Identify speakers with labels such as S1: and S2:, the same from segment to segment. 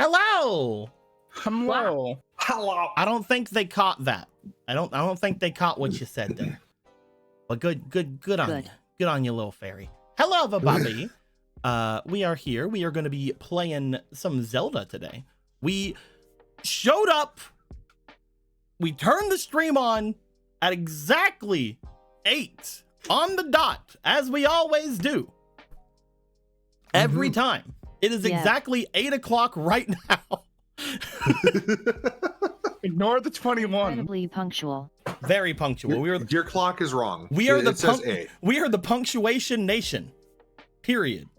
S1: Hello.
S2: Hello.
S3: Hello.
S1: I don't think they caught that. I don't think they caught what you said there. But good on you. Good on you, little fairy. Hello, everybody. We are here. We are going to be playing some Zelda today. We showed up. We turned the stream on at exactly 8 on the dot, as we always do. Every time. It is exactly 8 o'clock right now.
S2: Ignore the 21.
S4: Incredibly punctual.
S1: Very punctual.
S3: Your clock is wrong.
S1: We are
S3: it says 8.
S1: We are the punctuation nation. Period.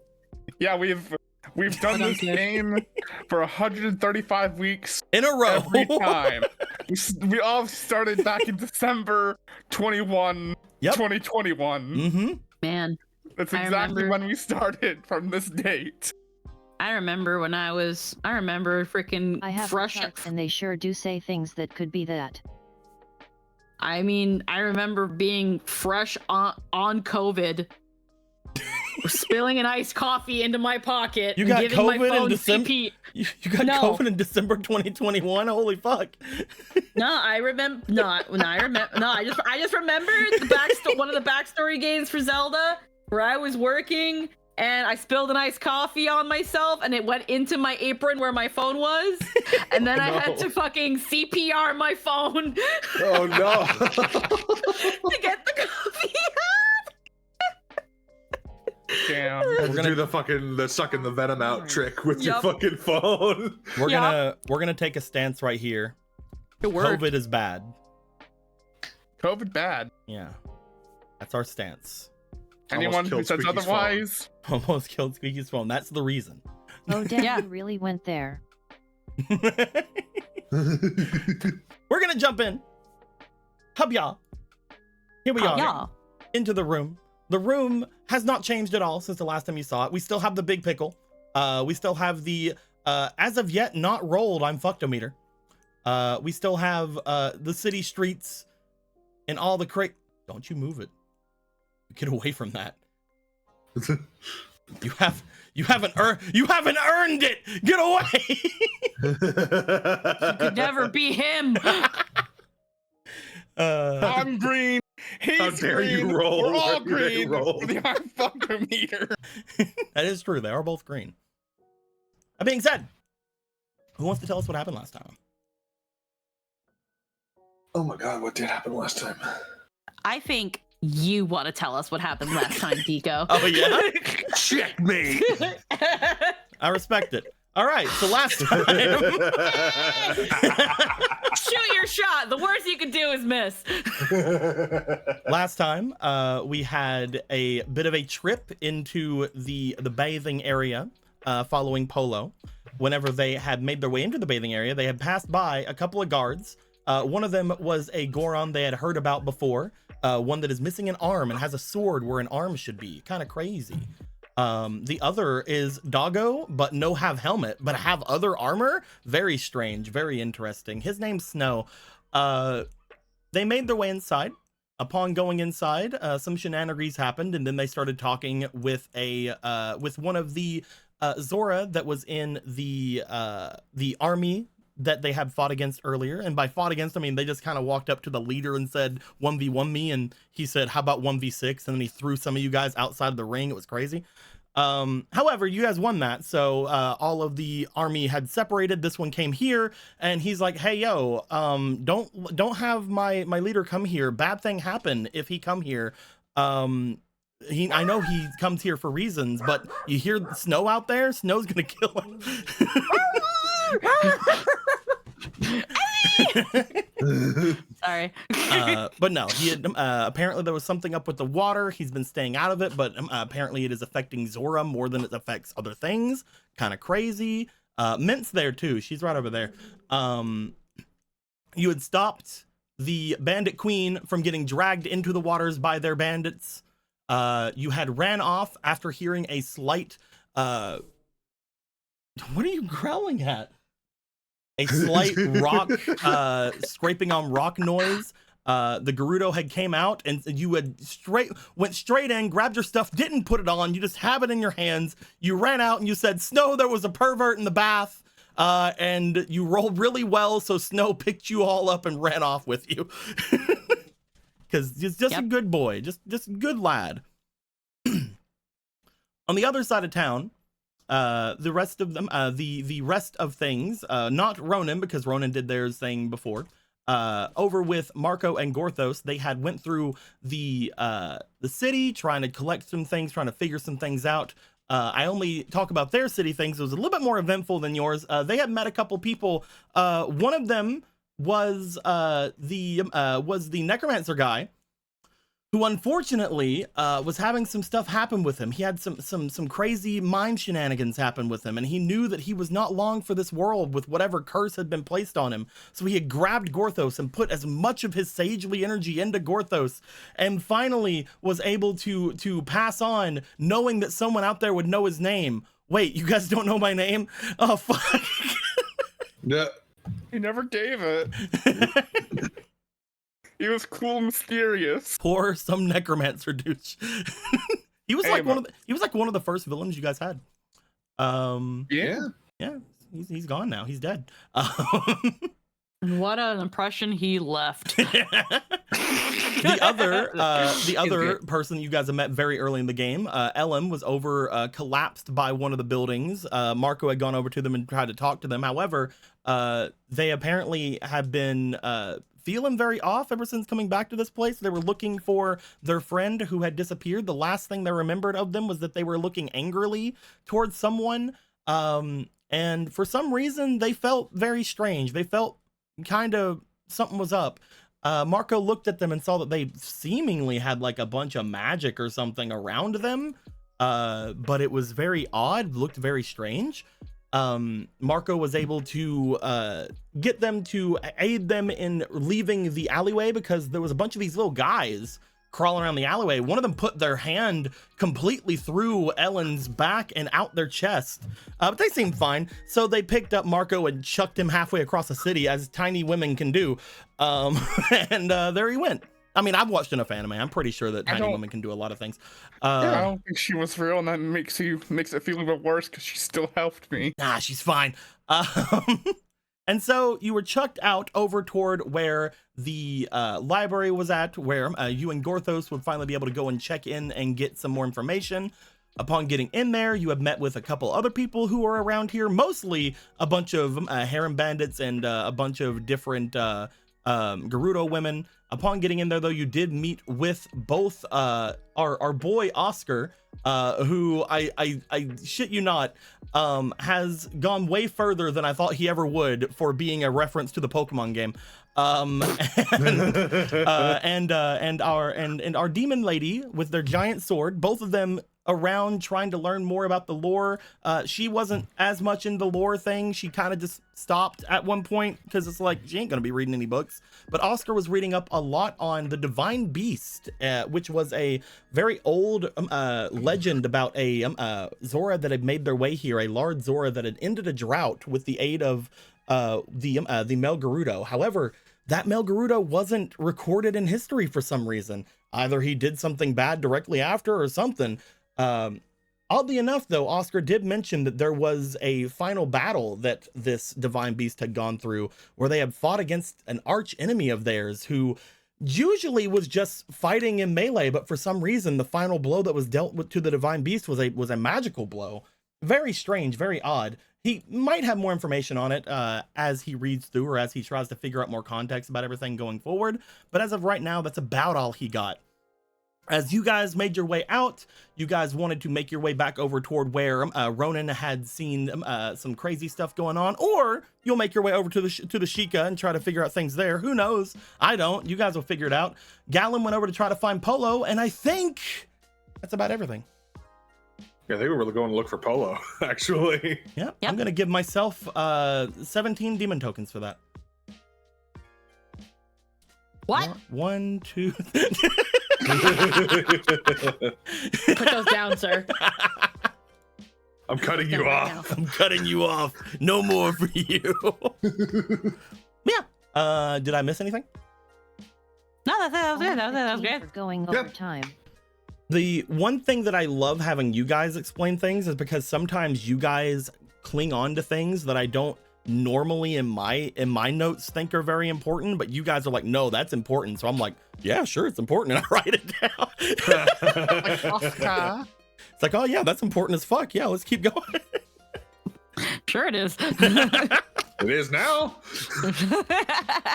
S2: Yeah, we've done this game for 135 weeks
S1: in a row.
S2: Every time. We all started back in December 21, 2021.
S1: Mm-hmm.
S5: Man.
S2: That's exactly when we started from this date.
S5: I remember when I remember freaking fresh.
S4: And they sure do say things that could be that.
S5: I mean, I remember being fresh on COVID, spilling an iced coffee into my pocket.
S1: You got
S5: giving
S1: COVID
S5: my phone
S1: in December.
S5: CP.
S1: You got COVID in December 2021. Holy fuck!
S5: No, I remember. No, I remember. No, I just remembered the one of the backstory games for Zelda where I was working. And I spilled an iced coffee on myself, and it went into my apron where my phone was. And then I had to fucking CPR my phone.
S3: Oh no!
S5: To get the coffee out.
S2: Damn.
S3: We're gonna do the sucking the venom out trick with your fucking phone.
S1: We're gonna take a stance right here. COVID is bad.
S2: COVID bad.
S1: Yeah, that's our stance.
S2: Anyone who says otherwise
S1: almost killed Squeaky's phone. That's the reason.
S4: Oh, damn! You really went there.
S1: We're gonna jump in. Hub y'all. Here we are. Into the room. The room has not changed at all since the last time you saw it. We still have the big pickle. We still have the as of yet not rolled I'm fucked-o-meter. We still have the city streets and all the Don't you move it. Get away from that. You haven't earned it. Get away.
S5: You could never be him.
S2: I'm green. He's
S3: How dare
S2: green.
S3: you roll?
S2: We're all green.
S3: Roll.
S2: For the I'm fuck-o-meter.
S1: That is true. They are both green. That being said, who wants to tell us what happened last time?
S3: Oh my god, what did happen last time?
S5: I think you want to tell us what happened last time, Deco.
S1: Oh yeah?
S3: Checkmate.
S1: I respect it. All right, so last time.
S5: Shoot your shot. The worst you can do is miss.
S1: Last time, we had a bit of a trip into the bathing area following Polo. Whenever they had made their way into the bathing area, they had passed by a couple of guards. One of them was a Goron they had heard about before. One that is missing an arm and has a sword where an arm should be. Kind of crazy. The other is Doggo, but no have helmet, but have other armor. Very strange, very interesting. His name's Snow. They made their way inside. Upon going inside, some shenanigans happened, and then they started talking with with one of the Zora that was in the army that they had fought against earlier. And by fought against, I mean they just kind of walked up to the leader and said 1v1 me, and he said how about 1v6, and then he threw some of you guys outside of the ring. It was crazy. However, you guys won that, so all of the army had separated. This one came here, and he's like, hey yo, don't have my leader come here. Bad thing happen if he come here. I know he comes here for reasons, but you hear Snow out there, Snow's gonna kill him.
S5: Sorry.
S1: But no, he had apparently there was something up with the water. He's been staying out of it, but apparently it is affecting Zora more than it affects other things. Kind of crazy. Mint's there too. She's right over there. You had stopped the bandit queen from getting dragged into the waters by their bandits. You had ran off after hearing a slight what are you growling at? A slight rock scraping on rock noise. The Gerudo had came out, and you had went straight in, grabbed your stuff, didn't put it on. You just have it in your hands. You ran out and you said, Snow, there was a pervert in the bath. and you rolled really well, so Snow picked you all up and ran off with you. Because he's just a good boy, just a good lad. On the other side of town, the rest of them, the rest of things, not Ronan, because Ronan did their thing before. Over with Marco and Gorthos, they had went through the city, trying to collect some things, trying to figure some things out. I only talk about their city things. It was a little bit more eventful than yours. They had met a couple people. One of them was the necromancer guy, who unfortunately was having some stuff happen with him. He had some crazy mind shenanigans happen with him, and he knew that he was not long for this world with whatever curse had been placed on him. So he had grabbed Gorthos and put as much of his sagely energy into Gorthos, and finally was able to pass on, knowing that someone out there would know his name. Wait, you guys don't know my name? Oh, fuck.
S3: Yeah.
S2: He never gave it. He was cool and mysterious.
S1: Poor some necromancer douche. He was like one of the first villains you guys had.
S3: Yeah.
S1: He's gone now. He's dead.
S5: What an impression he left.
S1: The other person you guys have met very early in the game, Ellen, was collapsed by one of the buildings. Marco had gone over to them and tried to talk to them. However, they apparently have been feeling very off ever since coming back to this place. They were looking for their friend who had disappeared. The last thing they remembered of them was that they were looking angrily towards someone. And for some reason, they felt very strange. They felt kind of something was up. Marco looked at them and saw that they seemingly had like a bunch of magic or something around them. But it was very odd, looked very strange. Marco was able to get them to aid them in leaving the alleyway, because there was a bunch of these little guys crawling around the alleyway. One of them put their hand completely through Ellen's back and out their chest, but they seemed fine. So they picked up Marco and chucked him halfway across the city, as tiny women can do. And there he went. I mean, I've watched enough anime. I'm pretty sure that tiny women can do a lot of things.
S2: I don't think she was real, and that makes it feel a bit worse because she still helped me.
S1: Nah, she's fine. And so you were chucked out over toward where the library was at, where you and Gorthos would finally be able to go and check in and get some more information. Upon getting in there, you have met with a couple other people who are around here, mostly a bunch of harem bandits and a bunch of different Gerudo women. Upon getting in there, though, you did meet with both our boy Oscar, who I shit you not, has gone way further than I thought he ever would for being a reference to the Pokemon game. And our demon lady with their giant sword, both of them around trying to learn more about the lore. She wasn't as much in the lore thing. She kind of just stopped at one point because it's like she ain't gonna be reading any books. But Oscar was reading up a lot on the Divine Beast, which was a very old legend about a Zora that had made their way here, a large Zora that had ended a drought with the aid of the male Gerudo. However, that male Gerudo wasn't recorded in history for some reason. Either he did something bad directly after or something. Oddly enough, though, Oscar did mention that there was a final battle that this divine beast had gone through, where they had fought against an arch enemy of theirs who usually was just fighting in melee, but for some reason the final blow that was dealt with to the divine beast was a magical blow. Very strange, very odd. He might have more information on it as he reads through, or as he tries to figure out more context about everything going forward, but as of right now, that's about all he got. As you guys made your way out, you guys wanted to make your way back over toward where Ronan had seen some crazy stuff going on, or you'll make your way over to the Sheikah and try to figure out things there. Who knows? I don't. You guys will figure it out. Gallon went over to try to find Polo, and I think that's about everything.
S3: Yeah, they were really going to look for Polo, actually.
S1: Yep. I'm going to give myself 17 demon tokens for that.
S5: What?
S1: 1, 2.
S5: Put those down, sir.
S3: I'm cutting you off.
S1: I'm cutting you off. No more for you. Yeah. Did I miss anything?
S5: No, that was good. That was
S4: For
S5: good.
S4: going over time.
S1: The one thing that I love having you guys explain things is because sometimes you guys cling on to things that I don't normally in my notes think are very important, but you guys are like, no, that's important. So I'm like, yeah, sure, it's important, and I write it down.
S2: Oscar.
S1: It's like, oh yeah, that's important as fuck. Yeah, let's keep going.
S5: Sure it is.
S3: It is now.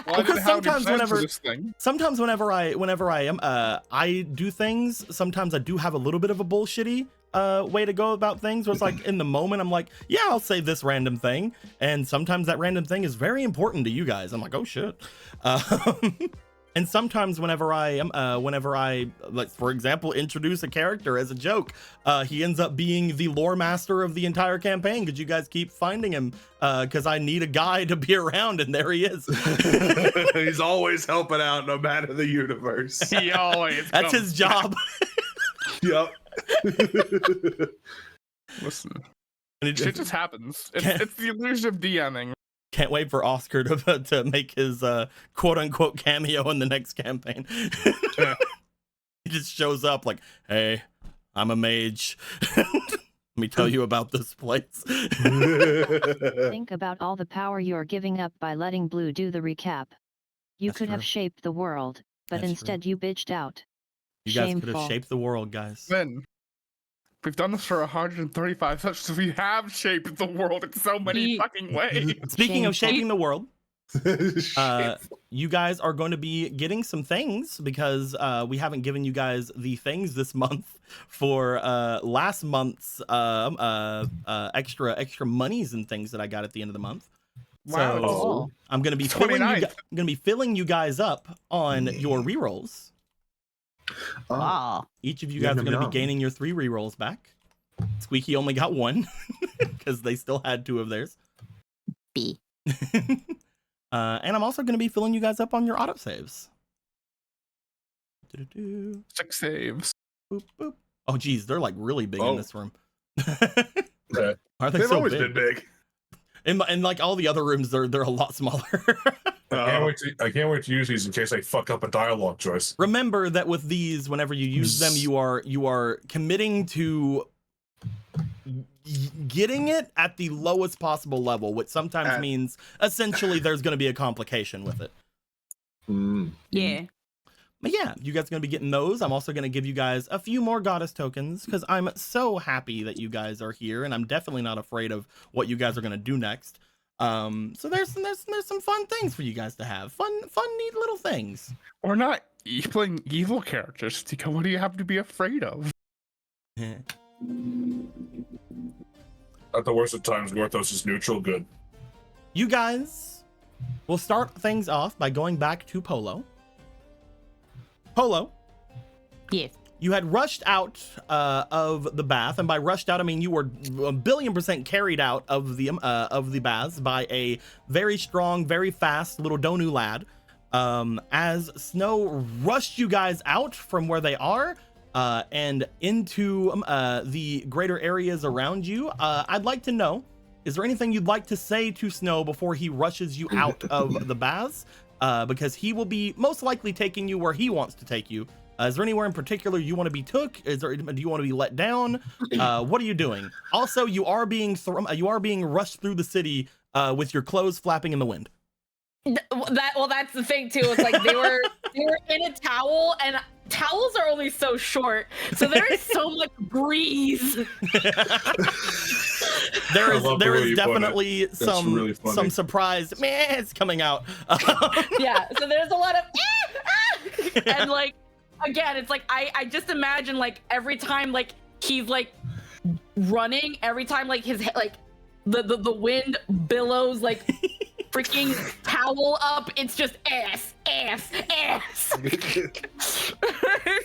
S2: Well,
S1: Because sometimes whenever I am I do things, sometimes I do have a little bit of a bullshitty way to go about things, where it's like in the moment I'm like, yeah, I'll say this random thing, and sometimes that random thing is very important to you guys. I'm like, oh shit. And sometimes whenever I like, for example, introduce a character as a joke, he ends up being the lore master of the entire campaign because you guys keep finding him, because I need a guy to be around, and there he is.
S3: He's always helping out no matter the universe.
S2: He always
S1: That's his job.
S3: Yep.
S2: Listen,
S1: And
S2: shit just happens. It's the illusion of DMing.
S1: Can't wait for Oscar to make his quote unquote cameo in the next campaign. He just shows up like, hey, I'm a mage. Let me tell you about this place.
S4: Think about all the power you're giving up by letting Blue do the recap. You
S1: That's
S4: could have
S1: true.
S4: shaped the world, but
S1: That's
S4: instead you bitched out.
S1: You guys could
S4: Shameful.
S1: have shaped the world, guys.
S2: Then we've done this for 135 such we have shaped the world in so many fucking ways.
S1: Speaking of
S4: Shameful.
S1: shaping the world,
S3: Shit.
S1: you guys are going to be getting some things, because we haven't given you guys the things this month for last month's extra monies and things that I got at the end of the month.
S2: Wow.
S1: So I'm gonna be
S2: 29th.
S1: filling you guys up on your rerolls.
S5: Wow.
S1: Each of you guys are going to be gaining your 3 rerolls back. Squeaky only got 1 because they still had 2 of theirs.
S5: B.
S1: And I'm also going to be filling you guys up on your autosaves.
S2: 6 saves.
S1: Boop, boop. Oh, geez, they're like really big in this room.
S3: Yeah.
S1: Are they
S3: They've
S1: so
S3: always
S1: big?
S3: been big.
S1: In like all the other rooms, they're a lot smaller.
S6: I can't wait to use these in case I fuck up a dialogue choice.
S1: Remember that with these, whenever you use them, you are committing to getting it at the lowest possible level, which sometimes means essentially there's going to be a complication with it.
S5: Yeah.
S1: But yeah, you guys are going to be getting those. I'm also going to give you guys a few more goddess tokens because I'm so happy that you guys are here, and I'm definitely not afraid of what you guys are going to do next. So there's some fun things for you guys to have. Fun, neat little things.
S2: We're not playing evil characters, Tico. What do you have to be afraid of?
S6: At the worst of times, Gorthos is neutral good.
S1: You guys will start things off by going back to Polo. Polo.
S5: Yes.
S1: You had rushed out of the bath, and by rushed out, I mean you were 1,000,000,000% carried out of the baths by a very strong, very fast little Donu lad. As Snow rushed you guys out from where they are and into the greater areas around you, I'd like to know, is there anything you'd like to say to Snow before he rushes you out of the baths? Because he will be most likely taking you where he wants to take you. Is there anywhere in particular you want to be took? Do you want to be let down? What are you doing? Also, you are being rushed through the city with your clothes flapping in the wind.
S5: That's the thing too. It's like they were in a towel, and towels are only so short, so there is so much breeze.
S1: There is definitely some surprise it's coming out.
S5: Yeah, so there's a lot of and like again, it's like I just imagine like every time like he's like running, every time like his like the wind billows like freaking towel up, it's just ass.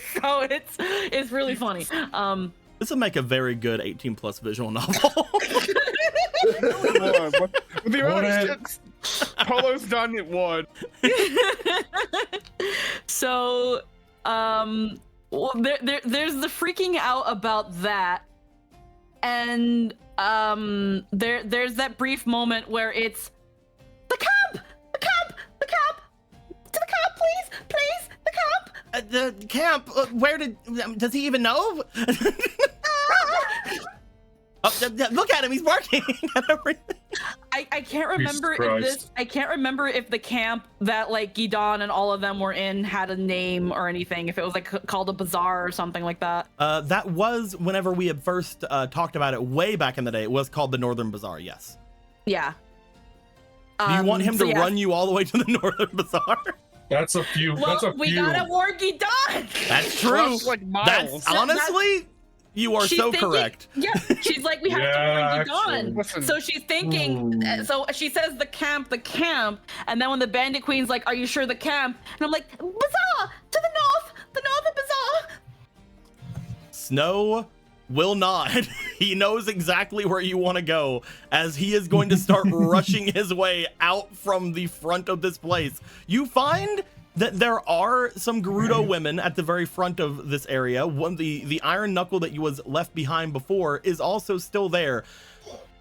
S5: So it's really funny.
S1: This would make a very good 18+ visual novel.
S2: With the amount of shit Polo's done, it would.
S5: So well, there's the freaking out about that, and there's that brief moment where it's the cop, to the cop, please, the cop.
S1: The camp, where does he even know? Look at him, he's barking at everything.
S5: I can't remember
S6: Christ.
S5: I can't remember if the camp that like Gidon and all of them were in had a name or anything. If it was like called a bazaar or something like that.
S1: That was whenever we had first talked about it way back in the day. It was called the Northern Bazaar. Yes.
S5: Yeah.
S1: Do you want him to run you all the way to the Northern Bazaar?
S6: That's a few.
S5: Well,
S6: that's a
S5: we
S6: few.
S5: gotta warn Gidon.
S1: That's true.
S2: That's like
S1: That's
S2: miles.
S1: honestly, you are
S5: She's
S1: so
S5: thinking-
S1: correct.
S5: Yeah, she's like, we have
S6: Yeah,
S5: to warn
S6: actually.
S5: Gidon.
S2: Listen.
S5: So she's thinking, so she says the camp, and then when the Bandit Queen's like, are you sure the camp? And I'm like, bazaar, to the northern bazaar.
S1: Snow will not. He knows exactly where you want to go, as he is going to start rushing his way out from the front of this place. You find that there are some Gerudo women at the very front of this area. One, the iron knuckle that was left behind before is also still there.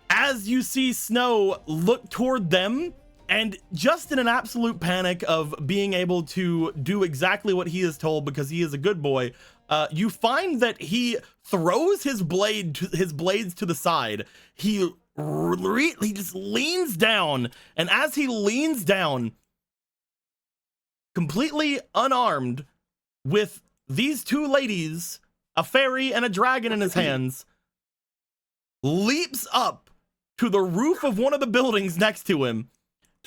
S1: As you see Snow look toward them, and just in an absolute panic of being able to do exactly what he is told because he is a good boy, you find that he throws his blades to the side. He just leans down, and as he leans down, completely unarmed, with these two ladies, a fairy and a dragon in his hands, leaps up to the roof of one of the buildings next to him,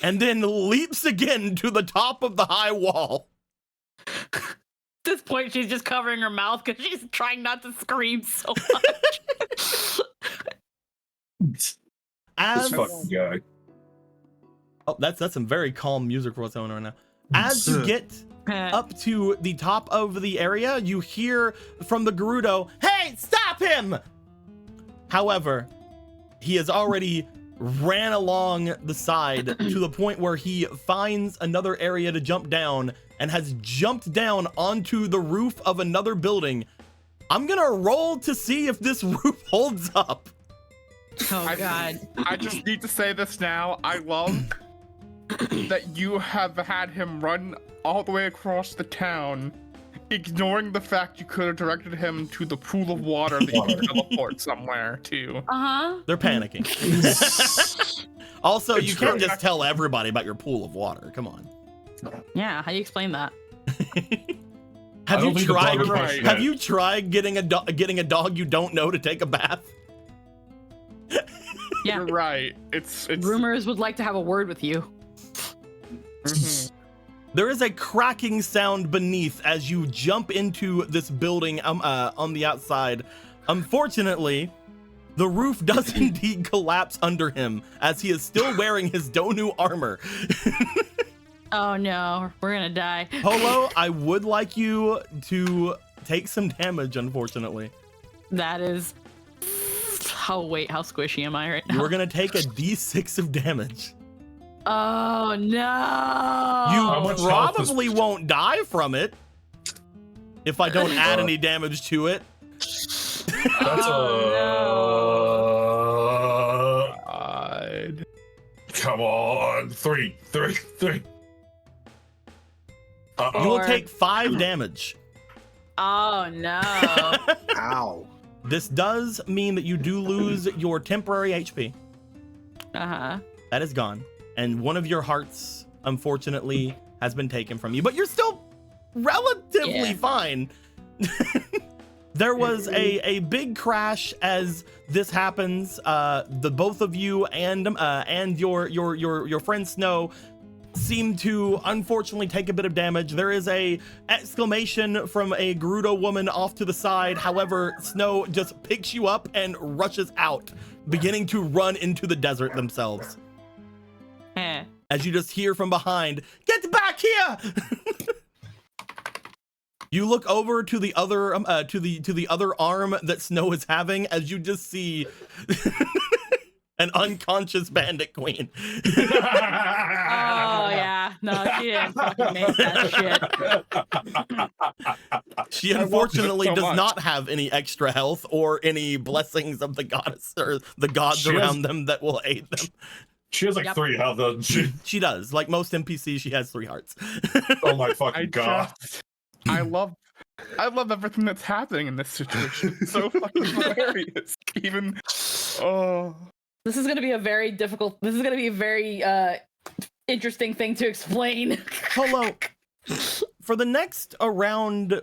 S1: and then leaps again to the top of the high wall.
S5: At this point, she's just covering her mouth because she's trying not to scream so much.
S1: As
S6: This fucking guy.
S1: oh, that's some very calm music for what's going on right now. As you get up to the top of the area, you hear from the Gerudo, "Hey, stop him!" However, he has already ran along the side to the point where he finds another area to jump down and has jumped down onto the roof of another building. I'm gonna roll to see if this roof holds up.
S5: Oh God.
S2: I just need to say this now. I love that you have had him run all the way across the town, ignoring the fact you could have directed him to the pool of water that you can teleport somewhere to.
S1: They're panicking. Also, you
S6: It's
S1: can't
S6: right.
S1: just tell everybody about your pool of water. Come on.
S5: Yeah, how do you explain that?
S1: Have
S6: don't
S1: you
S6: think the dog
S1: tried?
S6: would
S2: push
S1: Have
S6: that.
S1: you tried getting a dog you don't know to take a bath?
S5: Yeah.
S2: You're right. It's
S5: Rumors would like to have a word with you.
S2: Mhm.
S1: There is a cracking sound beneath as you jump into this building on the outside. Unfortunately, the roof does indeed collapse under him as he is still wearing his Donu armor.
S5: Oh no, we're gonna die.
S1: Polo, I would like you to take some damage, unfortunately.
S5: That is. Oh wait, how squishy am I right now?
S1: You are going to take a d6 of damage.
S5: Oh no!
S1: You
S6: much health is-
S1: probably won't die from it if I don't add any damage to it.
S6: That's
S2: God.
S6: Come on. Three.
S1: You will
S5: Or-
S1: take 5 damage.
S5: Oh no!
S7: Ow.
S1: This does mean that you do lose your temporary HP.
S5: Uh-huh.
S1: That is gone. And one of your hearts, unfortunately, has been taken from you. But you're still relatively
S5: Yeah.
S1: fine. There was a big crash as this happens. The both of you and your friend Snow seem to unfortunately take a bit of damage. There is a exclamation from a Gerudo woman off to the side. However, Snow just picks you up and rushes out, beginning to run into the desert themselves.
S5: Eh.
S1: As you just hear from behind, "Get back here!" You look over to the other to the other arm that Snow is having as you just see an unconscious bandit queen.
S5: Oh yeah, no, she didn't fucking make that shit.
S1: She
S2: love
S1: unfortunately
S2: it so
S1: does
S2: much.
S1: not have any extra health or any blessings of the goddess or the gods
S6: She has-
S1: around them that will aid them.
S6: She has like
S5: Yep.
S6: 3 health, doesn't she?
S1: She does. Like most NPCs, she has 3 hearts.
S6: Oh my
S2: I
S6: fucking god.
S2: I love everything that's happening in this situation. It's so fucking hilarious. Even
S5: This is going to be a very difficult. This is going to be a very interesting thing to explain.
S1: Polo, for the next round,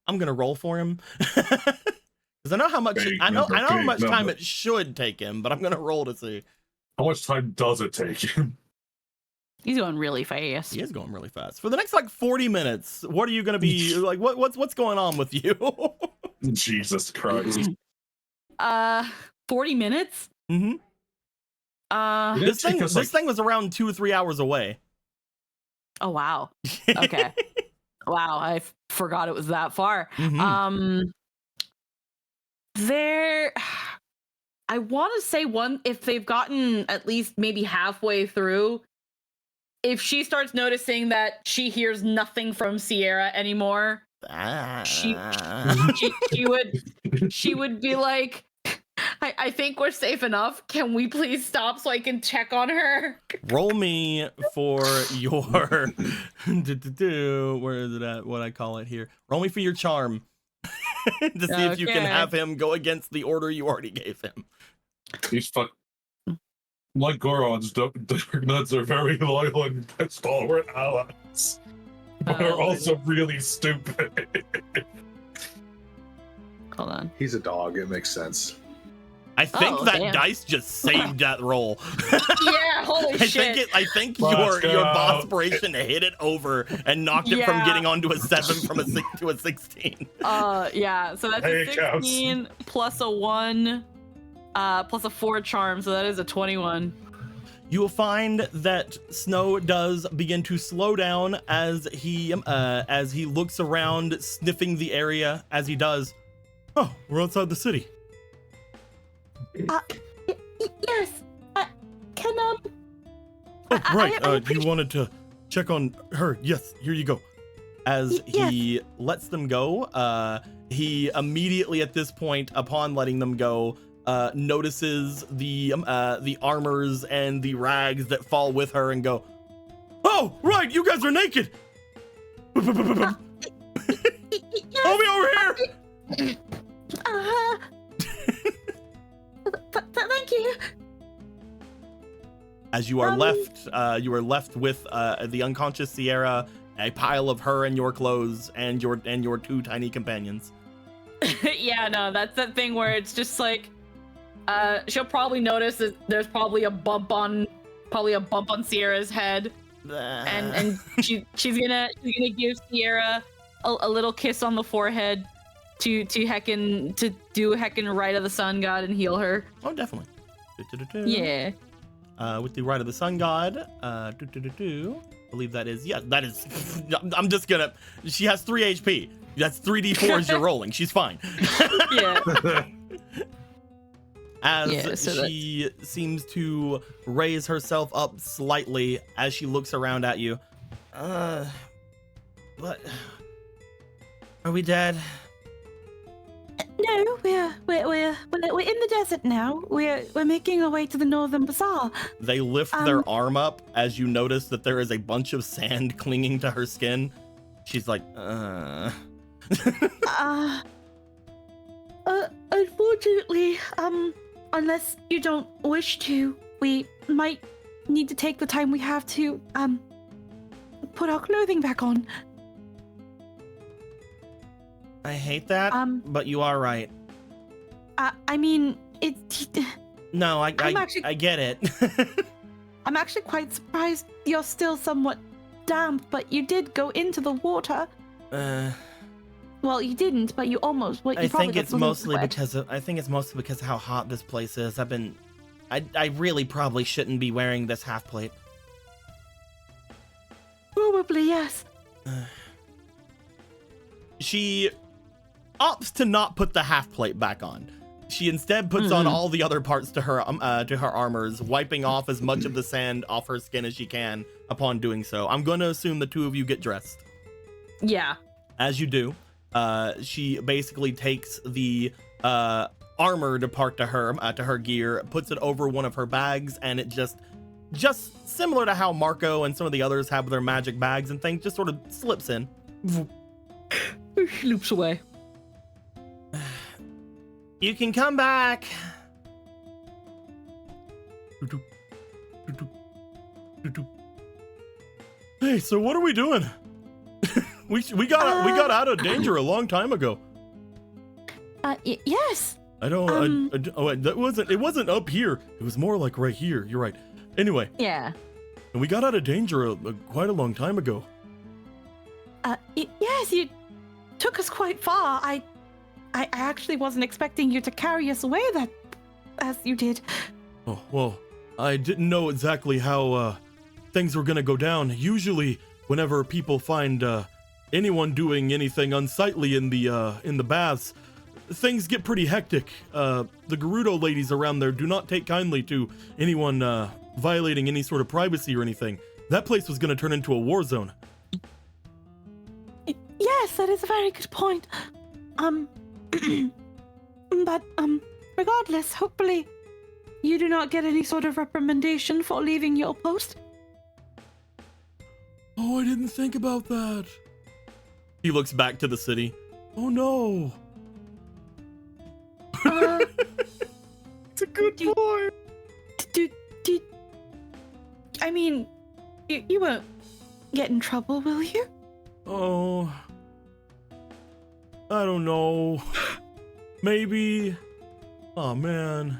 S1: I'm gonna roll for him because I know how much how much time it should take him, but I'm gonna roll to see.
S6: How much time does it take him?
S5: He's going really fast.
S1: He is going really fast. For the next like 40 minutes, what are you gonna be like? What's going on with you?
S6: Jesus Christ.
S5: 40 minutes.
S1: Mm-hmm. This thing was around 2 or 3 hours away.
S5: Oh wow. Okay. Wow, I forgot it was that far.
S1: Mm-hmm.
S5: I want to say if they've gotten at least maybe halfway through, if she starts noticing that she hears nothing from Sierra anymore, she would be like, I think we're safe enough. Can we please stop so I can check on her?
S1: Roll me for your where is it at? What I call it here? Roll me for your charm to see if you can have him go against the order you already gave him.
S6: He's like Gorons, Dark Nuts are very loyal and stalwart allies, but are also really stupid.
S5: Hold on.
S3: He's a dog. It makes sense.
S1: I think dice just saved that roll.
S5: Yeah, holy shit.
S1: I think your Bosspiration hit it over and knocked it from getting onto a 7 from a 6 to a 16.
S5: Yeah, so that's a 16 plus a 1 plus a 4 charm, so that is a 21.
S1: You will find that Snow does begin to slow down as he looks around, sniffing the area as he does. Oh, we're outside the city.
S5: Yes. Can
S1: Oh, right. You wanted to check on her. Yes, here you go. As he lets them go, he immediately at this point, upon letting them go, notices the armors and the rags that fall with her and go, oh, right, you guys are naked. Hold me over here.
S5: Thank you.
S1: As you are left with the unconscious Sierra, a pile of her and your clothes, and your 2 tiny companions.
S5: Yeah, no, that's that thing where it's just like, she'll probably notice that there's probably a bump on Sierra's head, and she's gonna give Sierra a little kiss on the forehead to do heckin' Rite of the Sun God and heal her.
S1: Oh, definitely.
S5: Yeah.
S1: With the Rite of the Sun God, believe that is, I'm just gonna, she has 3 HP. That's 3d4s you're rolling. She's fine.
S5: Yeah.
S1: As she seems to raise herself up slightly as she looks around at you. What? Are we dead?
S7: No, we're in the desert now. We're making our way to the Northern Bazaar.
S1: They lift their arm up as you notice that there is a bunch of sand clinging to her skin. She's like,
S7: Unfortunately, unless you don't wish to, we might need to take the time we have to, put our clothing back on.
S1: I hate that, but you are right.
S7: I mean, it's...
S1: No, I get it.
S7: I'm actually quite surprised you're still somewhat damp, but you did go into the water. Well, you didn't, but you almost. Well, you
S1: I think it's mostly because of how hot this place is. I really probably shouldn't be wearing this half plate.
S7: Probably, yes.
S1: She opts to not put the half plate back on. She instead puts on all the other parts to her armors, wiping off as much of the sand off her skin as she can upon doing so. I'm going to assume the 2 of you get dressed.
S5: Yeah.
S1: As you do, she basically takes the armored part to her gear, puts it over one of her bags, and it just similar to how Marco and some of the others have their magic bags and things, just sort of slips in.
S5: Loops away.
S1: You can come back. Hey, so what are we doing? we got out of danger a long time ago.
S7: Yes.
S1: I don't. It wasn't up here. It was more like right here. You're right. Anyway.
S7: Yeah.
S1: And we got out of danger quite a long time ago.
S7: Yes, you took us quite far. I actually wasn't expecting you to carry us away that as you did.
S1: Oh, well, I didn't know exactly how things were gonna go down. Usually, whenever people find anyone doing anything unsightly in the baths, things get pretty hectic. The Gerudo ladies around there do not take kindly to anyone violating any sort of privacy or anything. That place was gonna turn into a war zone.
S7: Yes, that is a very good point. But regardless, hopefully you do not get any sort of reprimandation for leaving your post.
S1: Oh, I didn't think about that. He looks back to the city. Oh no.
S2: It's a good boy.
S7: I mean, you won't get in trouble, will you?
S1: Oh, I don't know. Maybe. Oh man.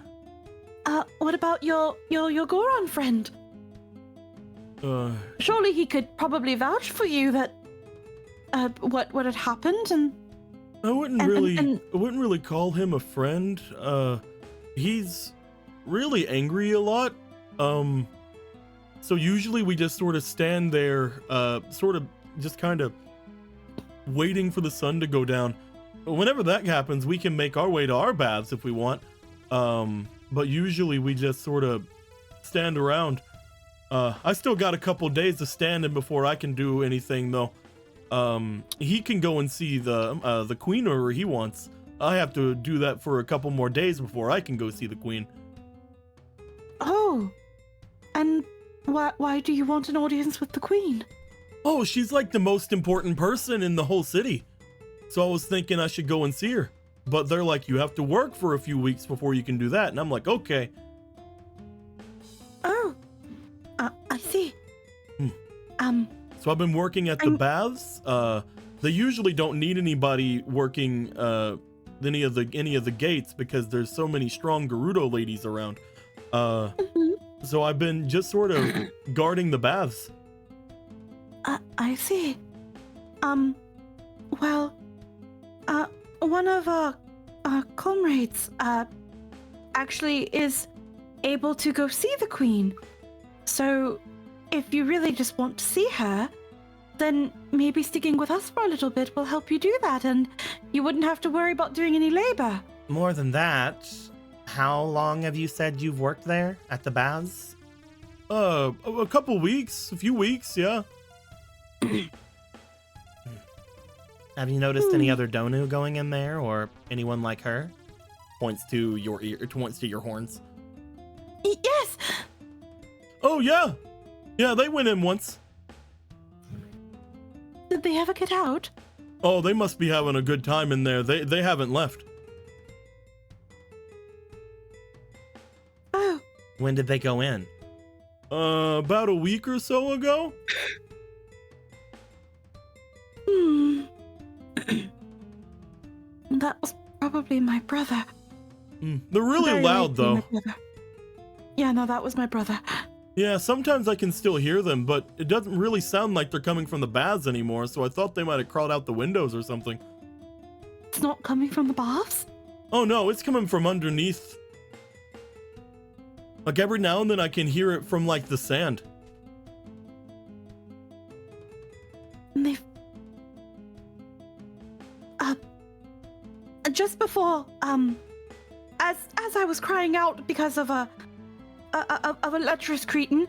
S7: What about your Goron friend? Surely he could probably vouch for you that what had happened, and
S1: I wouldn't really call him a friend. He's really angry a lot. So usually we just sort of stand there, sort of just kind of waiting for the sun to go down. Whenever that happens, we can make our way to our baths if we want. But usually we just sort of stand around. I still got a couple days of standing before I can do anything, though. He can go and see the queen wherever he wants. I have to do that for a couple more days before I can go see the queen.
S7: Oh, and why do you want an audience with the queen?
S1: Oh, she's like the most important person in the whole city. So I was thinking I should go and see her. But they're like, you have to work for a few weeks before you can do that. And I'm like, okay.
S7: Oh, I see.
S1: So I've been working at the baths. They usually don't need anybody working any of the gates because there's so many strong Gerudo ladies around. So I've been just sort of guarding the baths.
S7: I see. Well, one of our comrades actually is able to go see the queen. So if you really just want to see her, then maybe sticking with us for a little bit will help you do that, and you wouldn't have to worry about doing any labor.
S8: More than that, how long have you said you've worked there at the baths?
S1: A couple weeks, a few weeks, yeah.
S8: Have you noticed any other Donu going in there, or anyone like her? Points to your horns.
S7: Yes.
S1: Oh yeah, yeah. They went in once.
S7: Did they ever get out?
S1: Oh, they must be having a good time in there. They haven't left.
S7: Oh.
S8: When did they go in?
S1: About a week or so ago.
S7: That was probably my brother.
S1: They're really
S7: Very
S1: loud, though.
S7: Yeah, no, that was my brother.
S1: Yeah, sometimes I can still hear them, but it doesn't really sound like they're coming from the baths anymore, so I thought they might have crawled out the windows or something.
S7: It's not coming from the baths?
S1: Oh no, it's coming from underneath. Like every now and then I can hear it from like the sand.
S7: And they've... just before, as I was crying out because of a lecherous cretin,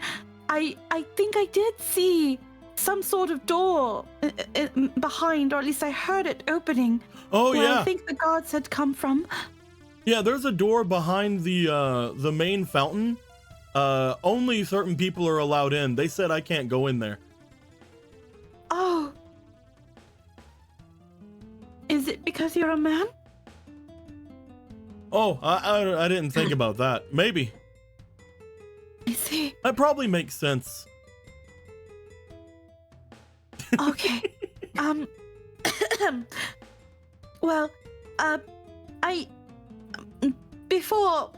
S7: I think I did see some sort of door behind, or at least I heard it opening.
S1: Oh
S7: where
S1: yeah.
S7: I think the gods had come from.
S1: Yeah, there's a door behind the main fountain. Only certain people are allowed in. They said I can't go in there.
S7: Oh. Is it because you're a man?
S1: Oh, I didn't think about that. Maybe.
S8: That probably makes sense.
S7: Okay. Well, before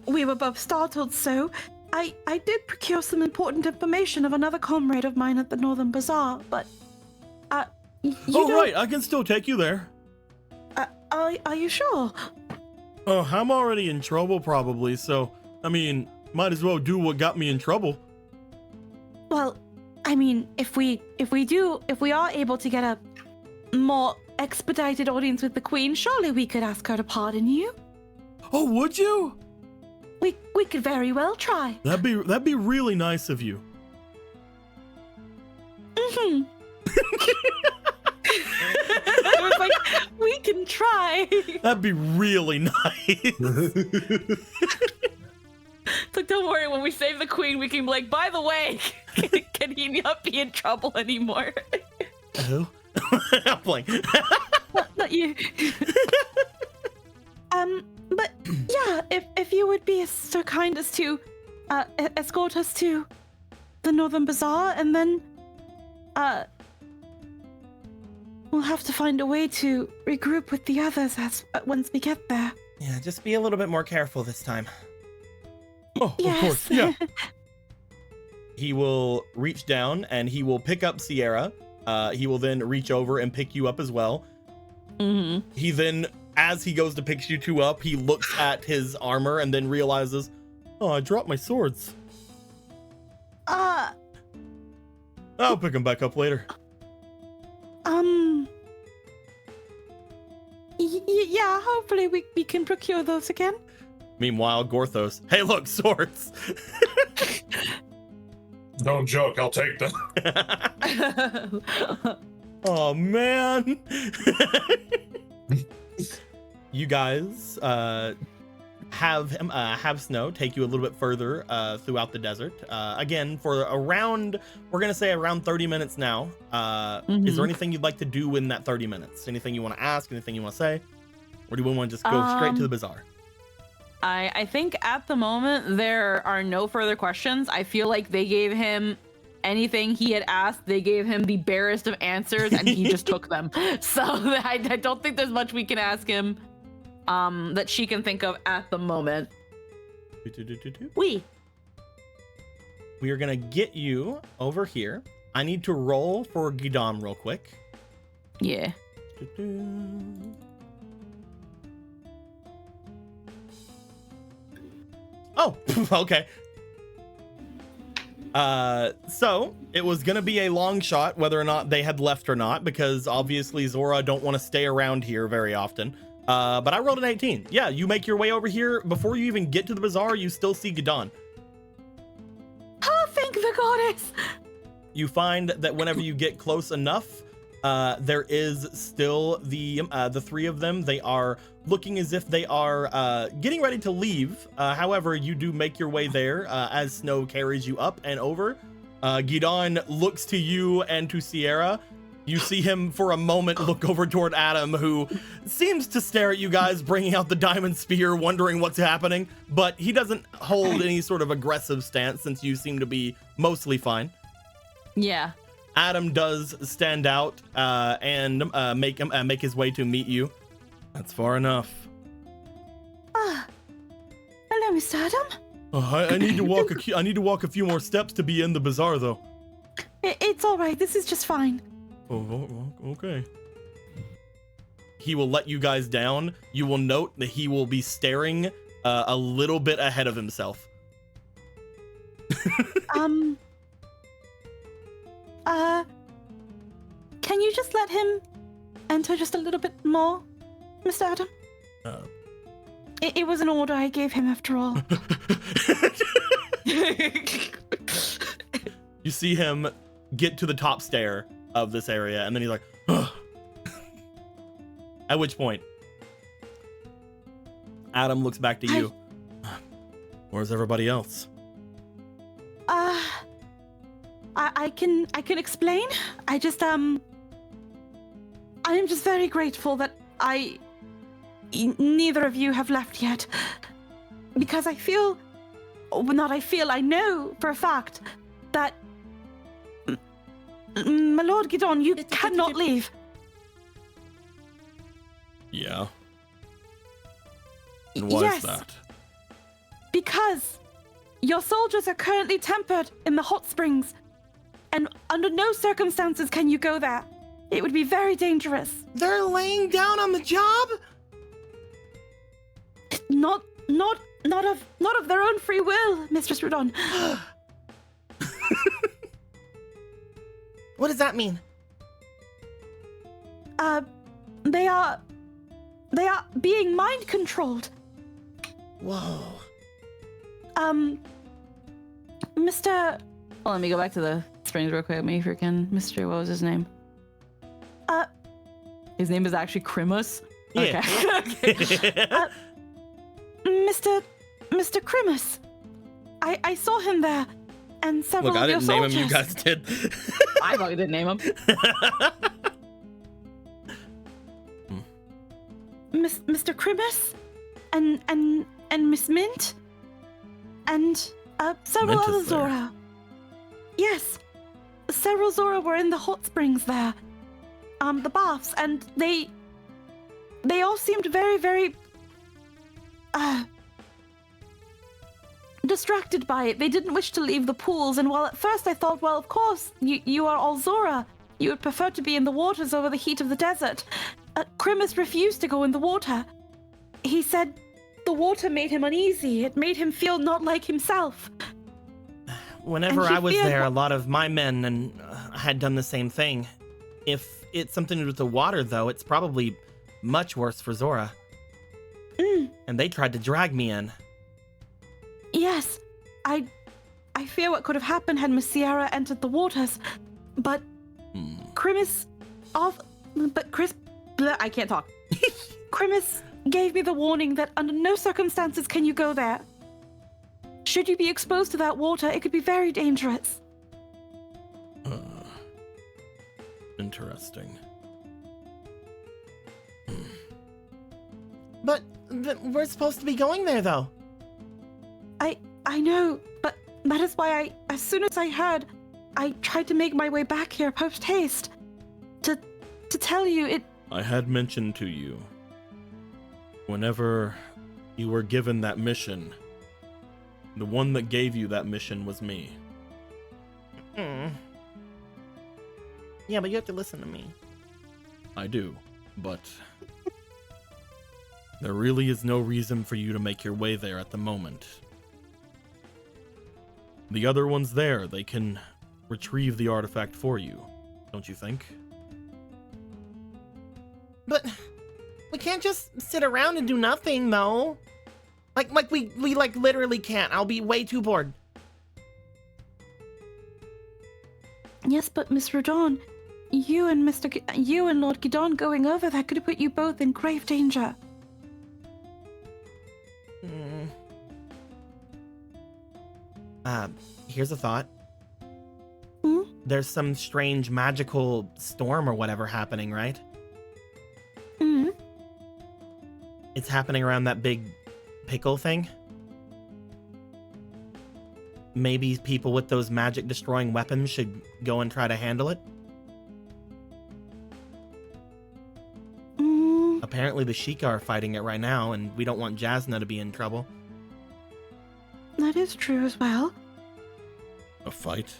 S7: we were both startled, so I did procure some important information of another comrade of mine at the Northern Bazaar, but
S8: Right, I can still take you there.
S7: Are you sure?
S8: Oh, I'm already in trouble probably, so I mean, might as well do what got me in trouble.
S7: Well, I mean, if we are able to get a more expedited audience with the Queen, surely we could ask her to pardon you.
S8: Oh, would you?
S7: We could very well try.
S8: That'd be really nice of you.
S7: Mm-hmm. I was like, we can try.
S8: That'd be really nice.
S5: So don't worry, when we save the Queen, we can be like, by the way, can he not be in trouble anymore?
S8: Who? I'm playing.
S7: Not you. But yeah, if you would be so kind as to escort us to the Northern Bazaar, and then we'll have to find a way to regroup with the others once we get there.
S1: Yeah, just be a little bit more careful this time.
S8: Oh,
S7: Yes.
S8: of course, yeah.
S1: He will reach down and he will pick up Sierra. He will then reach over and pick you up as well.
S5: Mm-hmm.
S1: He then, as he goes to pick you two up, he looks at his armor and then realizes, oh, I dropped my swords. I'll pick them back up later.
S7: Yeah, hopefully we can procure those again.
S1: Meanwhile, Gorthos, hey, look, swords.
S6: Don't joke, I'll take them.
S1: Oh, man. You guys have Snow take you a little bit further throughout the desert. Again, for around, we're going to say around 30 minutes now. Is there anything you'd like to do in that 30 minutes? Anything you want to ask? Anything you want to say? Or do we want to just go straight to the bazaar?
S5: I think at the moment there are no further questions. I feel like they gave him anything he had asked. They gave him the barest of answers and he just took them. So I don't think there's much we can ask him that she can think of at the moment. We
S1: are going to get you over here. I need to roll for Gidam real quick.
S5: Yeah.
S1: Oh, okay. So it was gonna be a long shot whether or not they had left or not, because obviously Zora don't want to stay around here very often. But I rolled an 18. Yeah, you make your way over here. Before you even get to the bazaar, you still see Gidon.
S7: Oh, thank the goddess.
S1: You find that whenever you get close enough, there is still the three of them. They are looking as if they are getting ready to leave. However, you do make your way there as Snow carries you up and over. Gidon looks to you and to Sierra. You see him for a moment look over toward Adam, who seems to stare at you guys, bringing out the diamond spear, wondering what's happening. But he doesn't hold any sort of aggressive stance since you seem to be mostly fine.
S5: Yeah.
S1: Adam does stand out and make his way to meet you. That's far enough.
S7: Hello, Mr. Adam.
S8: I need to walk. I need to walk a few more steps to be in the bazaar, though.
S7: It's all right. This is just fine.
S8: Oh, okay.
S1: He will let you guys down. You will note that he will be staring a little bit ahead of himself.
S7: Can you just let him enter just a little bit more, Mr. Adam? It was an order I gave him after all.
S1: You see him get to the top stair of this area, and then he's like, ugh. At which point, Adam looks back to you. Where's everybody else?
S7: I can explain. I am just very grateful that neither of you have left yet, because I feel not I feel, I know for a fact that my Lord Gidon, you cannot leave.
S8: Yeah. And why
S7: Yes.
S8: is that?
S7: Because your soldiers are currently tempered in the hot springs, and under no circumstances can you go there. It would be very dangerous.
S8: They're laying down on the job?
S7: Not of their own free will, Mistress Rudon.
S8: What does that mean?
S7: They are being mind controlled.
S8: Whoa.
S7: Mr.
S5: Well, let me go back to the springs real quick. Me freaking Mr. What was his name? His name is actually Krimus.
S8: Yeah.
S5: Okay.
S7: Mr. Krimus. I saw him there, and several
S1: Look, I
S7: of your
S1: didn't name him.
S7: soldiers.
S1: You guys did.
S5: I fucking didn't name him.
S7: Mr. Krimus, and Miss Mint, and several
S8: Mint
S7: other
S8: is there.
S7: Zora. Yes, several Zora were in the hot springs there, the baths, and they all seemed very, very distracted by it. They didn't wish to leave the pools, and while at first I thought, well, of course, you are all Zora. You would prefer to be in the waters over the heat of the desert. Krimus refused to go in the water. He said the water made him uneasy. It made him feel not like himself.
S8: Whenever
S7: And he
S8: I was
S7: feared
S8: there, a
S7: what-
S8: lot of my men and had done the same thing. If it's something to do with the water, though, it's probably much worse for Zora. And they tried to drag me in.
S7: Yes, I fear what could have happened had Miss Sierra entered the waters, but Krimus, I can't talk. Krimus gave me the warning that under no circumstances can you go there. Should you be exposed to that water, it could be very dangerous.
S8: Interesting.
S1: But we're supposed to be going there, though.
S7: I know, but that is why as soon as I heard, I tried to make my way back here post haste to tell you it.
S8: I had mentioned to you, whenever you were given that mission, the one that gave you that mission was me.
S1: Yeah, but you have to listen to me.
S8: I do, but there really is no reason for you to make your way there at the moment. The other one's there. They can retrieve the artifact for you, don't you think?
S1: But we can't just sit around and do nothing, though. Like we literally can't. I'll be way too bored.
S7: Yes, but Miss Rodon, you and Lord Gidon going over there could have put you both in grave danger.
S1: Here's a thought.
S8: There's some strange magical storm or whatever happening, right? It's happening around that big pickle thing. Maybe people with those magic destroying weapons should go and try to handle it. Apparently the Sheikah are fighting it right now, and we don't want Jasna to be in trouble.
S7: That is true as well.
S8: A fight?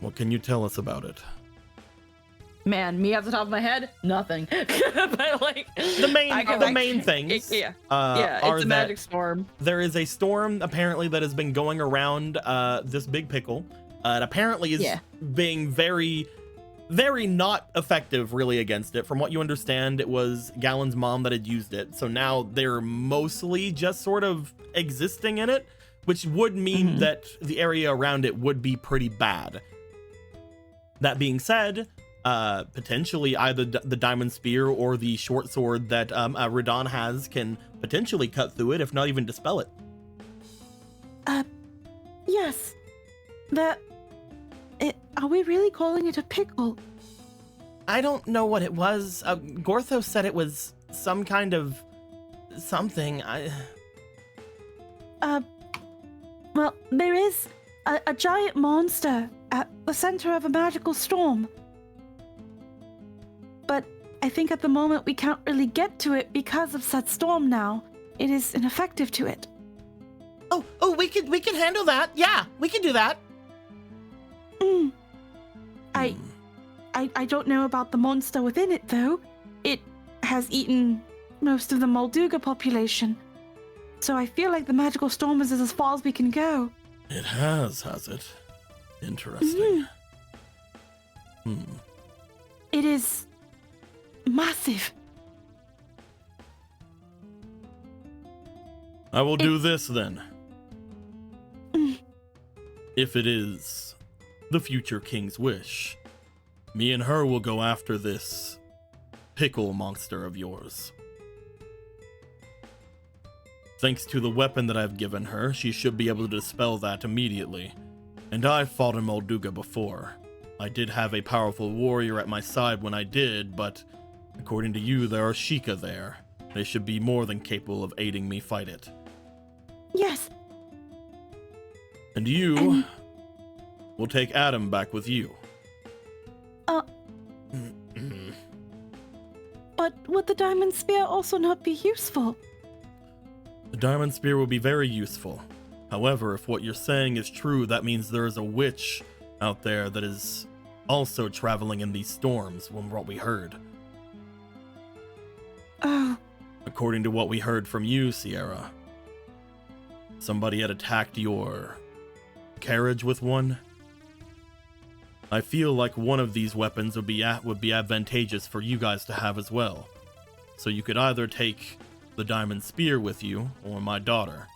S8: What can you tell us about it?
S5: Man, me off the top of my head, nothing. But like
S8: The main things
S5: yeah,
S8: are
S5: it's a
S8: that
S5: magic storm.
S8: there is a storm apparently that has been going around this big pickle. It apparently is being very, very not effective really against it. From what you understand, it was Gallon's mom that had used it. So now they're mostly just sort of existing in it, which would mean that the area around it would be pretty bad. That being said, potentially either the diamond spear or the short sword that Radon has can potentially cut through it, if not even dispel it.
S7: Yes. Are we really calling it a pickle?
S1: I don't know what it was. Gorthos said it was some kind of something.
S7: Well, there is a giant monster at the center of a magical storm. But I think at the moment we can't really get to it because of said storm now. It is ineffective to it.
S1: Oh, we can handle that. Yeah, we can do that.
S7: I don't know about the monster within it, though. It has eaten most of the Molduga population. So I feel like the magical storm is as far as we can go.
S1: It has it? Interesting.
S7: It is massive.
S1: I will do this then. If it is the future king's wish, me and her will go after this pickle monster of yours. Thanks to the weapon that I've given her, she should be able to dispel that immediately. And I've fought in Molduga before. I did have a powerful warrior at my side when I did, but according to you, there are Sheikah there. They should be more than capable of aiding me fight it.
S7: Yes.
S1: And you will take Adam back with you.
S7: But would the diamond spear also not be useful?
S1: The diamond spear will be very useful. However, if what you're saying is true, that means there is a witch out there that is also traveling in these storms, from what we heard.
S7: Oh.
S1: According to what we heard from you, Sierra, somebody had attacked your carriage with one. I feel like one of these weapons would be advantageous for you guys to have as well. So you could either take the diamond spear with you, or my daughter.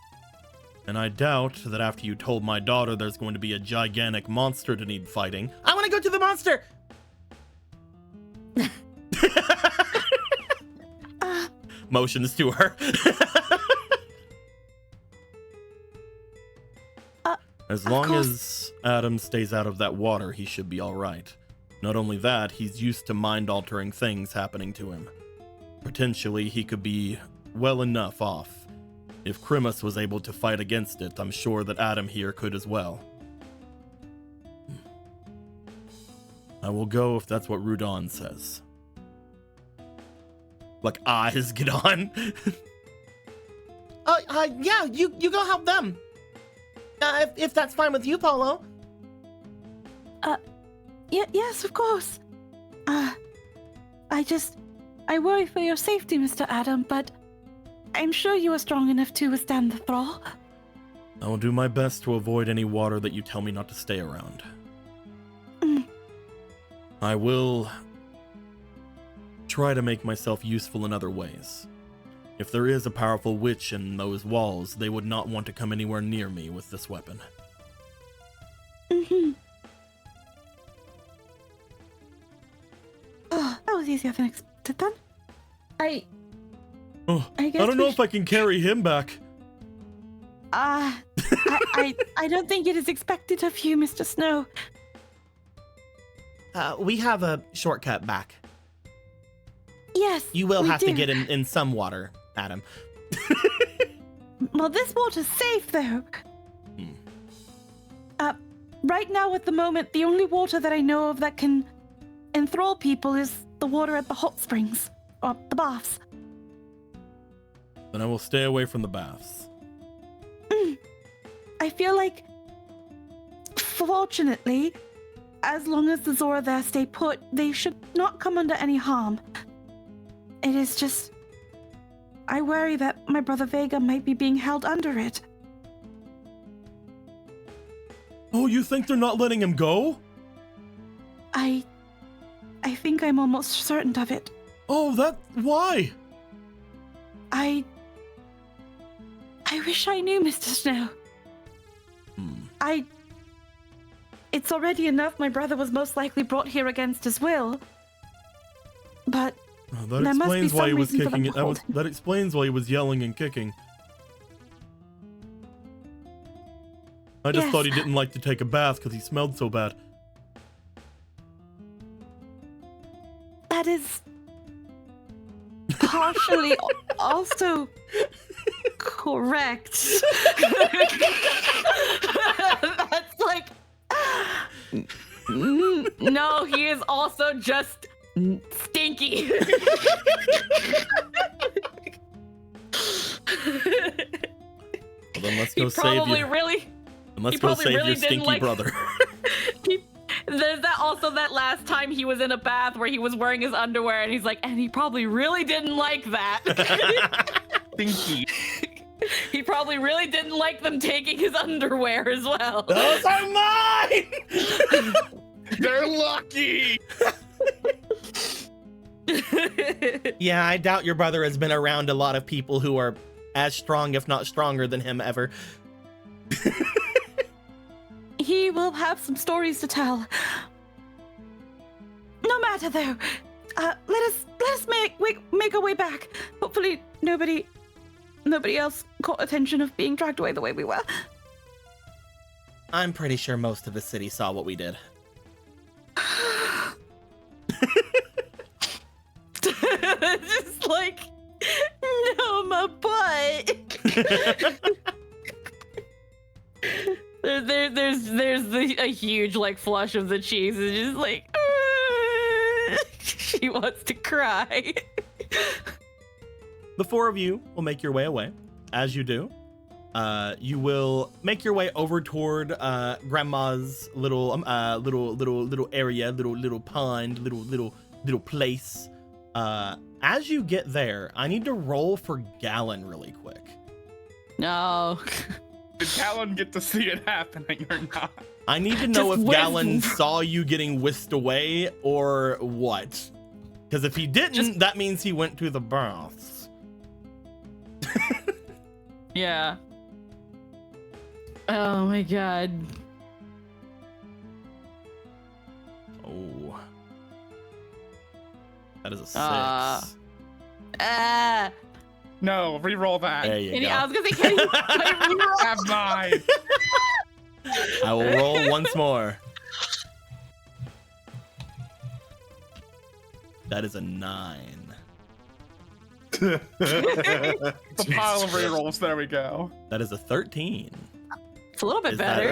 S1: And I doubt that after you told my daughter there's going to be a gigantic monster to need fighting. I want to go to the monster! Motions to her. As long as Adam stays out of that water, he should be alright. Not only that, he's used to mind-altering things happening to him. Potentially, he could be well enough off. If Krimus was able to fight against it, I'm sure that Adam here could as well. I will go if that's what Rudon says. Like, eyes get on. Yeah, you go help them. If that's fine with you, Polo.
S7: Yes, of course. I worry for your safety, Mr. Adam, but I'm sure you are strong enough to withstand the thrall.
S1: I will do my best to avoid any water that you tell me not to stay around. I will try to make myself useful in other ways. If there is a powerful witch in those walls, they would not want to come anywhere near me with this weapon.
S7: Oh, that was easier than expected then. I guess
S1: I don't know if I can carry him back.
S7: I don't think it is expected of you, Mr. Snow.
S1: We have a shortcut back.
S7: Yes,
S1: You will have
S7: do.
S1: to get in some water, Adam.
S7: Well, this water's safe, though. Right now, at the moment, the only water that I know of that can enthrall people is the water at the hot springs, or the baths.
S1: Then I will stay away from the baths.
S7: I feel like, fortunately, as long as the Zora there stay put, they should not come under any harm. It is just, I worry that my brother Vega might be being held under it.
S1: Oh, you think they're not letting him go?
S7: I think I'm almost certain of it.
S1: Oh, why?
S7: I wish I knew, Mr. Snow. It's already enough my brother was most likely brought here against his will. But
S1: That
S7: there must be
S1: explains why he
S7: some
S1: was
S7: reason for them
S1: kicking
S7: to
S1: it.
S7: hold him.
S1: That explains why he was yelling and kicking. I just
S7: Yes.
S1: thought he didn't like to take a bath because he smelled so bad.
S7: That is partially also correct.
S5: That's like, no, he is also just stinky.
S8: Well, then let's go
S5: He
S8: save
S5: probably
S8: you.
S5: really,
S8: And let's
S5: he
S8: go
S5: probably
S8: save
S5: really
S8: your
S5: didn't
S8: stinky
S5: like-
S8: brother.
S5: there's that also that last time he was in a bath where he was wearing his underwear and he's like, and he probably really didn't like that.
S2: Stinky.
S5: He probably really didn't like them taking his underwear as well.
S8: Those are mine!
S2: They're lucky.
S8: Yeah, I doubt your brother has been around a lot of people who are as strong, if not stronger than him ever.
S7: He will have some stories to tell. No matter though, let us make our way back. Hopefully nobody else caught attention of being dragged away the way we were.
S8: I'm pretty sure most of the city saw what we did.
S5: Just like, no, my butt. There's a huge like flush of the cheese. It's just like, she wants to cry.
S8: The four of you will make your way away. As you do, you will make your way over toward Grandma's little area, little pond, little place. As you get there, I need to roll for Gallon really quick.
S5: No.
S2: Did Talon get to see it happening or not?
S8: I need to know
S5: Just
S8: if
S5: whiz-
S8: Gallon saw you getting whisked away or what. Because if he didn't, that means he went to the baths.
S5: Yeah. Oh my god.
S8: Oh. That is a 6.
S2: No, re-roll that.
S8: There you go.
S5: I was gonna say, can you re-roll?
S2: Have mine.
S8: I will roll once more. That is a 9.
S2: The pile of re-rolls. There we go.
S8: That is a 13.
S5: It's a little bit
S8: Is
S5: better.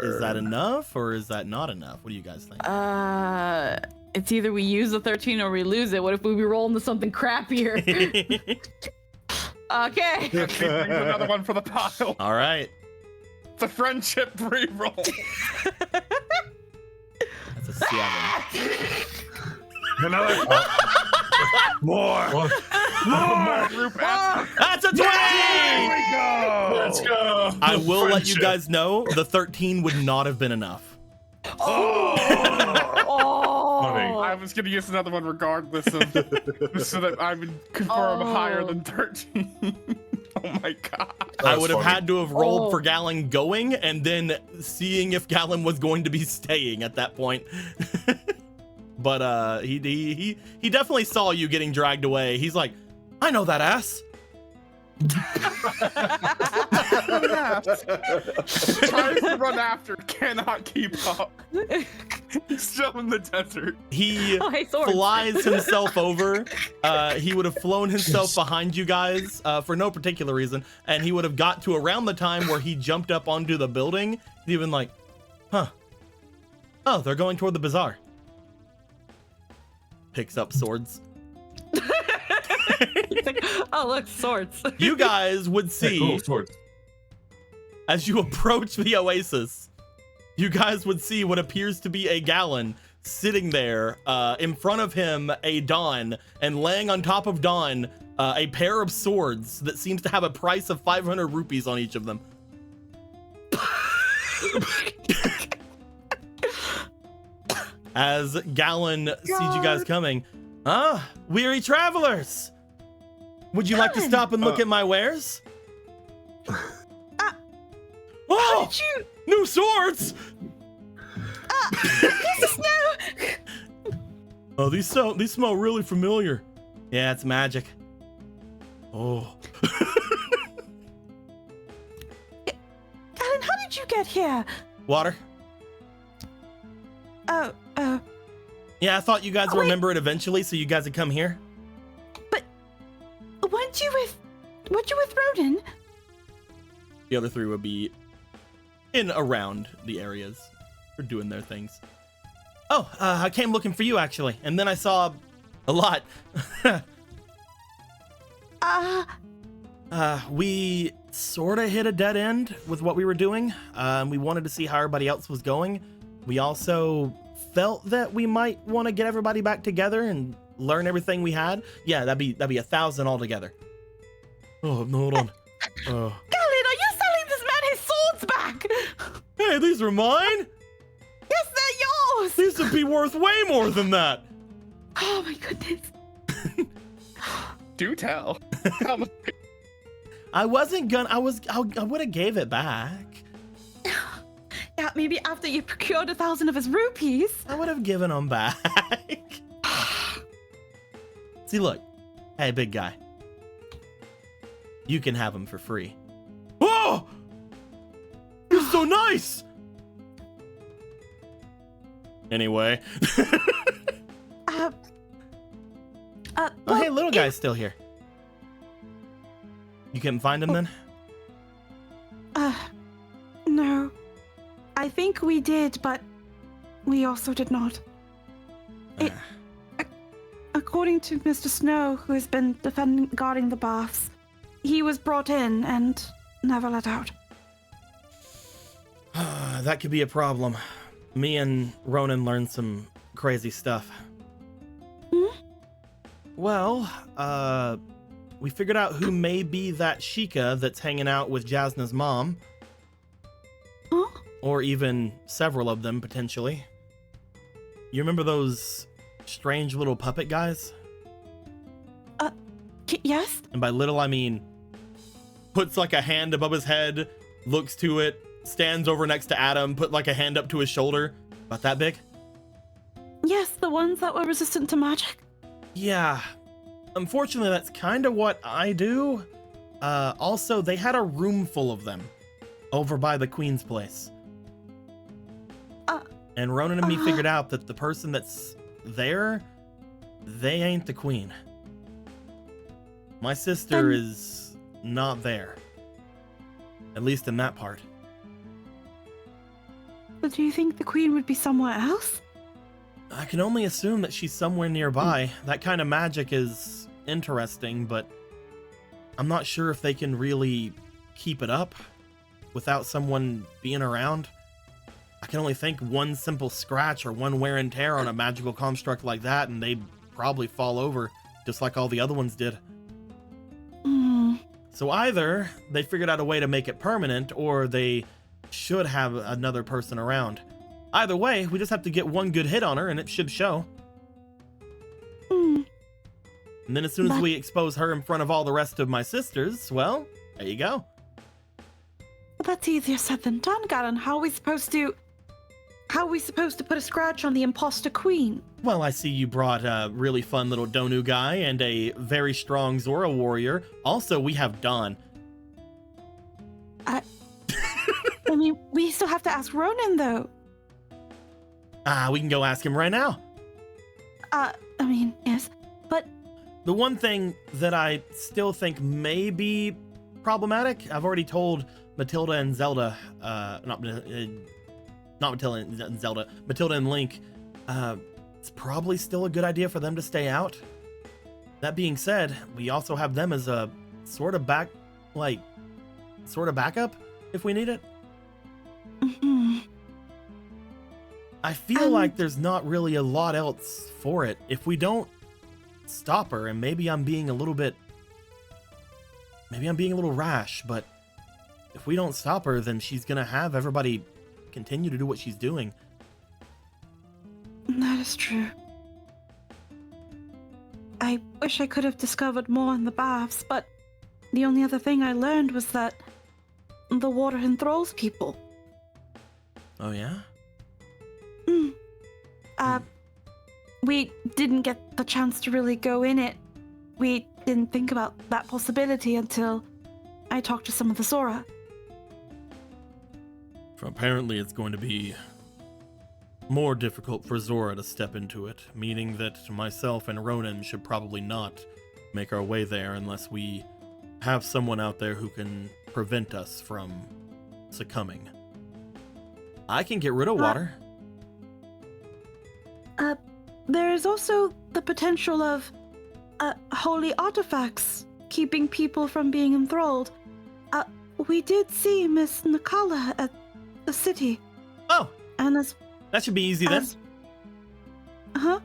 S8: is that enough or is that not enough? What do you guys think?
S5: It's either we use the 13 or we lose it. What if we roll into something crappier? Okay.
S2: Let's see, brings another one for the pile.
S8: All right.
S2: It's a friendship re-roll.
S8: That's a 7.
S3: Another. More.
S2: Group F.
S8: That's a 20!
S3: There we go.
S6: Let's go.
S8: I will let you
S6: Friendship.
S8: guys know the 13 would not have been enough.
S5: Oh.
S2: I was gonna use another one regardless of so that I would confirm higher than 13. Oh my god.
S8: I would have
S6: funny.
S8: had to have rolled
S5: Oh.
S8: for Gallon going and then seeing if Gallon was going to be staying at that point. But he definitely saw you getting dragged away. He's like, I know that ass.
S2: Tries to run after, cannot keep up. He's still in the desert.
S8: He
S5: Oh, hey, Thorn.
S8: flies himself over. He would have flown himself behind you guys for no particular reason, and he would have got to around the time where he jumped up onto the building. He'd been like, huh. Oh, they're going toward the bazaar. Picks up swords.
S5: It's like, oh, look, swords.
S8: You guys would see,
S6: Cool, swords.
S8: as you approach the oasis, you guys would see what appears to be a Gallon sitting there, in front of him a Dawn, and laying on top of Dawn a pair of swords that seems to have a price of 500 rupees on each of them. As Gallon sees you guys coming, weary travelers, would you like to stop and look at my wares? Oh,
S7: Did you?
S8: new swords!
S7: This is no.
S8: Oh, these smell really familiar. Yeah, it's magic. Oh.
S7: Alan, how did you get here?
S8: Water?
S7: Oh,
S1: Yeah, I thought you guys would remember it eventually, so you guys would come here.
S7: But weren't you with Ronan?
S1: The other three would be in around the areas for doing their things. Oh, I came looking for you actually, and then I saw a lot. We sort of hit a dead end with what we were doing. We wanted to see how everybody else was going. We also felt that we might want to get everybody back together and learn everything we had. Yeah, that'd be 1,000 altogether. Oh, no, hold on.
S7: Galen, are you selling this man his swords back?
S1: Hey, these are mine.
S7: Yes, they're yours.
S1: These would be worth way more than that.
S7: Oh my goodness.
S2: Do tell.
S1: I wasn't gonna. I would have gave it back.
S7: Yeah, maybe after you procured 1,000 of his rupees.
S1: I would have given them back. See, look. Hey, big guy. You can have them for free. Oh! You're so nice! Anyway.
S7: Well,
S1: hey, little guy's still here. You couldn't find him then?
S7: No. I think we did, but we also did not. According to Mr. Snow, who has been guarding the baths, he was brought in and never let out.
S1: That could be a problem. Me and Ronan learned some crazy stuff.
S7: Hmm?
S1: Well, we figured out who may be that Sheikah that's hanging out with Jasna's mom.
S7: Huh?
S1: Or even several of them, potentially. You remember those strange little puppet guys?
S7: Yes?
S1: And by little, I mean puts like a hand above his head, looks to it, stands over next to Adam, put like a hand up to his shoulder. About that big?
S7: Yes, the ones that were resistant to magic.
S1: Yeah. Unfortunately, that's kind of what I do. Also, they had a room full of them over by the Queen's place. And Ronan and me figured out that the person that's there, they ain't the Queen. My sister is not there. At least in that part.
S7: But do you think the Queen would be somewhere else?
S1: I can only assume that she's somewhere nearby. That kind of magic is interesting, but I'm not sure if they can really keep it up without someone being around. I can only think one simple scratch or one wear and tear on a magical construct like that, and they'd probably fall over, just like all the other ones did. So either they figured out a way to make it permanent, or they should have another person around. Either way, we just have to get one good hit on her, and it should show. And then as soon as we expose her in front of all the rest of my sisters, well, there you go.
S7: That's easier said than done, Galen. How are we supposed to put a scratch on the imposter queen?
S1: Well, I see you brought a really fun little Donu guy and a very strong Zora warrior. Also, we have Dawn.
S7: I mean, we still have to ask Ronan, though.
S1: We can go ask him right now.
S7: I mean, yes, but...
S1: The one thing that I still think may be problematic, I've already told Matilda and Zelda, not Matilda and Zelda, Matilda and Link, it's probably still a good idea for them to stay out. That being said, we also have them as a sort of backup if we need it. I feel like there's not really a lot else for it. If we don't stop her, and maybe I'm being a little rash, but if we don't stop her, then she's gonna have everybody continue to do what she's doing.
S7: That is true. I wish I could have discovered more in the baths, but the only other thing I learned was that the water enthralls people.
S1: Oh, yeah?
S7: We didn't get the chance to really go in it. We didn't think about that possibility until I talked to some of the Zora.
S1: Apparently it's going to be
S8: more difficult for Zora to step into it, meaning that myself and Ronan should probably not make our way there unless we have someone out there who can prevent us from succumbing. I can get rid of water.
S7: There is also the potential of holy artifacts keeping people from being enthralled. We did see Miss Nakala at the city.
S8: Oh,
S7: and as
S8: that should be easy then.
S7: Huh?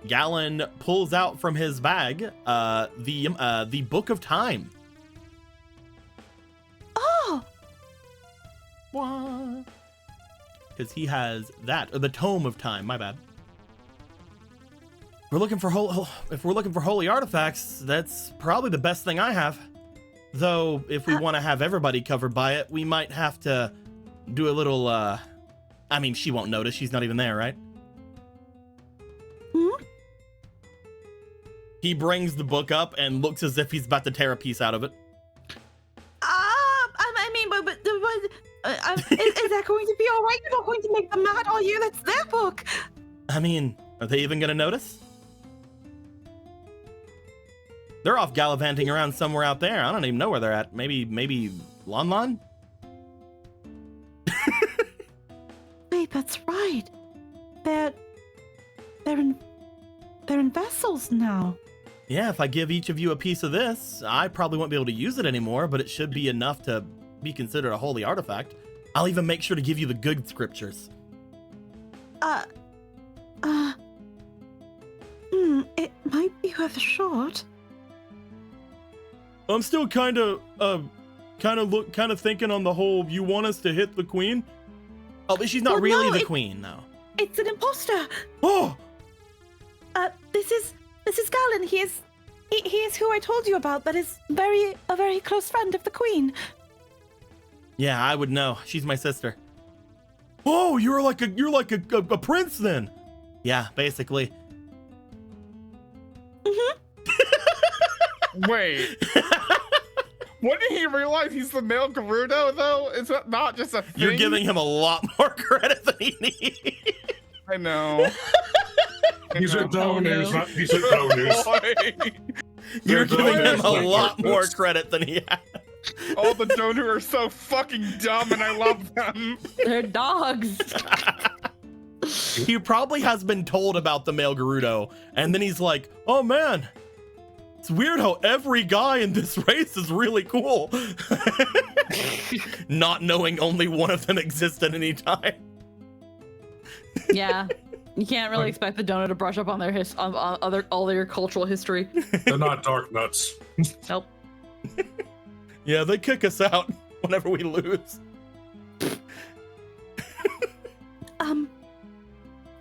S8: Galen pulls out from his bag the Book of Time.
S7: Oh!
S8: What? Because he has that, or the Tome of Time, my bad. If we're looking for holy artifacts, that's probably the best thing I have. Though, if we want to have everybody covered by it, we might have to do a little, I mean, she won't notice. She's not even there, right?
S7: Hmm?
S8: He brings the book up and looks as if he's about to tear a piece out of it.
S7: I mean, but is that going to be all right? You're not going to make them mad, are you? That's their book.
S8: I mean, are they even going to notice? They're off gallivanting around somewhere out there. I don't even know where they're at. Maybe Lon Lon?
S7: Wait, that's right. They're in vessels now.
S8: Yeah, if I give each of you a piece of this, I probably won't be able to use it anymore, but it should be enough to be considered a holy artifact. I'll even make sure to give you the good scriptures.
S7: It might be worth a shot.
S8: I'm still kind of thinking on the whole, you want us to hit the queen? Oh, but she's not really the queen, though.
S7: It's an imposter.
S8: Oh!
S7: This is Galen. He is who I told you about. That is a very close friend of the queen.
S8: Yeah, I would know. She's my sister. Oh, you're like a prince then. Yeah, basically.
S7: Mm-hmm.
S2: Wait. When did he realize he's the male Gerudo, though? Is that not just a thing?
S8: You're giving him a lot more credit than he needs.
S2: I know.
S6: These are donors, not these are donors.
S8: You're giving him a lot more credit than he has.
S2: All the donors are so fucking dumb, and I love them.
S5: They're dogs.
S8: He probably has been told about the male Gerudo, and then he's like, oh man, it's weird how every guy in this race is really cool. Not knowing only one of them exists at any time.
S5: Yeah. You can't really expect the donor to brush up on their all their cultural history.
S6: They're not dark nuts.
S5: Nope.
S8: Yeah, they kick us out whenever we lose.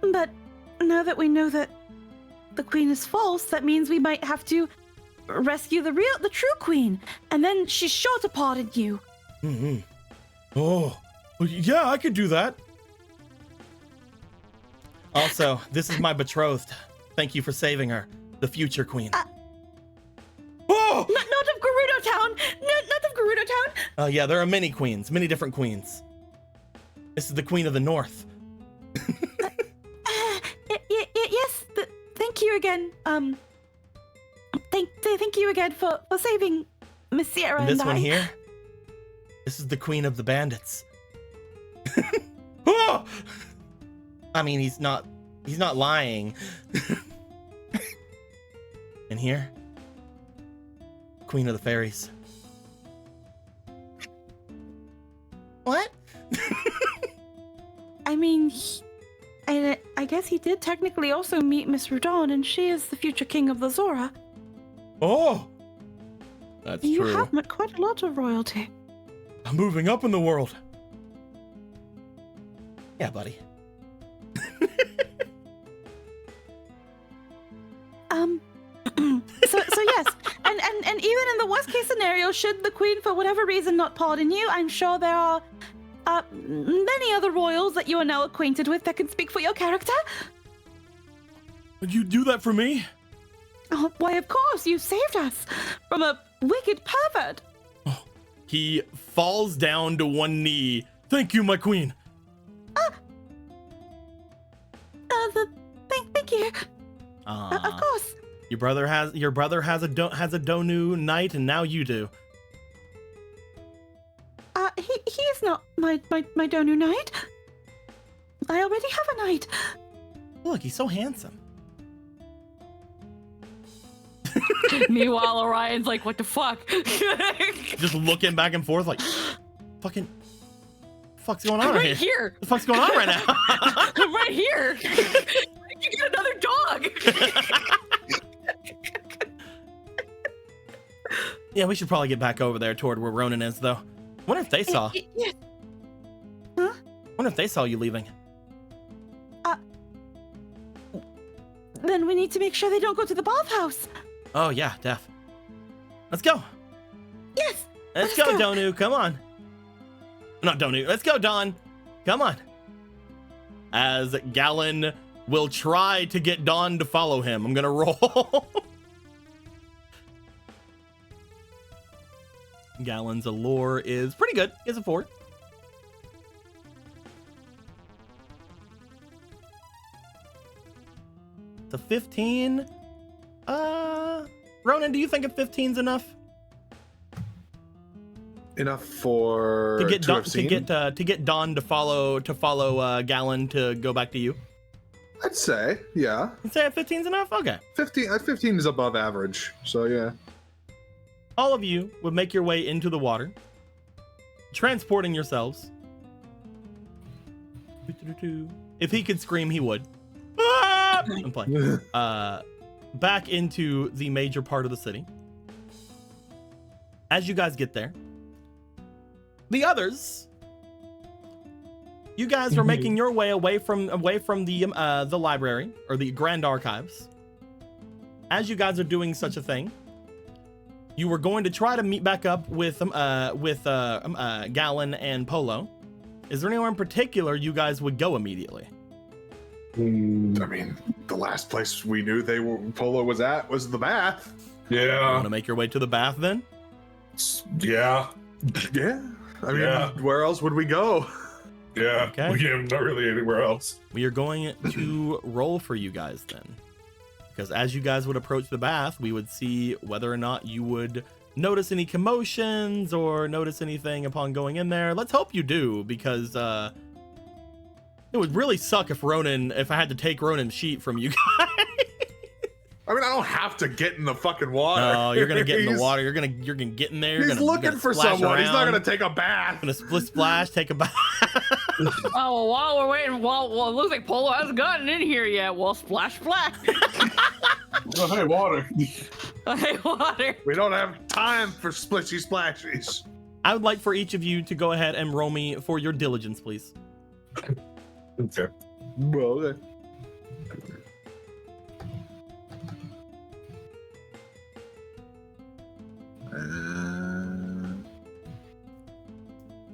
S7: But now that we know that the queen is false, that means we might have to rescue the true queen, and then she's sure to pardon you.
S8: Mm-hmm. Oh, yeah, I could do that. Also, this is my betrothed. Thank you for saving her, the future queen. Oh!
S7: Not of Gerudo Town! Not of Gerudo Town!
S8: Yeah, there are many queens, many different queens. This is the queen of the north.
S7: Yes, thank you again. Thank you again for saving Miss Sierra and
S8: this
S7: I.
S8: one here, this is the queen of the bandits. Oh! I mean, he's not lying. And here, queen of the fairies. What?
S7: I mean, I guess he did technically also meet Miss Rudon, and she is the future king of the Zora.
S8: Oh, that's
S7: you
S8: true.
S7: You have met quite a lot of royalty.
S8: I'm moving up in the world. Yeah, buddy.
S7: So yes, and even in the worst case scenario, should the queen for whatever reason not pardon you, I'm sure there are many other royals that you are now acquainted with that can speak for your character.
S8: Would you do that for me?
S7: Oh, why, of course, you saved us from a wicked pervert.
S8: Oh, he falls down to one knee. Thank you, my queen.
S7: Thank you. Of course.
S1: Your brother has a Donu knight, and now you do.
S7: He is not my Donu knight. I already have a knight.
S1: Look, he's so handsome.
S5: Meanwhile, Orion's like, what the fuck?
S1: Just looking back and forth like, fuck's going on
S5: right here?
S1: What the fuck's going on right now?
S5: I'm right here. You get another dog.
S1: Yeah, we should probably get back over there toward where Ronan is, though. Wonder if they saw.
S7: Yeah. Huh?
S1: Wonder if they saw you leaving.
S7: Then we need to make sure they don't go to the bathhouse.
S1: Oh yeah, Def. Let's go.
S7: Yes.
S1: Let's go, Donu. Come on. Not Donu. Let's go, Don. Come on. As Gallon will try to get Don to follow him. I'm gonna roll. Gallon's allure is pretty good. He has a 4. It's a 15. Ronan, do you think a 15's enough?
S3: Enough for
S1: To get
S3: to
S1: Don,
S3: have seen?
S1: to get Don to follow Gallon to go back to you.
S3: I'd say, yeah.
S1: You say a 15's enough? Okay.
S3: 15 is above average, so yeah.
S1: All of you would make your way into the water, transporting yourselves. If he could scream, he would. Ah! I'm playing. Back into the major part of the city. As you guys get there, the others, you guys are making your way away from the library or the Grand Archives. As you guys are doing such a thing, you were going to try to meet back up with Gallon and Polo. Is there anywhere in particular you guys would go immediately?
S3: I mean, the last place we knew Polo was at was the bath.
S6: Yeah.
S1: Want to make your way to the bath then?
S6: Yeah.
S3: Yeah. I mean,
S6: Yeah.
S3: where else would we go?
S6: Yeah.
S1: Okay.
S6: We can't, not really anywhere else.
S1: We are going to roll for you guys then. Because as you guys would approach the bath, we would see whether or not you would notice any commotions or notice anything upon going in there. Let's hope you do, because it would really suck if I had to take Ronan's sheet from you guys.
S3: I mean, I don't have to get in the fucking water.
S1: No, you're gonna get in the water. You're gonna get in there.
S3: He's looking for someone. He's not gonna take a bath.
S1: Gonna split splash, take a bath.
S5: Oh, well, while we're waiting, well, it looks like Polo hasn't gotten in here yet. Well, splash, splash.
S6: Oh, hey, water.
S5: Hey, water.
S3: We don't have time for splitchy splashies.
S1: I would like for each of you to go ahead and roll me for your diligence, please.
S6: Okay.
S3: Well, okay. Uh,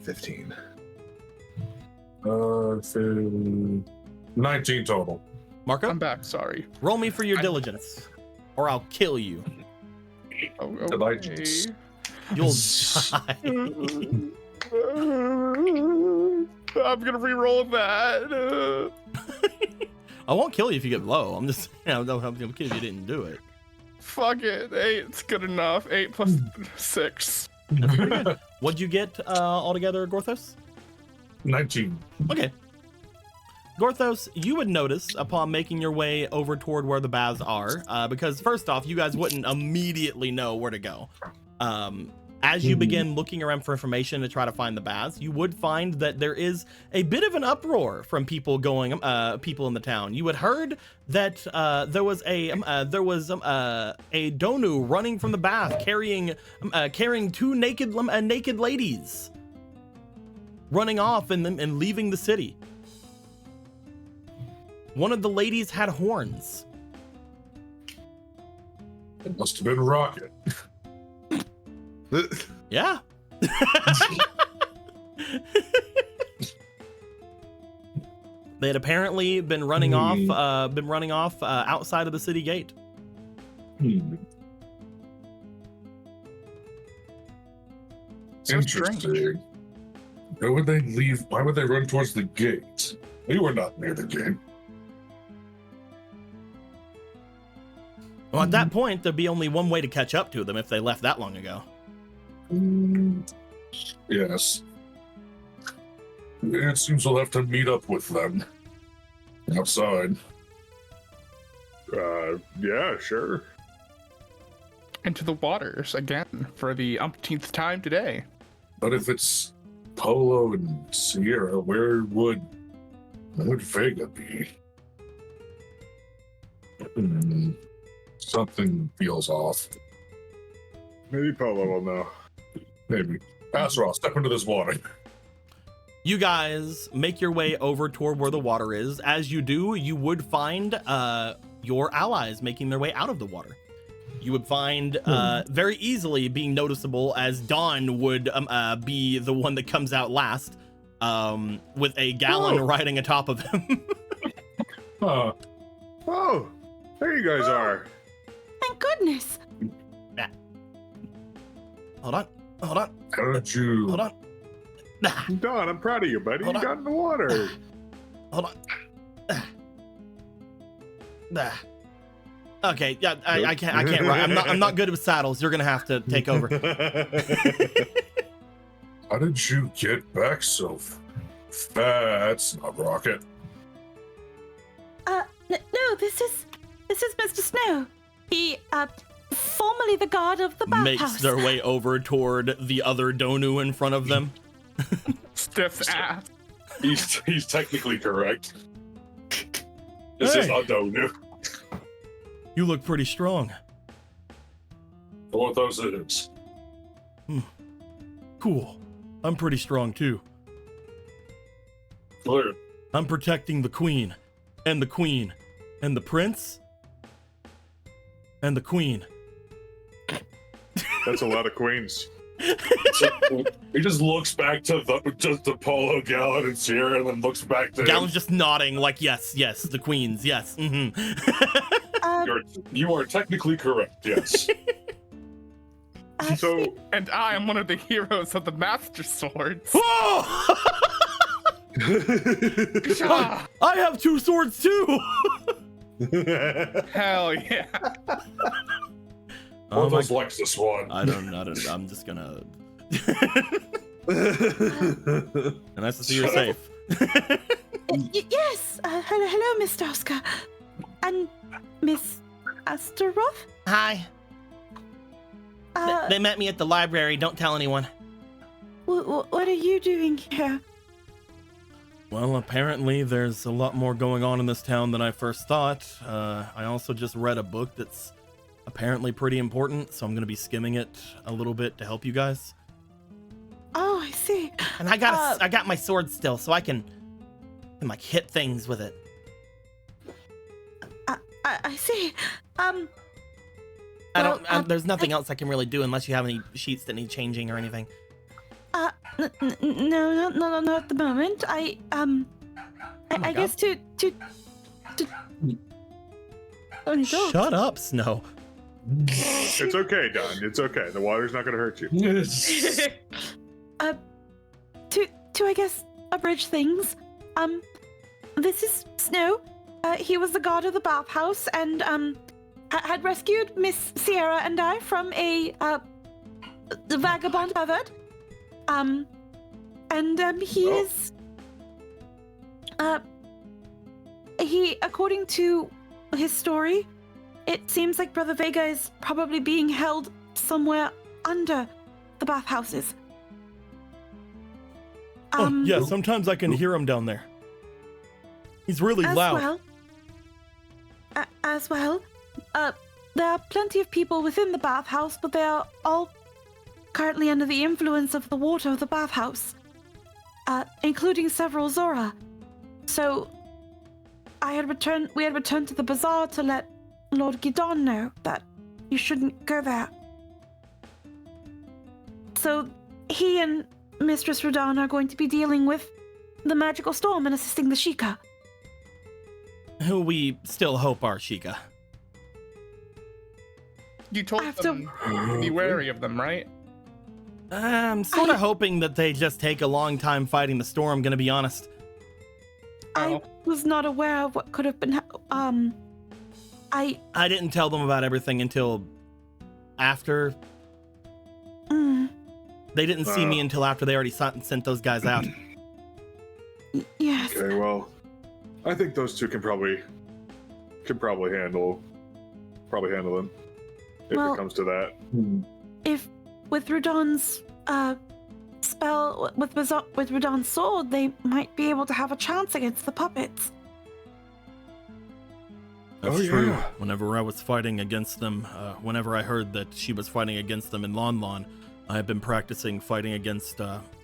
S3: 15.
S6: 19 total.
S1: Marco,
S2: I'm back. Sorry.
S1: roll me for your diligence, or I'll kill you.
S2: Oh,
S6: Diligence.
S1: You'll die.
S2: I'm gonna re-roll that.
S1: I won't kill you if you get low. I'm just, I'm gonna kill you if you didn't do it.
S2: Fuck it. 8's good enough. 8 plus 6.
S1: That's pretty good. What'd you get altogether, Gorthos?
S6: 19.
S1: Okay. Gorthos, you would notice upon making your way over toward where the baths are, because first off, you guys wouldn't immediately know where to go. As you begin looking around for information to try to find the baths, you would find that there is a bit of an uproar from people people in the town. You had heard that there was a Donu running from the bath carrying 2 naked ladies, running off and leaving the city. One of the ladies had horns.
S6: It must have been Rocket.
S1: Yeah. They had apparently been running off outside of the city gate.
S6: Interesting. Why would they leave? Why would they run towards the gate? We were not near the gate.
S1: Well, at that point, there'd be only one way to catch up to them if they left that long ago.
S6: Yes. It seems we'll have to meet up with them outside.
S3: Yeah, sure.
S2: Into the waters again for the umpteenth time today.
S6: But if it's Polo and Sierra, where would Vega be? Something feels off.
S3: Maybe Polo will know.
S6: Maybe. Azrael, step into this water.
S1: You guys make your way over toward where the water is. As you do, you would find your allies making their way out of the water. You would find very easily being noticeable, as Dawn would be the one that comes out last with a gallon riding atop of him.
S6: Huh.
S3: Oh, there you guys are.
S7: Thank goodness.
S1: Hold on.
S6: How did you...
S1: Hold on.
S3: Don, I'm proud of you, buddy.
S1: Hold
S3: You
S1: on.
S3: got in the water.
S1: Hold on. Okay, yeah, I can't ride. I'm not good with saddles. You're gonna have to take over.
S6: How did you get back so fast, not Rocket?
S7: No, this is Mr. Snow. He, formerly the guard of the bathhouse.
S1: Makes their way over toward the other Donu in front of them.
S2: Stiff ass.
S6: He's technically correct. This is Adonu.
S1: You look pretty strong.
S6: For what those is.
S1: Cool. I'm pretty strong too.
S6: Clear.
S1: I'm protecting the queen, and the queen, and the prince, and the queen.
S3: That's a lot of queens.
S6: He just looks back to the Polo, Gallon, and Sierra, and then looks back to
S1: Gallon's just nodding like, yes, the queens, yes. Mm-hmm.
S6: You are technically correct, yes.
S3: So,
S2: And I am one of the heroes of the Master Swords.
S1: Oh! I have 2 swords too.
S2: Hell yeah.
S6: One of those likes this one.
S1: I don't. I'm just gonna. Nice to see you're safe.
S7: Yes. Hello, Mr. Oscar. And Miss Astaroth?
S1: Hi. They met me at the library. Don't tell anyone.
S7: What are you doing here?
S1: Well, apparently there's a lot more going on in this town than I first thought. I also just read a book that's apparently pretty important, so I'm gonna be skimming it a little bit to help you guys.
S7: Oh, I see.
S1: And I got my sword still, so I can like hit things with it.
S7: I see.
S1: There's nothing else I can really do unless you have any sheets that need changing or anything.
S7: No, not at the moment. I guess to. Oh, no.
S1: Shut up, Snow.
S3: it's okay, Don. It's okay. The water's not going to hurt you.
S6: Yes.
S7: To I guess abridge things. This is Snow. He was the guard of the bathhouse and had rescued Miss Sierra and I from a vagabond pervert. He is. He, according to his story, it seems like Brother Vega is probably being held somewhere under the bathhouses.
S1: Yeah, sometimes I can hear him down there. He's really loud.
S7: As well, there are plenty of people within the bathhouse, but they are all currently under the influence of the water of the bathhouse, including several Zora. So, we had returned to the bazaar to let Lord Gidon know that you shouldn't go there. So, he and Mistress Rodan are going to be dealing with the magical storm and assisting the Sheikah.
S1: Who we still hope are Sheikah.
S2: You told them to be wary of them, right?
S1: I'm sort of hoping that they just take a long time fighting the storm, gonna be honest.
S7: I was not aware of what could have been I
S1: didn't tell them about everything until after. They didn't see me until after they already sent those guys out.
S7: Yes.
S3: Okay, well, I think those two can probably handle them if
S7: Well,
S3: it comes to that.
S7: If with Radon's spell with Radon's sword, they might be able to have a chance against the puppets.
S1: That's true. Whenever I was fighting against them, whenever I heard that she was fighting against them in Lon Lon, I have been practicing fighting against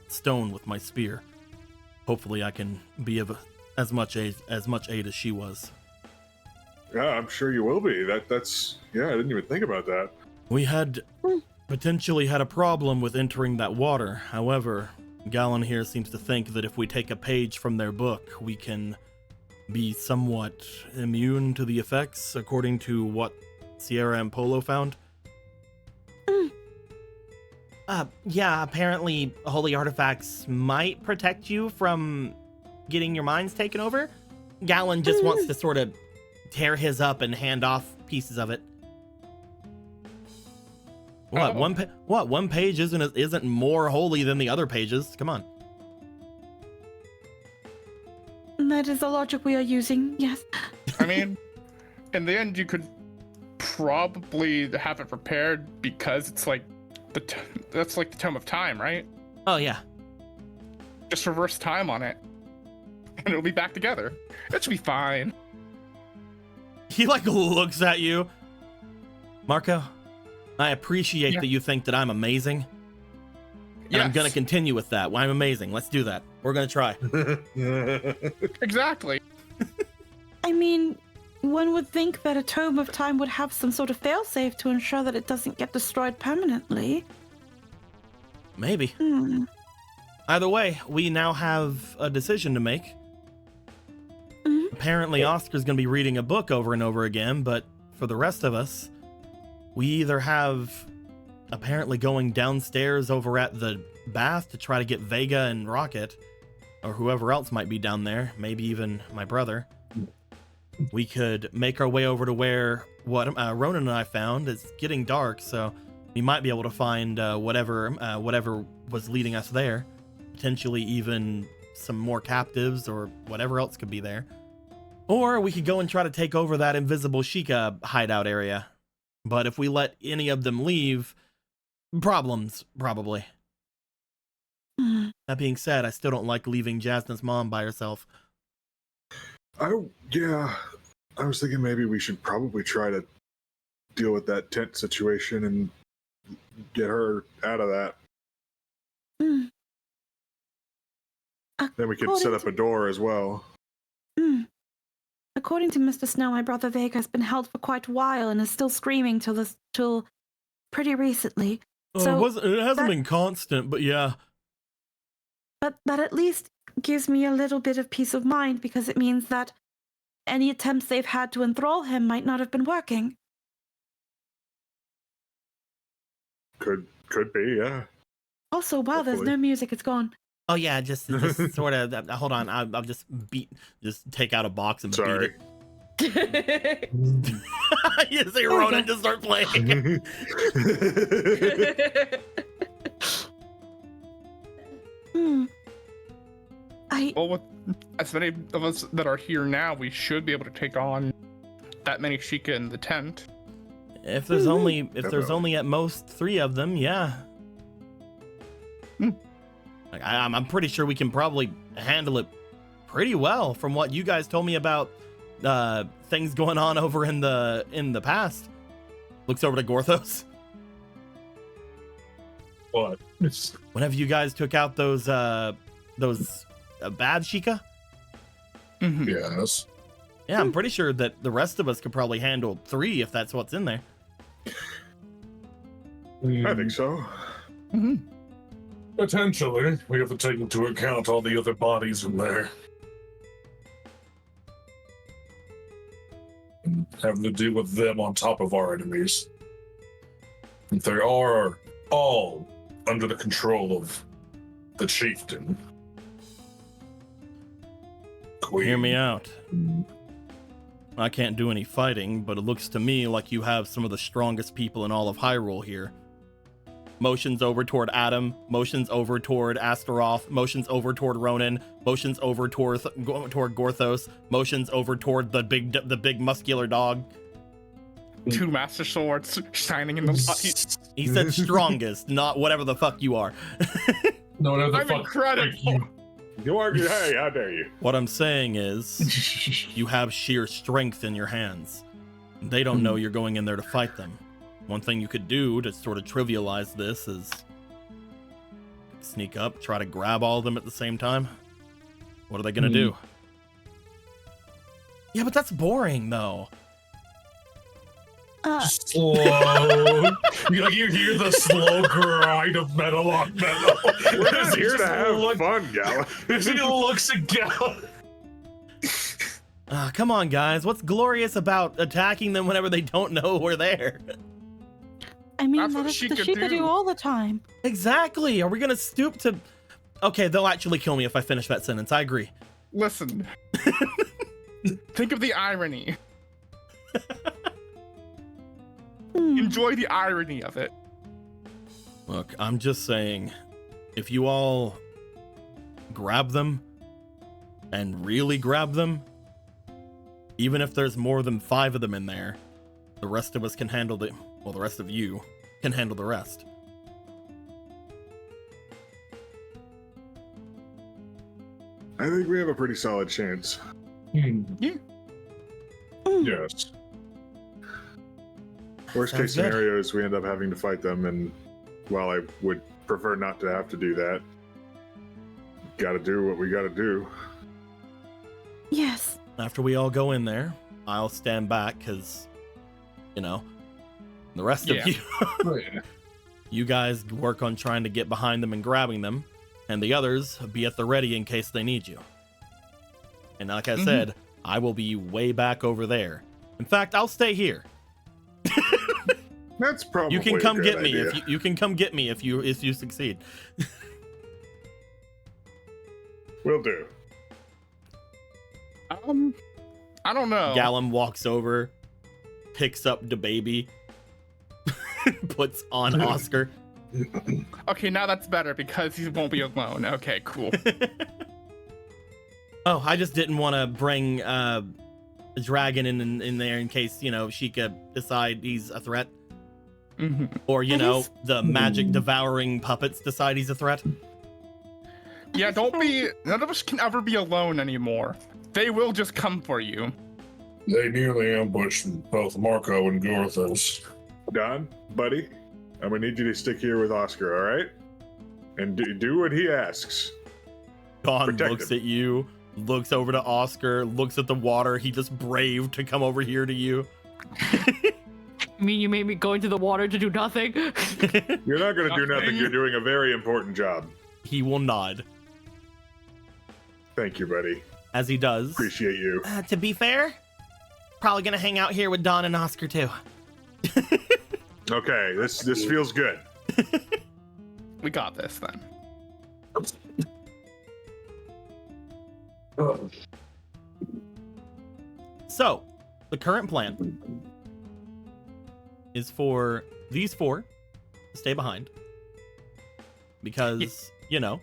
S1: stone with my spear. Hopefully I can be of as much aid as she was.
S3: Yeah, I'm sure you will be. That's I didn't even think about that.
S1: We had potentially had a problem with entering that water. However, Gallon here seems to think that if we take a page from their book, we can be somewhat immune to the effects, according to what Sierra and Polo found. Yeah, apparently holy artifacts might protect you from getting your minds taken over. Gallon just wants to sort of tear his up and hand off pieces of it. What, one page isn't more holy than the other pages? Come on.
S7: That is the logic we are using, yes.
S2: I mean, in the end, you could probably have it prepared because it's like that's like the Tome of Time, right?
S1: Oh yeah.
S2: Just reverse time on it, and it'll be back together. It should be fine.
S1: He like looks at you, Marco. I appreciate that you think that I'm amazing. And I'm gonna continue with that. Well, I'm amazing. Let's do that. We're gonna try.
S2: Exactly.
S7: I mean, one would think that a Tome of Time would have some sort of failsafe to ensure that it doesn't get destroyed permanently.
S1: Maybe. Either way, we now have a decision to make. Apparently, Oscar's gonna be reading a book over and over again, but for the rest of us, we either have apparently going downstairs over at the bath to try to get Vega and Rocket, or whoever else might be down there, maybe even my brother. We could make our way over to where what Ronan and I found. It's getting dark, so we might be able to find whatever was leading us there. Potentially even some more captives or whatever else could be there. Or we could go and try to take over that invisible Sheikah hideout area. But if we let any of them leave, problems, probably. That being said, I still don't like leaving Jasmine's mom by herself.
S3: I was thinking maybe we should probably try to deal with that tent situation and get her out of that. Then we could set up a door as well.
S7: According to Mr. Snow, my brother Vega has been held for quite a while and is still screaming till pretty recently. So
S1: it hasn't been constant, but yeah.
S7: But that at least gives me a little bit of peace of mind, because it means that any attempts they've had to enthrall him might not have been working.
S3: Could be, yeah.
S7: Also, wow, there's no music, it's gone.
S1: Oh yeah, just sort of. Hold on, I'll just take out a box and beat it. You see Ronan just start playing.
S2: Well, with as many of us that are here now, we should be able to take on that many Sheikah in the tent.
S1: If there's only at most 3 of them, yeah. Like, I'm pretty sure we can probably handle it pretty well from what you guys told me about things going on over in the past. Looks over to Gorthos.
S6: What?
S1: Whenever you guys took out those bad Sheikah?
S6: Yes.
S1: Yeah, I'm pretty sure that the rest of us could probably handle 3 if that's what's in there.
S3: I think so.
S6: Potentially. We have to take into account all the other bodies in there. Having to deal with them on top of our enemies. They are all under the control of the chieftain.
S1: Hear me out.
S8: I can't do any fighting, but it looks to me like you have some of the strongest people in all of Hyrule here. Motions over toward Adam, motions over toward Astaroth, motions over toward Ronan, motions over toward Gorthos, motions over toward the big muscular dog.
S2: 2 master swords shining in the light.
S8: He said strongest, not whatever the fuck you are.
S6: No, whatever the
S2: I'm
S6: fuck.
S2: incredible.
S3: You are. Hey, how dare you?
S8: What I'm saying is, you have sheer strength in your hands. They don't know you're going in there to fight them. One thing you could do to sort of trivialize this is sneak up, try to grab all of them at the same time. What are they gonna do? Yeah, but that's boring, though.
S6: Slow. You hear the slow grind of metal on metal.
S3: We're just here to have fun, Gala.
S6: He looks at Gala.
S8: Come on, guys. What's glorious about attacking them whenever they don't know we're there?
S7: I mean,
S2: That's
S7: that
S2: what
S7: is what the
S2: Sheikah
S7: Sheikah do all the time.
S8: Exactly. Are we gonna stoop to... Okay, they'll actually kill me if I finish that sentence. I agree.
S2: Listen. Think of the irony. Enjoy the irony of it.
S8: Look, I'm just saying, if you all grab them and really grab them, even if there's more than 5 of them in there, the rest of us can handle the... Well, the rest of you can handle the rest.
S3: I think we have a pretty solid chance.
S2: Yeah.
S6: Yes.
S3: Worst
S8: Sounds
S3: case
S8: good.
S3: scenario is we end up having to fight them, and while I would prefer not to have to do that, gotta do what we gotta do.
S7: Yes.
S8: After we all go in there, I'll stand back because, you know, the rest
S2: Yeah.
S8: of you,
S6: Oh, yeah.
S8: you guys work on trying to get behind them and grabbing them, and the others be at the ready in case they need you. And like I said, I will be way back over there. In fact, I'll stay here.
S3: That's probably
S8: You can
S3: a
S8: come
S3: good
S8: get me
S3: idea.
S8: if you can come get me if you succeed.
S3: Will do.
S2: I don't know.
S8: Gallum walks over, picks up the baby, puts on Oscar.
S2: Okay, now that's better because he won't be alone. Okay, cool.
S8: Oh, I just didn't want to bring a dragon in there in case, you know, she could decide he's a threat. Or, you
S7: That
S8: know,
S7: is-
S8: the magic devouring puppets decide he's a threat.
S2: Yeah, don't be. None of us can ever be alone anymore. They will just come for you.
S6: They nearly ambushed both Marco and Gorthos.
S3: Don, buddy, I'm gonna need you to stick here with Oscar, all right? And do what he asks.
S8: Don
S3: Protect
S8: looks
S3: him.
S8: at you, looks over to Oscar, looks at the water. He just braved to come over here to you.
S5: You mean you made me go into the water to do nothing?
S3: You're not gonna do nothing.
S2: Nothing.
S3: You're doing a very important job.
S8: He will nod
S3: Thank you, buddy.
S8: as he does.
S3: Appreciate you.
S8: To be fair, probably gonna hang out here with Don and Oscar too.
S3: Okay, this feels good.
S2: We got this then.
S8: So, the current plan is for these 4 to stay behind. Because, you know,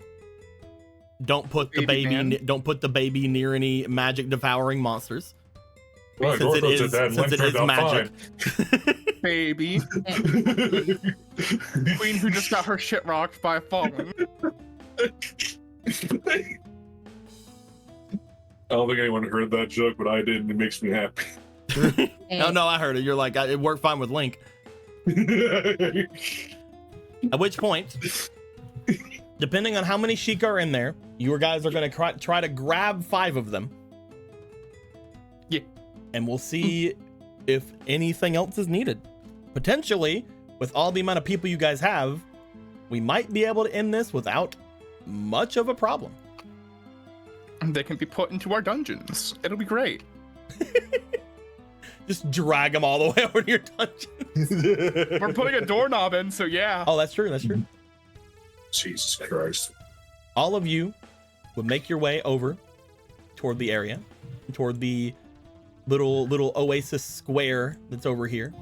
S8: don't put the
S2: Baby
S8: baby
S2: man.
S8: don't put the baby near any magic devouring monsters.
S6: Well,
S8: Since it
S6: Gorthos
S8: is-
S6: did that and
S8: since it
S6: Link
S8: is
S6: turned out
S8: magic.
S2: Baby.
S6: fine.
S2: Queen who just got her shit rocked by falling.
S6: I don't think anyone heard that joke, but I did, and it makes me happy.
S8: No, I heard it. You're like, it worked fine with Link. At which point, depending on how many Sheik are in there, you guys are going to try to grab 5 of them.
S2: Yeah.
S8: And we'll see if anything else is needed. Potentially, with all the amount of people you guys have, we might be able to end this without much of a problem.
S2: They can be put into our dungeons. It'll be great.
S8: Just drag them all the way over to your dungeon.
S2: We're putting a doorknob in, so yeah.
S8: Oh, that's true. That's true.
S6: Jesus Christ.
S8: All of you would make your way over toward the area, toward the
S1: little oasis square that's over here.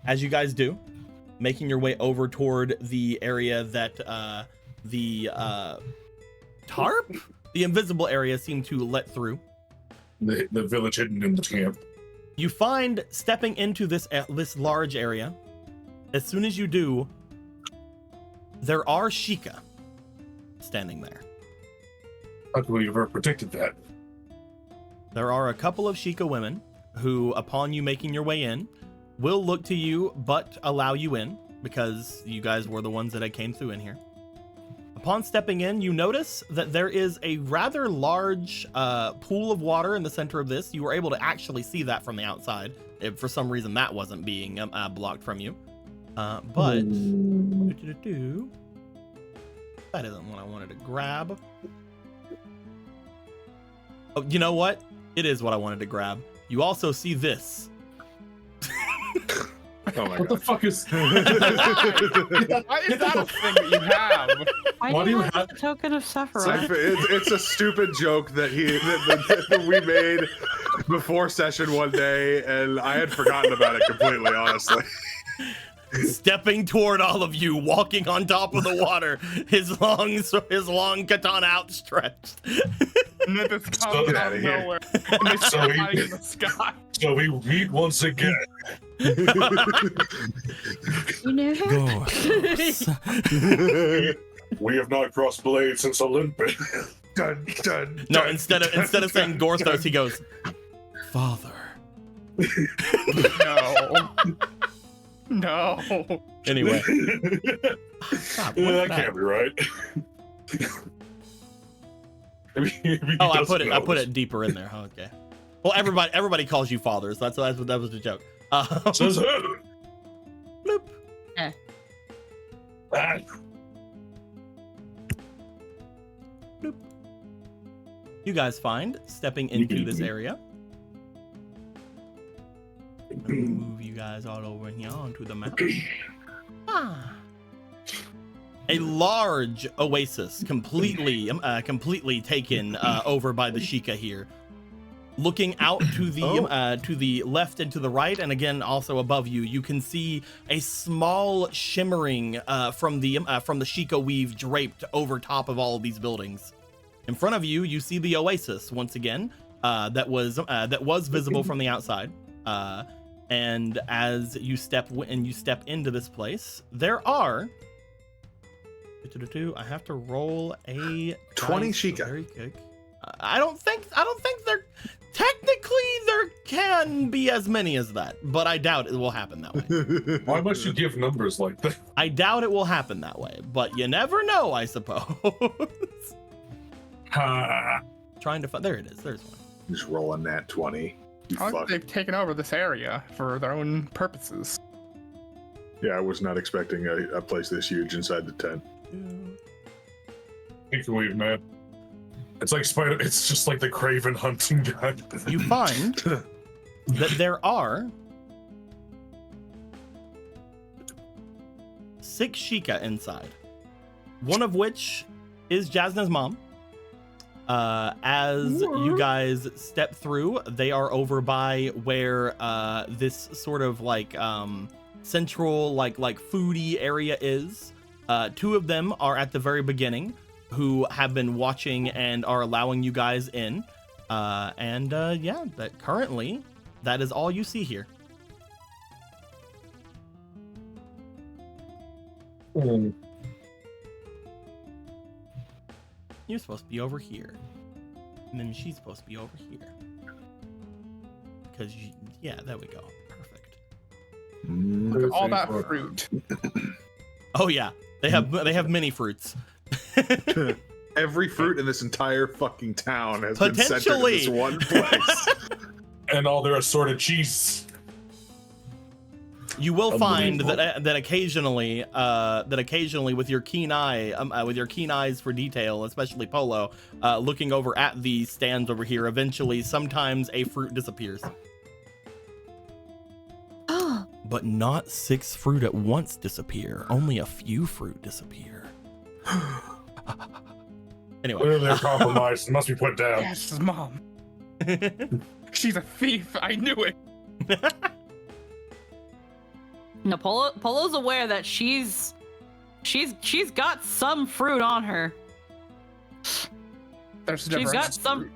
S1: As you guys do, making your way over toward the area that the tarp, the invisible area, seemed to let through.
S6: The village hidden in the camp.
S1: You find stepping into this large area. As soon as you do, there are Sheikah standing there.
S6: How could we ever predicted that?
S1: There are a couple of Sheikah women who, upon you making your way in, will look to you but allow you in because you guys were the ones that came through in here. Upon stepping in, you notice that there is a rather large pool of water in the center of this. You were able to actually see that from the outside. If for some reason that wasn't being blocked from you. But that isn't what I wanted to grab. Oh, you know what? It is what I wanted to grab. You also see this.
S3: Oh my
S6: What the fuck is?
S2: Why is that a thing that you have?
S7: Why do you have a token of Sephiroth?
S3: It's a stupid joke that that we made before session one day, and I had forgotten about it completely, honestly.
S1: Stepping toward all of you, walking on top of the water, his long katana outstretched.
S2: And then this comes out of nowhere. And they start hiding in the sky.
S6: So we meet once again.
S7: You know him?
S6: We have not crossed blades since Olympus.
S3: Dun, dun,
S1: No,
S3: dun,
S1: instead of saying Gorthos, he goes, Father.
S2: No.
S1: Anyway. God,
S6: That can't be right. Maybe
S1: Oh, I put it deeper in there. Huh? Okay. Well, everybody calls you fathers. That was the joke.
S6: Says who?
S1: Bloop.
S6: Ah.
S1: Bloop. You guys find stepping into this area. Let me move you guys all over here onto the map. A large oasis, completely taken over by the Sheikah here. Looking out to the left and to the right, and again also above you, you can see a small shimmering from the Sheikah weave draped over top of all of these buildings. In front of you, you see the oasis once again that was visible from the outside. And as you step into this place, there are. I have to roll a
S3: 20
S1: dice.
S3: Sheikah.
S1: Very quick. I don't think there. Technically, there can be as many as that, but I doubt it will happen that way.
S6: Why must you give numbers like that?
S1: I doubt it will happen that way, but you never know, I suppose. Trying to find. There it is. There's one.
S3: Just roll a nat 20.
S2: I think they've taken over this area for their own purposes.
S3: Yeah, I was not expecting a place this huge inside the tent.
S6: You can leave, man. It's like Spider. It's just like the Craven hunting guy.
S1: You find that there are 6 Sheikah inside, one of which is Jasna's mom. As you guys step through, they are over by where this sort of like central like foodie area is. 2 of them are at the very beginning, who have been watching and are allowing you guys in. Yeah, that currently that is all you see here. You're supposed to be over here, and then she's supposed to be over here. Because yeah, there we go. Perfect.
S2: Look at all that fruit.
S1: Oh yeah, they have many fruits.
S3: Every fruit in this entire fucking town has been centered in
S1: Potentially.
S3: this one place.
S6: And all their assorted cheese.
S1: You will find that occasionally with your keen eyes for detail, especially Polo, looking over at the stands over here, eventually sometimes a fruit disappears. But not 6 fruit at once disappear. Only a few fruit disappear. Anyway.
S6: Clearly they're compromised. It must be put down.
S2: Yes, Mom. She's a thief. I knew it.
S5: No, Polo's aware that she's got some fruit on her.
S2: There's never
S5: She's got
S2: enough
S5: some.
S2: fruit.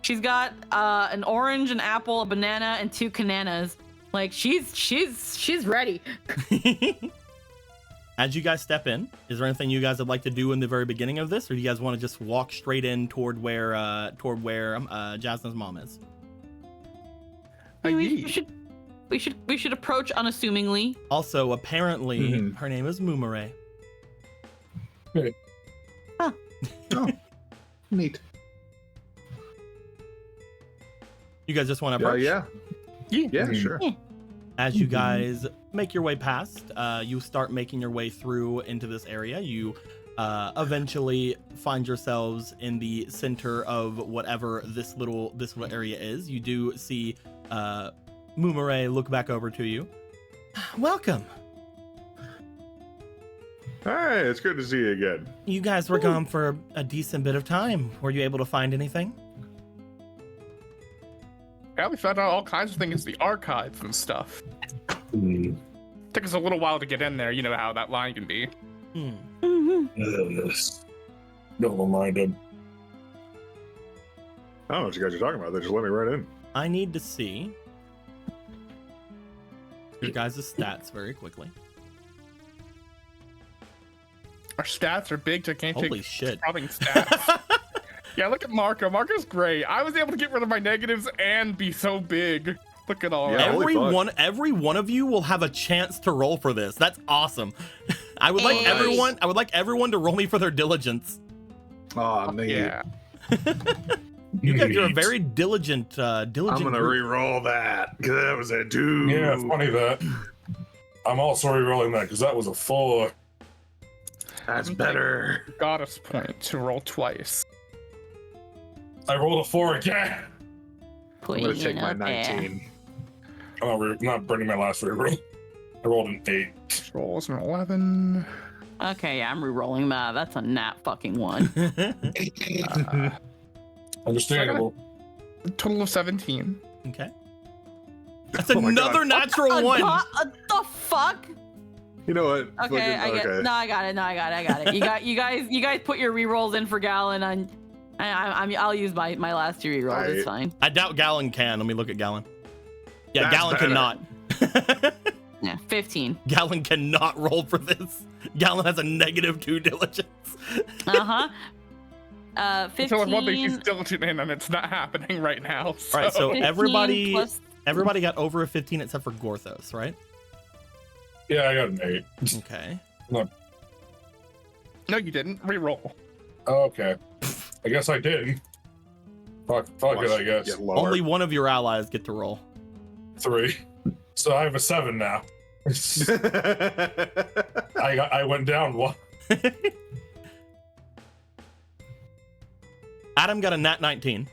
S5: She's got an orange, an apple, a banana, and 2 bananas. Like she's ready.
S1: As you guys step in, is there anything you guys would like to do in the very beginning of this, or do you guys want to just walk straight in toward where Jasmine's mom is?
S5: We should approach unassumingly.
S1: Also, apparently, her name is Mumare.
S3: Oh, neat.
S1: You guys just want to approach?
S3: Yeah, sure.
S1: As you guys make your way past, you start making your way through into this area. You eventually find yourselves in the center of whatever this little area is. You do see Mumare look back over to you. Welcome.
S3: Hi, it's good to see you again.
S1: You guys were gone for a decent bit of time. Were you able to find anything?
S2: Yeah, we found out all kinds of things in the archives and stuff. Took us a little while to get in there. You know how that line can be.
S6: Yes. Don't mind him.
S3: I don't know what you guys are talking about. They just let me right in.
S1: I need to see your guys' stats very quickly.
S2: Our stats are big, gigantic.
S1: Holy shit.
S2: Scrubbing stats. Yeah, look at Marco. Marco's great. I was able to get rid of my negatives and be so big. Look at all
S3: Yeah,
S2: that.
S3: holy fuck.
S1: Every one of you will have a chance to roll for this. That's awesome. I would like everyone to roll me for their diligence.
S3: Oh, man.
S2: Yeah.
S1: You guys are a very diligent
S3: I'm gonna
S1: group.
S3: re-roll that because that was a 2.
S6: Yeah, funny that. I'm also re-rolling that because that was a 4.
S3: That's better.
S2: Goddess point to roll twice.
S6: I rolled a 4 again.
S3: I'm gonna take my 19.
S6: I'm not burning my last re-roll. I rolled an 8.
S2: Rolls an 11.
S5: Okay, yeah, I'm re-rolling that. That's a nat fucking 1.
S6: Understandable.
S2: A total of 17.
S1: Okay. That's
S3: Oh my
S1: another
S3: God.
S1: natural one.
S5: The fuck?
S3: You know what?
S5: Okay, I got it. You guys put your re-rolls in for Gallon. I'll use my last 2 re-rolls. It's fine.
S1: I doubt Gallon can. Let me look at Gallon. Yeah,
S3: That's
S1: Gallon
S3: better.
S1: cannot.
S5: Yeah, 15.
S1: Gallon cannot roll for this. Gallon has a -2 diligence.
S5: 15.
S2: So one thing he's diligent in, and it's not happening right now. So.
S1: All right, so
S5: 15
S1: everybody
S5: plus-
S1: got over a 15 except for Gorthos, right?
S6: Yeah, I got an 8.
S1: Okay.
S2: No, you didn't. Re-roll.
S6: Okay. I guess I did. Fuck it, I guess.
S3: Get lower.
S1: Only one of your allies get to roll.
S6: 3. So I have a 7 now. I went down 1.
S1: Adam got a nat 19.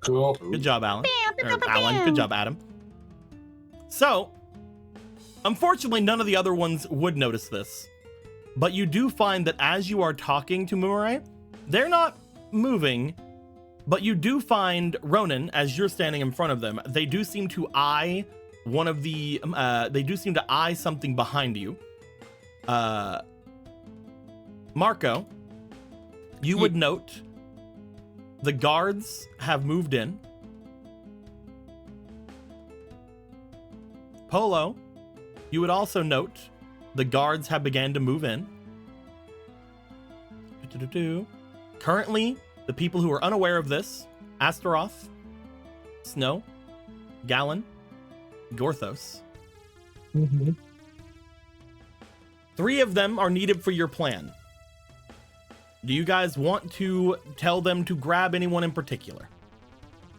S6: Cool.
S1: Good job, Alan. Or Alan. Good job, Adam. So, unfortunately, none of the other ones would notice this. But you do find that as you are talking to Mumare, they're not moving. But you do find Ronan, as you're standing in front of them, they do seem to eye something behind you. Marco, you would note the guards have moved in. Polo, you would also note the guards have began to move in. Currently, the people who are unaware of this, Astaroth, Snow, Gallon, Gorthos. 3 of them are needed for your plan. Do you guys want to tell them to grab anyone in particular?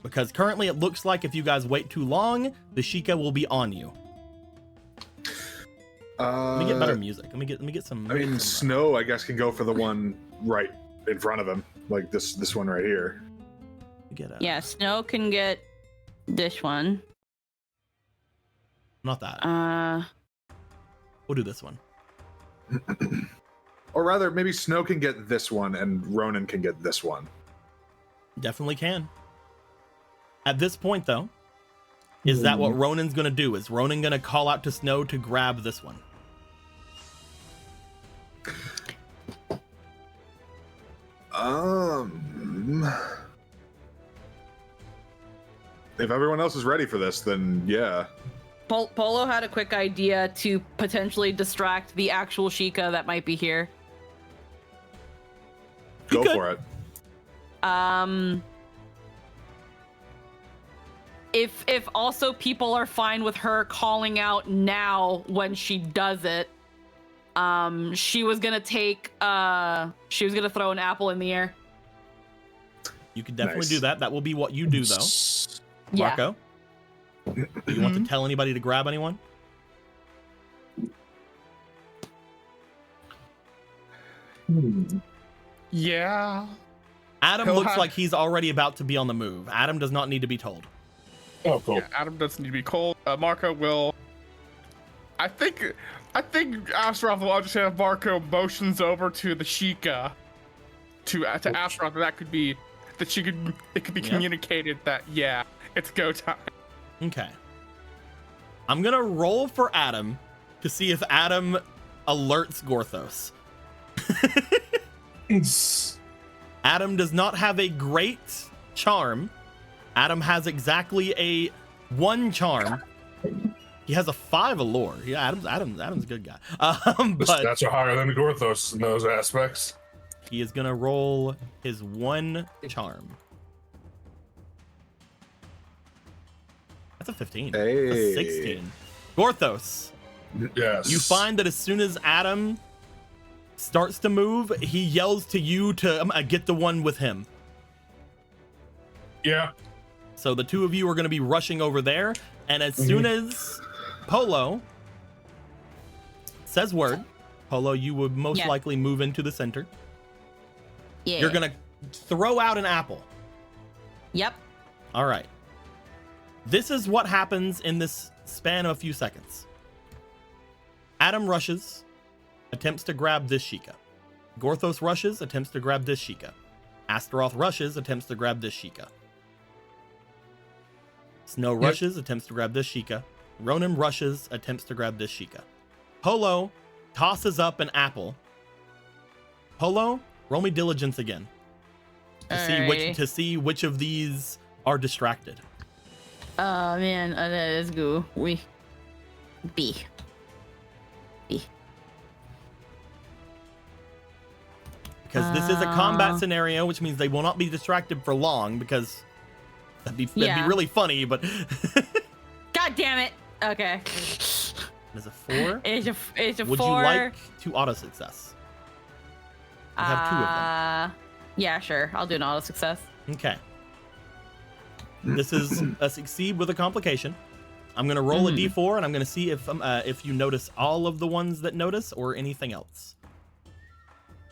S1: Because currently it looks like if you guys wait too long, the Sheikah will be on you. Let me get better music. Let me get some.
S3: I mean, Snow, I guess, can go for the one right in front of him, like this one right here.
S5: Yeah, Snow can get this one.
S1: Not that. We'll do this one.
S3: Or rather, maybe Snow can get this one and Ronan can get this one.
S1: Definitely can. At this point, though, is that what Ronan's going to do? Is Ronan going to call out to Snow to grab this one?
S3: If everyone else is ready for this, then yeah.
S5: Polo had a quick idea to potentially distract the actual Sheikah that might be here.
S3: Go for it.
S5: If also people are fine with her calling out now when she does it, she was gonna throw an apple in the air.
S1: You can definitely do that. That will be what you do, though. Marco, do you want to tell anybody to grab anyone?
S2: Yeah.
S1: Adam looks like he's already about to be on the move. Adam does not need to be told.
S6: Oh, cool.
S2: Yeah, Adam doesn't need to be cold. Marco will. I think Astaroth will understand. Marco motions over to the Sheikah to Astaroth. That could be that she could. It could be communicated that it's go time.
S1: Okay. I'm gonna roll for Adam to see if Adam alerts Gorthos. Adam does not have a great charm. Adam has exactly a 1 charm. He has a 5 allure. Yeah, Adam's a good guy.
S6: The
S1: But
S6: stats are higher than Gorthos in those aspects.
S1: he is gonna roll his 1 charm. That's a 15.
S3: Hey.
S1: That's a 16. Gorthos,
S6: Yes.
S1: you find that as soon as Adam starts to move, he yells to you to get the one with him.
S6: Yeah.
S1: So the two of you are going to be rushing over there, and as soon as Polo says word, Polo, you would most likely move into the center.
S5: Yeah.
S1: You're going to throw out an apple.
S5: Yep.
S1: All right. This is what happens in this span of a few seconds. Adam rushes, attempts to grab this Sheikah. Gorthos rushes, attempts to grab this Sheikah. Astaroth rushes, attempts to grab this Sheikah. Snow rushes, attempts to grab this Sheikah. Ronan rushes, attempts to grab this Sheikah. Polo tosses up an apple. Polo, roll me diligence again to see which of these are distracted.
S5: Oh man, let's go. B.
S1: Because this is a combat scenario, which means they will not be distracted for long, because that'd be really funny, but
S5: God damn it. Okay.
S1: It's a 4.
S5: It's a 4.
S1: Would you like to auto success? You have 2 of them.
S5: Yeah, sure. I'll do an auto success.
S1: Okay. This is a succeed with a complication. I'm gonna roll a d4, and I'm gonna see if you notice all of the ones that notice or anything else.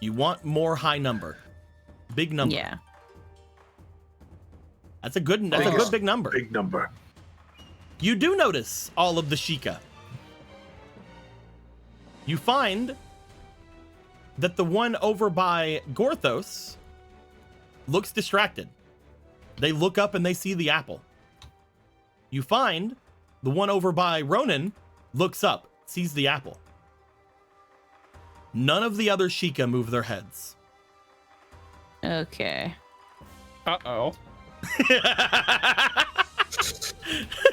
S1: You want more high number, big number.
S5: Yeah.
S1: That's a good big number.
S3: Big number.
S1: You do notice all of the Sheikah. You find that the one over by Gorthos looks distracted. They look up and they see the apple. You find the one over by Ronan looks up, sees the apple. None of the other Sheikah move their heads.
S5: Okay.
S2: Uh-oh.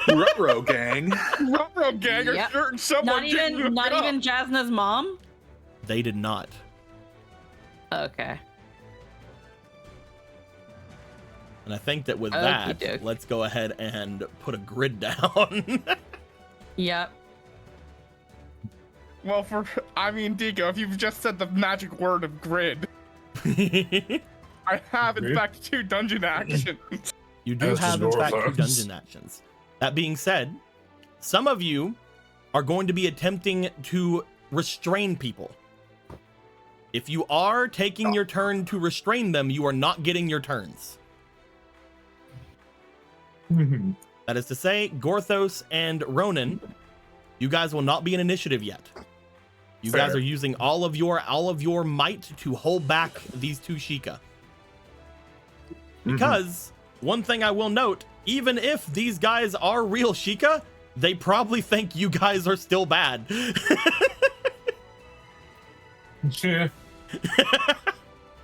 S3: Ruh-roh gang.
S2: Ruh-roh gang are certain someone
S5: Not even Jasna's mom?
S1: They did not.
S5: Okay.
S1: And I think that with that, let's go ahead and put a grid down.
S5: Yep.
S2: Well, Digo, if you've just said the magic word of grid, I have, in fact, 2 dungeon actions.
S1: You do have, in fact, 2 dungeon actions. That being said, some of you are going to be attempting to restrain people. If you are taking your turn to restrain them, you are not getting your turns. That is to say, Gorthos and Ronan, you guys will not be in initiative yet. You guys are using all of your might to hold back these 2 Sheikah. Because one thing I will note, even if these guys are real Sheikah, they probably think you guys are still bad.
S6: Yeah.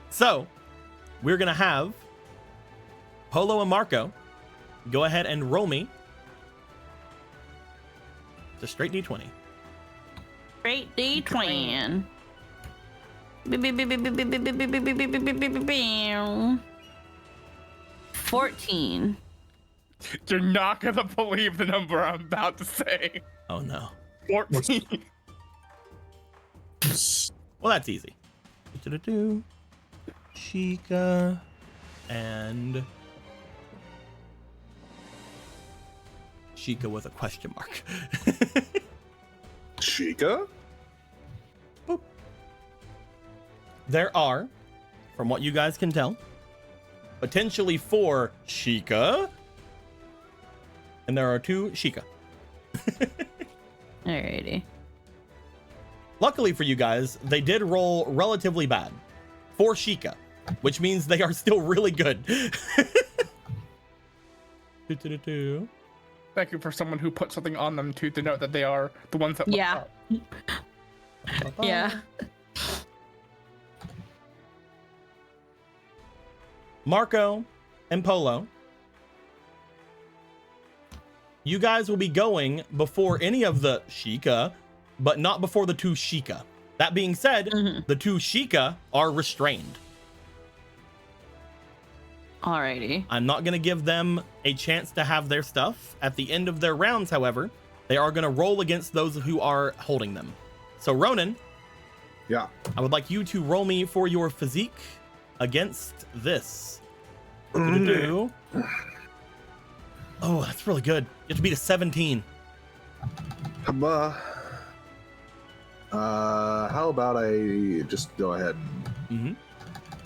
S1: So, we're going to have Polo and Marco go ahead and roll me. It's a straight D20.
S5: Straight D20. 14.
S2: You're not gonna believe the number I'm about to say.
S1: Oh no.
S2: 14.
S1: Well, that's easy. Sheikah and Sheikah with a question mark.
S3: Sheikah?
S1: Boop. There are, from what you guys can tell, potentially 4 Sheikah, and there are 2 Sheikah.
S5: Alrighty.
S1: Luckily for you guys, they did roll relatively bad. 4 Sheikah, which means they are still really good.
S2: Thank you for someone who put something on them to denote that they are the ones that look
S5: Yeah.
S2: up.
S5: Yeah.
S1: Marco and Polo, you guys will be going before any of the Sheikah, but not before the 2 Sheikah. That being said, the 2 Sheikah are restrained.
S5: Alrighty.
S1: I'm not going to give them a chance to have their stuff. At the end of their rounds, however, they are going to roll against those who are holding them. So, Ronan.
S3: Yeah.
S1: I would like you to roll me for your physique against this. Oh, that's really good. You have to beat a 17.
S3: How about I just go ahead and
S1: Mm-hmm.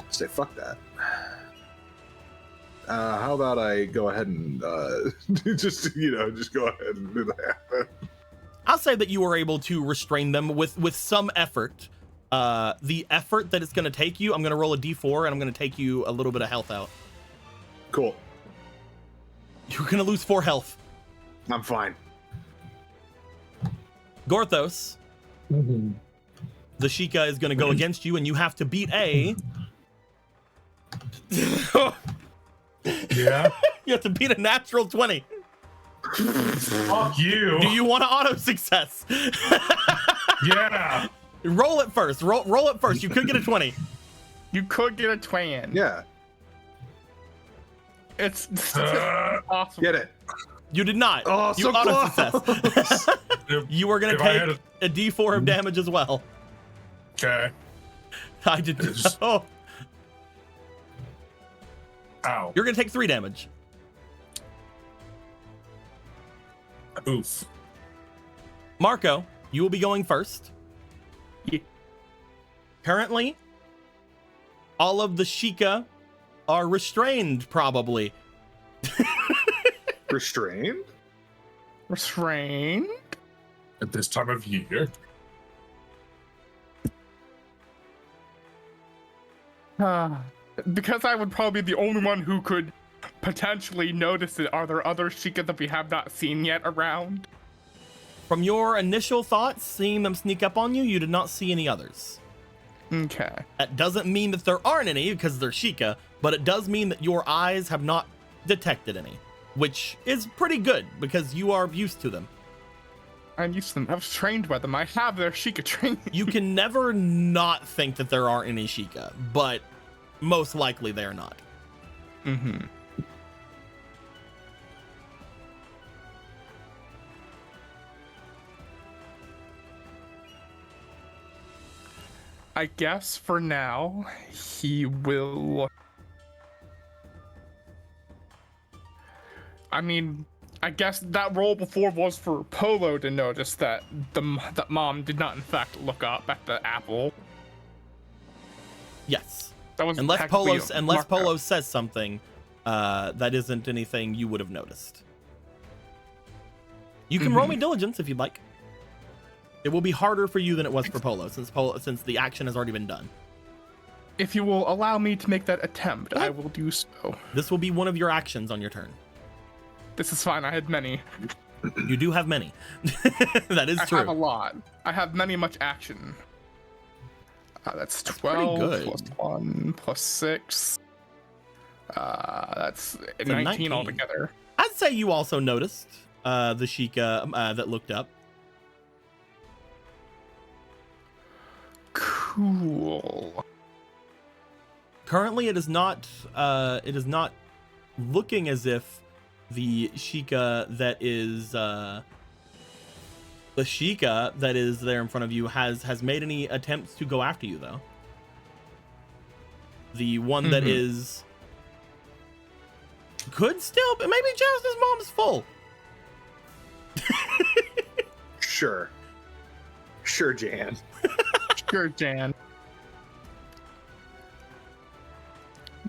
S3: say fuck that? How about I go ahead and just go ahead and do that?
S1: I'll say that you were able to restrain them with some effort. The effort that it's going to take you, I'm going to roll a d4 and I'm going to take you a little bit of health out.
S3: Cool.
S1: You're going to lose 4 health.
S3: I'm fine.
S1: Gorthos, the Sheikah is going to go against you and you have to beat a...
S6: Yeah.
S1: You have to beat a natural 20.
S6: Fuck you.
S1: Do you want to auto success?
S6: Yeah.
S1: Roll it first. Roll it first. You could get a 20.
S2: You could get a twin.
S3: Yeah.
S2: It's awesome.
S3: Get it.
S1: You did not.
S3: Oh,
S1: You
S3: so
S1: auto
S3: close.
S1: success. You were going to
S6: If I had
S1: take a d4 of damage as well.
S6: Okay.
S1: I did. Oh,
S6: Ow.
S1: you're going to take 3 damage.
S6: Oof.
S1: Marco, you will be going first.
S2: Yeah.
S1: Currently, all of the Sheikah are restrained, probably.
S3: Restrained?
S2: Restrained?
S6: At this time of year.
S2: Because I would probably be the only one who could potentially notice it. Are there other Sheikah that we have not seen yet around?
S1: From your initial thoughts, seeing them sneak up on you, you did not see any others.
S2: Okay.
S1: That doesn't mean that there aren't any because they're Sheikah, but it does mean that your eyes have not detected any, which is pretty good because you are used to them.
S2: I'm used to them. I was trained by them. I have their Sheikah training.
S1: You can never not think that there aren't any Sheikah, but most likely they're not.
S2: Mm-hmm. I guess for now, he will... I mean, I guess that roll before was for Polo to notice that that Mom did not in fact look up at the apple.
S1: Yes.
S2: That was
S1: Unless
S2: technically
S1: Polo
S2: Marco.
S1: says something, that isn't anything you would have noticed. You can roll me diligence if you'd like. It will be harder for you than it was for Polo since the action has already been done.
S2: If you will allow me to make that attempt, I will do so.
S1: This will be one of your actions on your turn.
S2: This is fine. I had many.
S1: You do have many. That is true.
S2: I have a lot. I have many much action. That's 12
S1: good.
S2: plus 1 plus 6. That's 19 altogether.
S1: I'd say you also noticed the Sheikah that looked up.
S2: Cool.
S1: Currently, it is not looking as if the Sheikah that is there in front of you has made any attempts to go after you, though. The one that is could still, but maybe Jasmine's mom's full.
S9: Sure, Jan.
S2: Sure, Jan.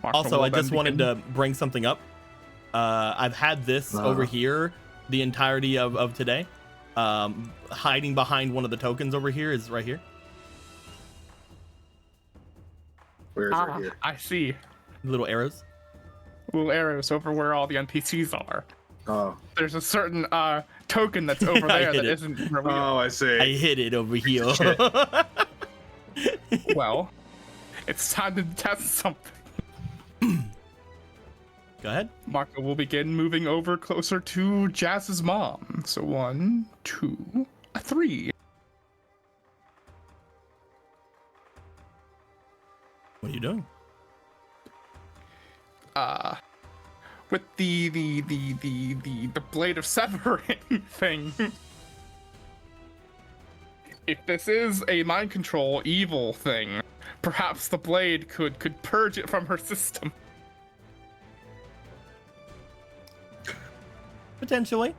S1: Also, I just wanted to bring something up. I've had this over here the entirety of today. Hiding behind one of the tokens over here is right here.
S9: Where is it here?
S2: I see.
S1: Little arrows.
S2: Little arrows over where all the NPCs are.
S9: Oh.
S2: There's a certain token that's over there that isn't revealed.
S9: Oh, I see.
S1: I hid it over here.
S2: Well, it's time to test something.
S1: Go ahead.
S2: Marco will begin moving over closer to Jazz's mom. So 1, 2, 3.
S1: What are you doing?
S2: With the blade of severing thing. If this is a mind control evil thing, perhaps the blade could purge it from her system.
S1: Potentially.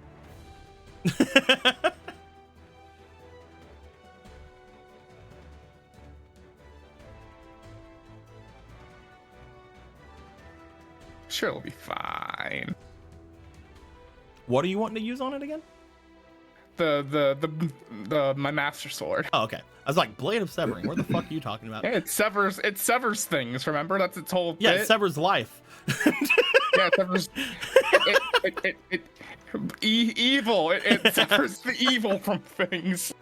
S2: Sure, it'll be fine.
S1: What are you wanting to use on it again?
S2: My master sword.
S1: Oh, okay. I was like, blade of severing. Where the fuck are you talking about?
S2: Yeah, it severs things. Remember, that's its whole.
S1: Yeah,
S2: bit.
S1: it severs life.
S2: Yeah, it severs. Evil. It severs the evil from things.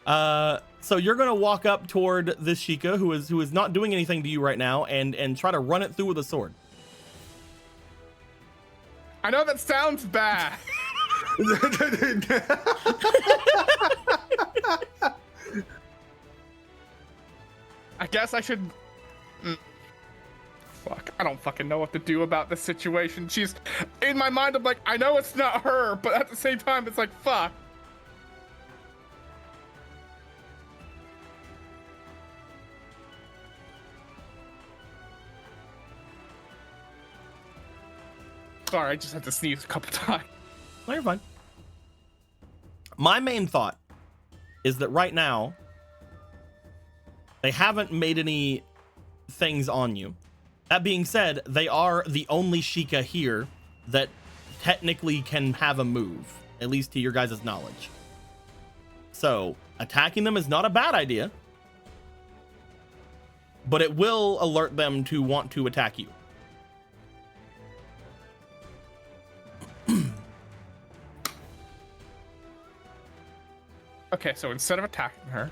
S1: So you're gonna walk up toward this Sheikah who is not doing anything to you right now, and try to run it through with a sword.
S2: I know that sounds bad. I guess I should. Fuck, I don't fucking know what to do about this situation. She's in my mind. I'm like, I know it's not her, but at the same time, it's like, fuck. Sorry, I just had to sneeze a couple times.
S1: No, you're fine. My main thought is that right now they haven't made any things on you. That being said, they are the only Sheikah here that technically can have a move, at least to your guys' knowledge. So attacking them is not a bad idea, but it will alert them to want to attack you.
S2: Okay, so instead of attacking her,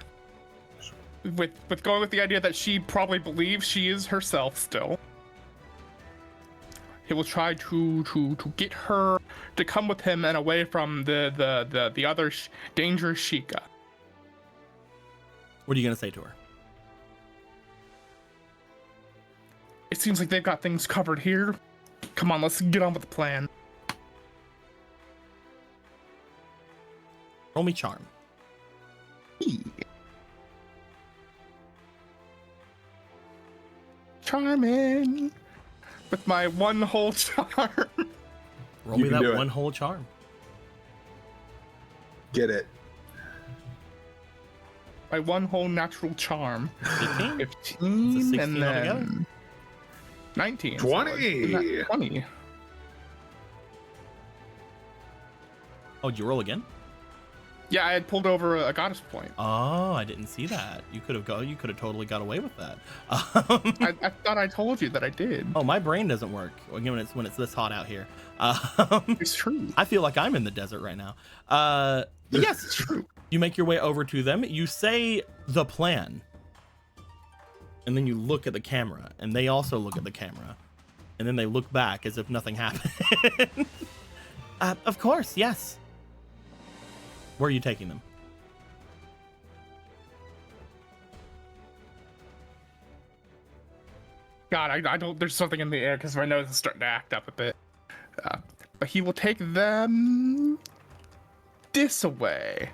S2: with going with the idea that she probably believes she is herself still, he will try to get her to come with him and away from the other dangerous Sheikah.
S1: What are you gonna say to her?
S2: It seems like they've got things covered here. Come on, let's get on with the plan.
S1: Roll me charm.
S2: Charming with my one whole charm.
S1: Roll me that one whole charm.
S9: Get it.
S2: My one whole natural charm.
S1: 15?
S2: 15 and then
S1: altogether?
S2: 19.
S9: 20.
S2: So 20.
S1: Oh, did you roll again?
S2: Yeah, I had pulled over a goddess point.
S1: Oh, I didn't see that. You could have totally got away with that.
S2: I thought I told you that I did.
S1: Oh, my brain doesn't work when it's this hot out here.
S2: It's true.
S1: I feel like I'm in the desert right now. Yes,
S2: It's true.
S1: you make your way over to them. You say the plan, and then you look at the camera, and they also look at the camera, and then they look back as if nothing happened. Of course, yes. Where are you taking them?
S2: God, I don't. There's something in the air because my nose is starting to act up a bit. But he will take them this away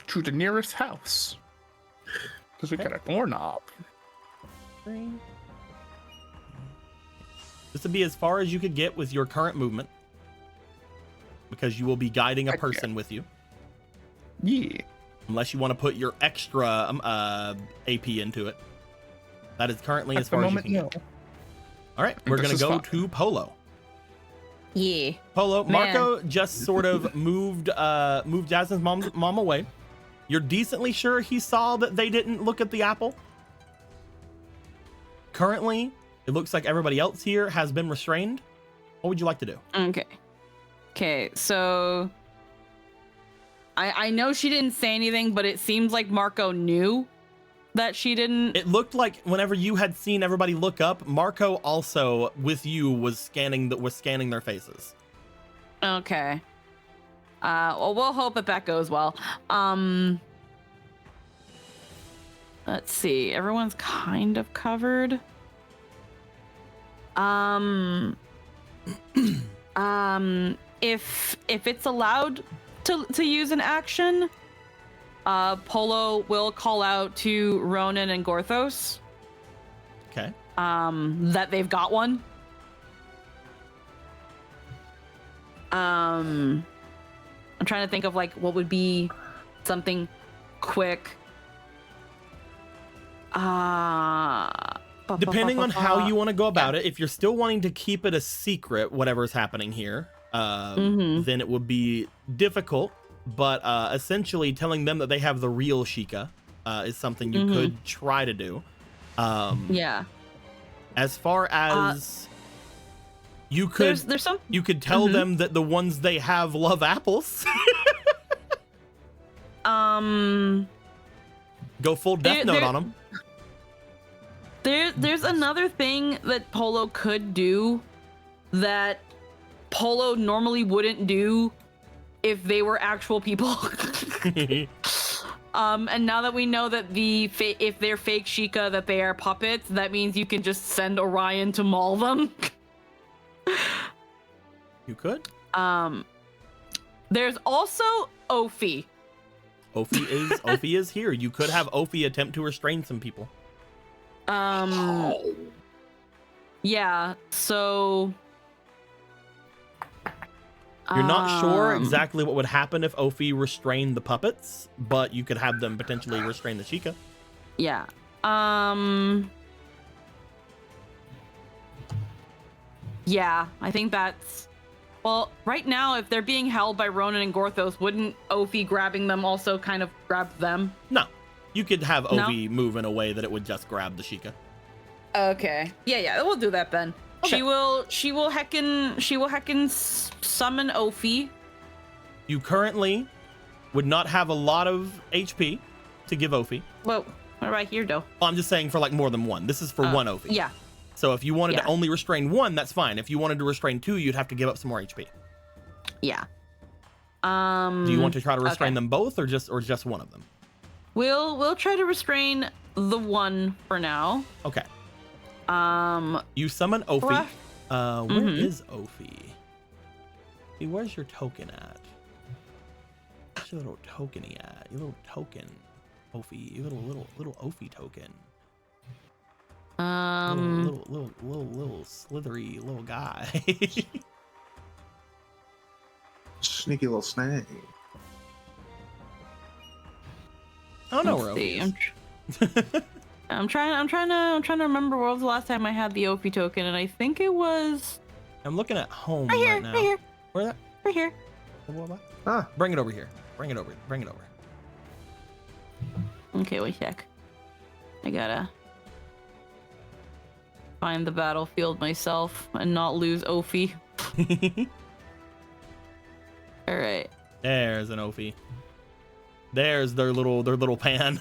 S2: to the nearest house because we got a doorknob.
S1: This would be as far as you could get with your current movement, because you will be guiding a person with you.
S2: Yeah.
S1: Unless you want to put your extra AP into it. That is currently as
S2: At the
S1: far as you
S2: moment,
S1: can
S2: no.
S1: get. All right, we're
S2: This
S1: going to
S2: is
S1: go
S2: fine.
S1: to Polo.
S5: Yeah.
S1: Polo,
S5: Man.
S1: Marco just sort of moved Jasmine's mom away. You're decently sure he saw that they didn't look at the apple? Currently, it looks like everybody else here has been restrained. What would you like to do?
S5: Okay, so I know she didn't say anything, but it seems like Marco knew that she didn't.
S1: It looked like whenever you had seen everybody look up, Marco also with you was scanning their faces.
S5: Okay. Well, we'll hope that goes well. Let's see. Everyone's kind of covered. If it's allowed to use an action, Polo will call out to Ronan and Gorthos.
S1: Okay.
S5: That they've got one. I'm trying to think of like what would be something quick.
S1: Depending on how you want to go about it, if you're still wanting to keep it a secret, whatever's happening here, then it would be difficult. But essentially telling them that they have the real Sheikah is something you could try to do.
S5: Yeah.
S1: As far as you could,
S5: there's some.
S1: you could tell them that the ones they have love apples. Go full Death Note on them.
S5: There's another thing that Polo could do that Polo normally wouldn't do if they were actual people. And now that we know that if they're fake Sheikah, that they are puppets, that means you can just send Orion to maul them.
S1: You could.
S5: There's also Ophi.
S1: Ophi is here. You could have Ophi attempt to restrain some people.
S5: Yeah, so
S1: you're not sure exactly what would happen if Ophi restrained the puppets, but you could have them potentially restrain the Sheikah.
S5: Yeah. Yeah, I think that's... Well, right now, if they're being held by Ronan and Gorthos, wouldn't Ophi grabbing them also kind of grab them?
S1: No. You could have Ophi move in a way that it would just grab the Sheikah.
S5: Okay. Yeah, we'll do that then.
S1: Okay.
S5: She will heckin summon Ophi.
S1: You currently would not have a lot of HP to give Ophi.
S5: Well, what right here, though?
S1: Oh, I'm just saying for like more than one. This is for one Ophi.
S5: Yeah.
S1: So if you wanted to only restrain one, that's fine. If you wanted to restrain two, you'd have to give up some more HP.
S5: Yeah.
S1: Do you want to try to restrain them both or just one of them?
S5: We'll try to restrain the one for now.
S1: Okay. You summon Ophi. Where is Ophi? Hey, where's your token at? Where's your little tokeny at? Your little token, Ophi. Your little Ophi token. Little slithery little guy.
S9: Sneaky little snake.
S1: I don't know where Ophi is.
S5: I'm trying to remember what was the last time I had the Ophi token, and I think it was.
S1: I'm looking at home right now.
S5: Right here.
S1: Where that?
S5: Right here.
S1: What?
S9: Ah.
S1: Bring it over here. Bring it over.
S5: Okay, wait a sec. I gotta find the battlefield myself and not lose Ophi. All right.
S1: There's an Ophi. There's their little pan.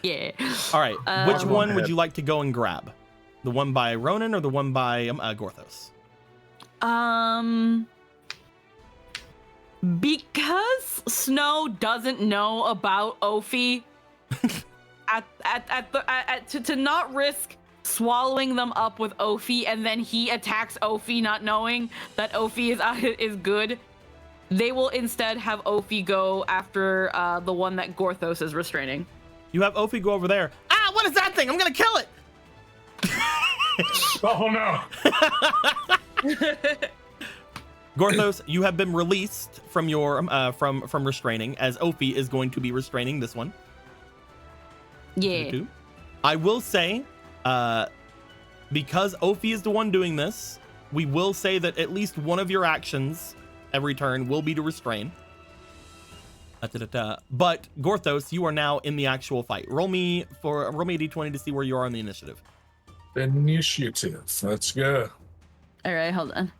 S5: Yeah.
S1: All right. Which
S5: Um,
S1: one would you like to go and grab? The one by Ronan or the one by Gorthos?
S5: Because Snow doesn't know about Ophi, to not risk swallowing them up with Ophi and then he attacks Ophi not knowing that Ophi is good, they will instead have Ophi go after the one that Gorthos is restraining.
S1: You have Ophi go over there. Ah, what is that thing? I'm gonna kill it.
S6: Oh no!
S1: Gorthos, you have been released from your from restraining, as Ophi is going to be restraining this one.
S5: Yeah.
S1: I will say, because Ophi is the one doing this, we will say that at least one of your actions every turn will be to restrain. But Gorthos, you are now in the actual fight. Roll me a d20 to see where you are on the initiative.
S6: Initiative. Let's go.
S5: All right, hold on.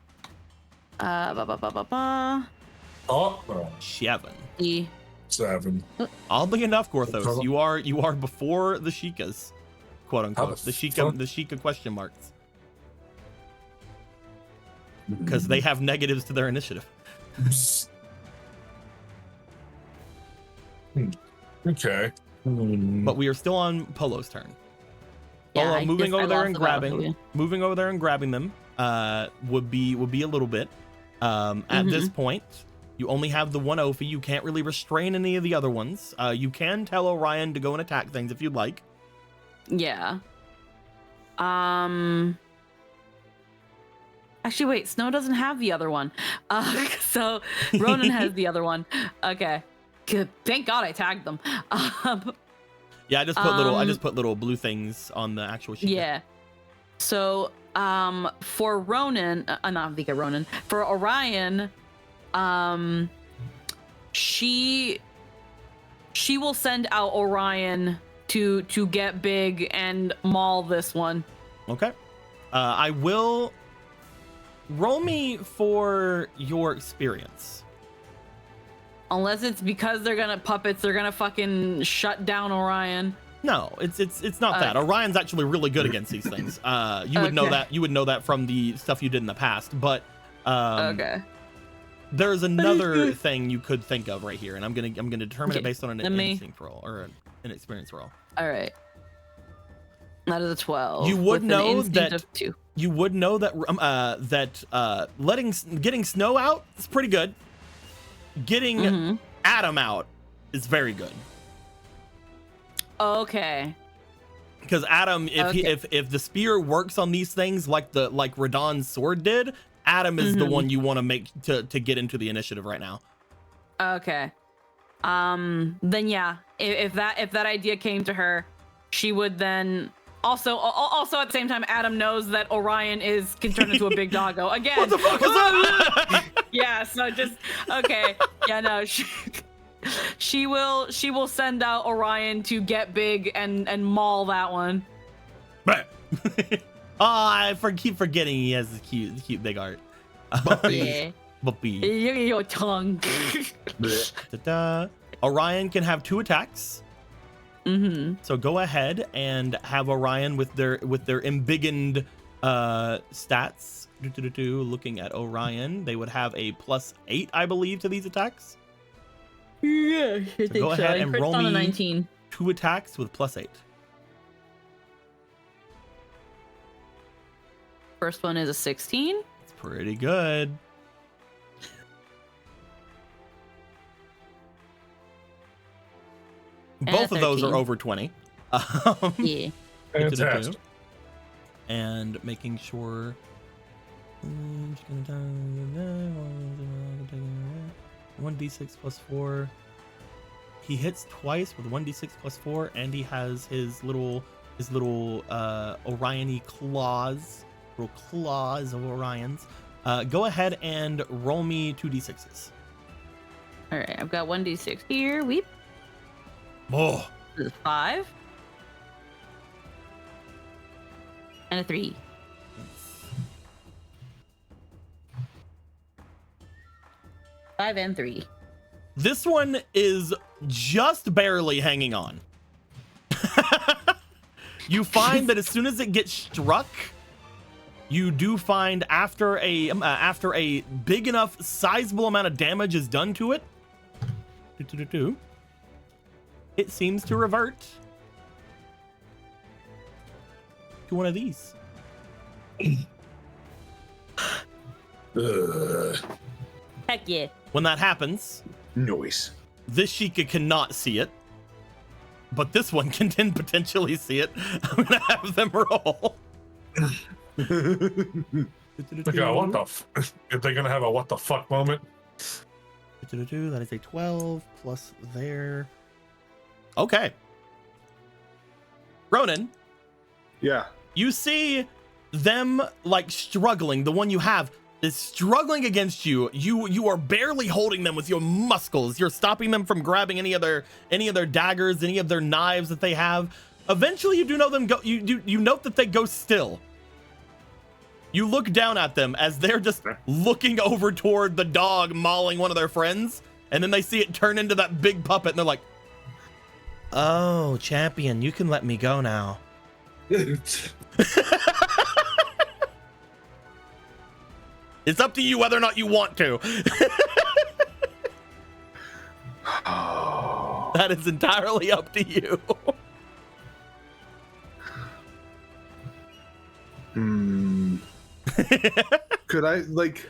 S6: Oh,
S1: 7.
S5: E.
S6: 7.
S1: Oddly enough, Gorthos, you are before the Sheikas, quote unquote. The Sheikah question marks. Because they have negatives to their initiative.
S6: Okay.
S1: But we are still on Polo's turn.
S5: Yeah,
S1: Polo,
S5: I
S1: moving
S5: just- I
S1: over there
S5: lost
S1: and
S5: the battlefield,
S1: grabbing them would be a little bit. At this point, you only have the one Ophi. You can't really restrain any of the other ones. You can tell Orion to go and attack things if you'd like.
S5: Yeah. Actually, wait. Snow doesn't have the other one. So Ronan has the other one. Okay. Good. Thank God I tagged them.
S1: Yeah, I just put little blue things on the actual sheet.
S5: Yeah. So, for Ronan, not Vika Ronan, for Orion, she will send out Orion to get big and maul this one.
S1: Okay. I will roll me for your experience.
S5: Unless it's because they're gonna fucking shut down Orion.
S1: No, it's not that. Orion's actually really good against these things. You would know that. You would know that from the stuff you did in the past. But
S5: Okay.
S1: there's another thing you could think of right here, and I'm gonna determine it based on an instinct roll or an experience roll.
S5: All right. That is a 12.
S1: You would
S5: with an
S1: know
S5: instinct
S1: that
S5: of 2.
S1: you would know that getting Snow out is pretty good. Getting Adam out is very good.
S5: Okay.
S1: Because Adam, if the spear works on these things like Radon's sword did, Adam is the one you want to make to get into the initiative right now.
S5: Okay. Then yeah, if that idea came to her, she would then also at the same time Adam knows that Orion can turn into a big doggo again.
S1: What the fuck is that?
S5: Yeah, so just okay. Yeah, no. She will send out Orion to get big and maul that one.
S1: I keep forgetting he has this cute big art.
S5: Yeah.
S1: Buppy.
S5: Your tongue.
S1: Orion can have 2 attacks. So go ahead and have Orion with their embiggened stats. Looking at Orion, they would have a +8, I believe, to these attacks.
S5: Yeah, I think
S1: Go ahead and roll me
S5: 19.
S1: 2 attacks with +8.
S5: First one is a 16.
S1: It's pretty good. Both of those
S5: 13.
S1: are over 20.
S5: Yeah.
S6: Fantastic.
S1: And making sure. 1d6 plus 4. He hits twice with 1d6 plus 4, and he has his little Orion-y claws, little claws of Orion's. Go ahead and roll me 2d6s.
S5: All right, I've got 1d6 here. Weep.
S1: Oh,
S5: 5 and a 3. Five and 3.
S1: this one is just barely hanging on. You find that as soon as it gets struck, you do find after a big enough, sizable amount of damage is done to it, it seems to revert to one of these.
S5: Heck yeah.
S1: When that happens,
S9: Noise.
S1: this Sheikah cannot see it, but this one can then potentially see it. I'm gonna have them roll.
S6: Okay, what the if they're gonna have a what the fuck moment?
S1: That is a 12 plus there. Okay. Ronan,
S3: Yeah.
S1: you see them like struggling. The one you have is struggling against you. You are barely holding them with your muscles. You're stopping them from grabbing any other daggers, any of their knives that they have. Eventually, you do know them go. You note that they go still. You look down at them as they're just looking over toward the dog mauling one of their friends, and then they see it turn into that big puppet, and they're like, "Oh, champion, you can let me go now." It's up to you whether or not you want to. That is entirely up to you.
S3: Could I like?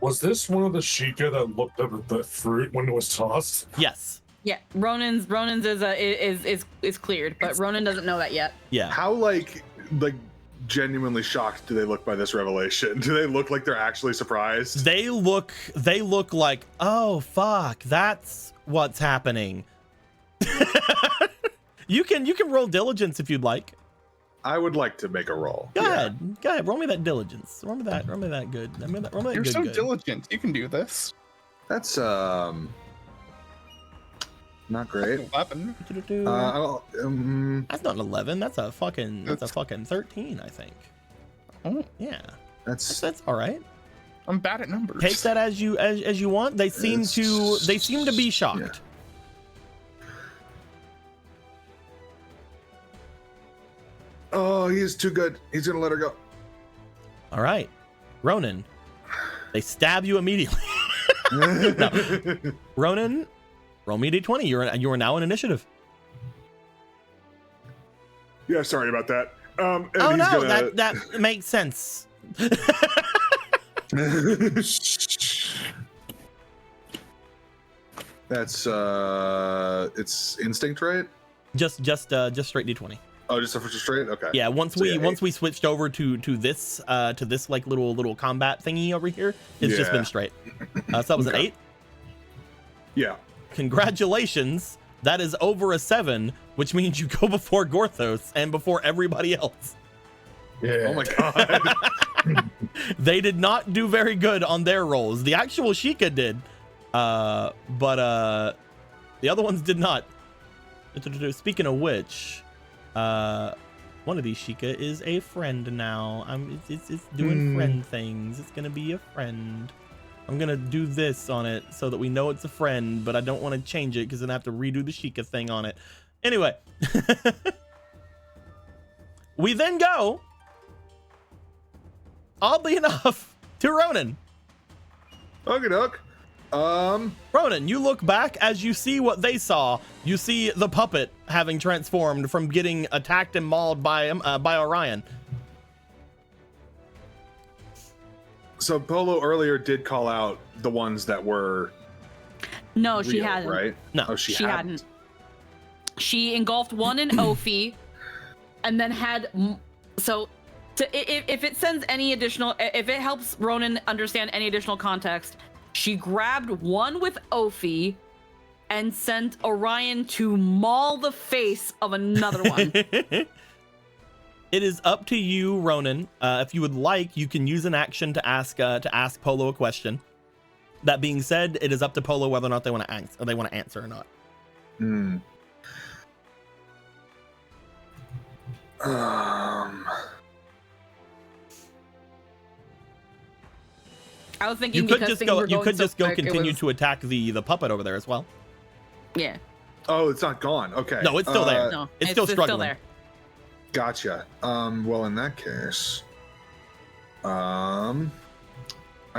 S6: Was this one of the Sheikah that looked up at the fruit when it was tossed?
S1: Yes.
S5: Yeah, Ronan's is cleared, but Ronan doesn't know that yet.
S1: Yeah.
S3: How like genuinely shocked do they look by this revelation? Do they look like they're actually surprised?
S1: They look like, "Oh fuck, that's what's happening." You can roll diligence if you'd like.
S3: I would like to make a roll.
S1: Go ahead. Roll me that diligence. Roll me that good. Roll me that
S2: You're
S1: good,
S2: so
S1: good.
S2: diligent. You can do this.
S3: That's not great.
S2: 11.
S1: That's not an 11. That's a fucking 13, I think.
S2: Oh,
S3: That's
S1: That's all right.
S2: I'm bad at numbers.
S1: Take that as you want. They seem to be shocked.
S3: Yeah. Oh, he is too good. He's gonna let her go.
S1: All right, Ronan. They stab you immediately. No. Ronan, roll me a d20. You are now in initiative.
S3: Yeah, sorry about that. And
S1: Oh
S3: he's
S1: no,
S3: gonna...
S1: that makes sense.
S3: That's it's instinct, right?
S1: Just straight d20.
S3: Oh, just a straight. Okay.
S1: Yeah, once
S3: So,
S1: we switched over to this like little combat thingy over here, it's just been straight. So that was an 8.
S3: Yeah.
S1: Congratulations. That is over a 7, which means you go before Gorthos and before everybody else.
S6: Yeah.
S3: Oh my god.
S1: They did not do very good on their rolls. The actual Sheikah did, but the other ones did not. Speaking of which, one of these Sheikah is a friend now. It's doing friend things. It's gonna be a friend. I'm gonna do this on it so that we know it's a friend, but I don't want to change it because then I have to redo the Sheikah thing on it. Anyway, we then go, oddly enough, to Ronan.
S3: Okie doke.
S1: Ronan, you look back as you see what they saw. You see the puppet having transformed from getting attacked and mauled by Orion.
S3: So Polo earlier did call out the ones that were
S5: No, she
S3: real,
S5: hadn't.
S3: right?
S1: No,
S3: Oh, she
S5: hadn't. She engulfed one in Ophi, and then had if it sends any additional, if it helps Ronan understand any additional context, she grabbed one with Ophi and sent Orion to maul the face of another one.
S1: It is up to you, Ronan. If you would like, you can use an action to ask Polo a question. That being said, it is up to Polo whether or not they want to answer or not.
S5: I was thinking
S1: You could just go continue to attack the puppet over there as well.
S5: Yeah.
S3: Oh, it's not gone. Okay.
S1: No, it's still there.
S5: No,
S1: it's still struggling.
S5: Still there.
S3: Gotcha. Well, in that case, I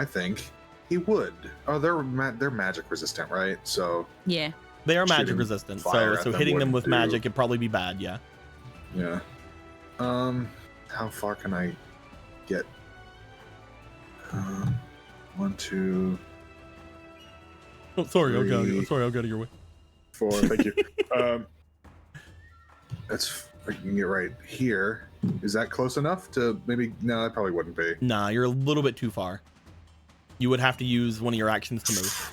S3: think he would. Oh, they're magic resistant, right? So
S5: yeah,
S1: they are magic
S3: shooting
S1: resistant.
S3: fire
S1: So
S3: at them
S1: hitting them with
S3: wouldn't
S1: magic would probably be bad. Yeah.
S3: Yeah. How far can I get? 1, 2.
S1: Oh, sorry, I'll
S3: Three.
S1: get out of your way.
S3: 4. Thank you. That's I can get right here. Is that close enough to maybe? No, that probably wouldn't be.
S1: Nah, you're a little bit too far. You would have to use one of your actions to move.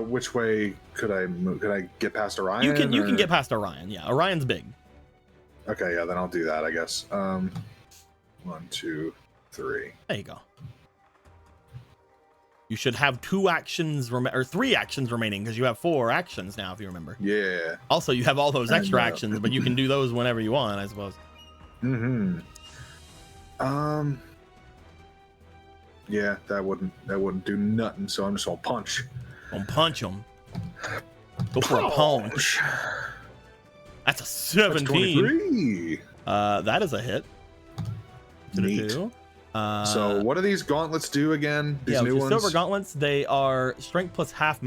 S3: Which way could I move? Could I get past Orion?
S1: You can get past Orion. Yeah, Orion's big.
S3: Okay, yeah, then I'll do that, I guess. 1, 2, 3.
S1: There you go. You should have 2 actions or 3 actions remaining because you have 4 actions now, if you remember.
S3: Yeah.
S1: Also, you have all those extra actions, but you can do those whenever you want, I suppose.
S3: Yeah, that wouldn't do nothing. So I'm just gonna punch.
S1: Punch him. Go for a punch. That's a 17. That is a hit.
S3: Neat. So what do these gauntlets do again? These new ones?
S1: Silver gauntlets, they are strength plus half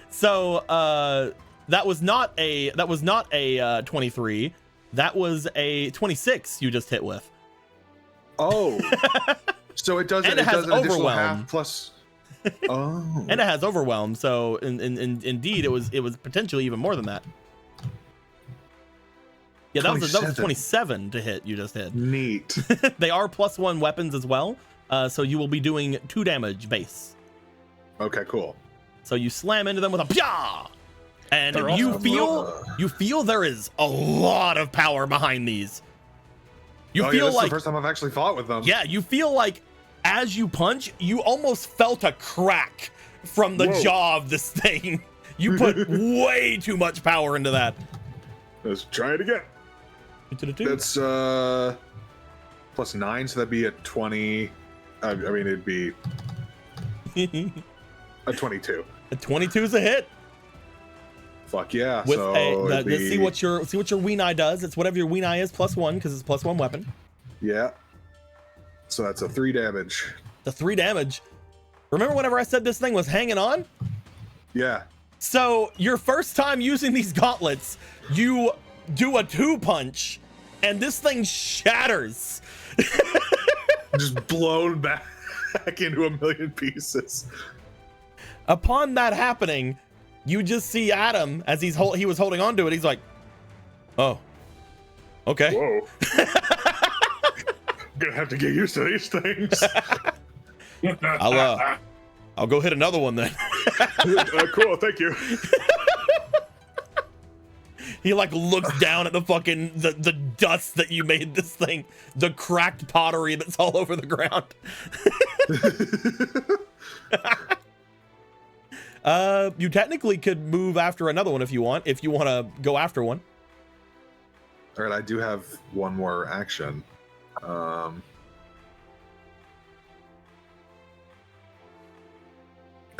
S1: so that was not a 23. That was a 26 you just hit with.
S3: Oh. So it does
S1: and it has
S3: does an additional
S1: overwhelm
S3: half plus. Oh.
S1: And it has overwhelm, so indeed it was potentially even more than that. Yeah, that was 27 to hit. You just hit.
S3: Neat.
S1: They are +1 weapons as well, so you will be doing 2 damage base.
S3: Okay, cool.
S1: So you slam into them with a pya, and you feel there is a lot of power behind these. You feel
S3: this
S1: like
S3: is the first time I've actually fought with them.
S1: Yeah, you feel like as you punch, you almost felt a crack from the jaw of this thing. You put way too much power into that.
S3: Let's try it again. That's +9, so that'd be a 20. I mean, it'd be a 22.
S1: A 22 is a hit.
S3: Fuck yeah!
S1: With
S3: so
S1: see what your Weenie does. It's whatever your Weenie is +1 because it's +1 weapon.
S3: Yeah. So that's a 3 damage.
S1: The 3 damage. Remember whenever I said this thing was hanging on?
S3: Yeah.
S1: So your first time using these gauntlets, you do a 2 punch, and this thing shatters.
S3: Just blown back into a million pieces.
S1: Upon that happening, you just see Adam as he was holding on to it. He's like, "Oh, okay."
S3: Whoa. I'm gonna have to get used to these things.
S1: I'll go hit another one then.
S3: Cool, thank you.
S1: He like looks down at the fucking the dust that you made this thing, the cracked pottery that's all over the ground. You technically could move after another one if you want to go after one.
S3: All right, I do have one more action. I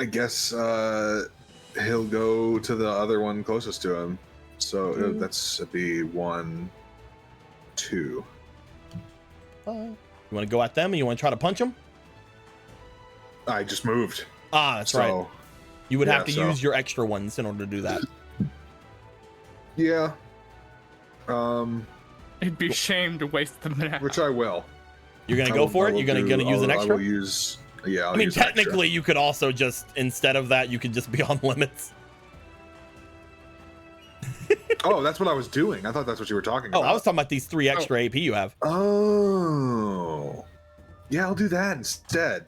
S3: guess he'll go to the other one closest to him. So that's be 1, 2.
S1: You want to go at them and you want to try to punch them?
S3: I just moved.
S1: That's right. You would have to use your extra ones in order to do that.
S3: Yeah.
S2: It'd be a shame to waste them now.
S3: Which I will.
S1: You're gonna go for it? You're gonna use an extra?
S3: I will use. Yeah.
S1: I mean, technically, you could also just instead of that, you could just be on limits.
S3: Oh, that's what I was doing. I thought that's what you were talking about.
S1: Oh, I was talking about these 3 extra AP you have.
S3: Oh. Yeah, I'll do that instead.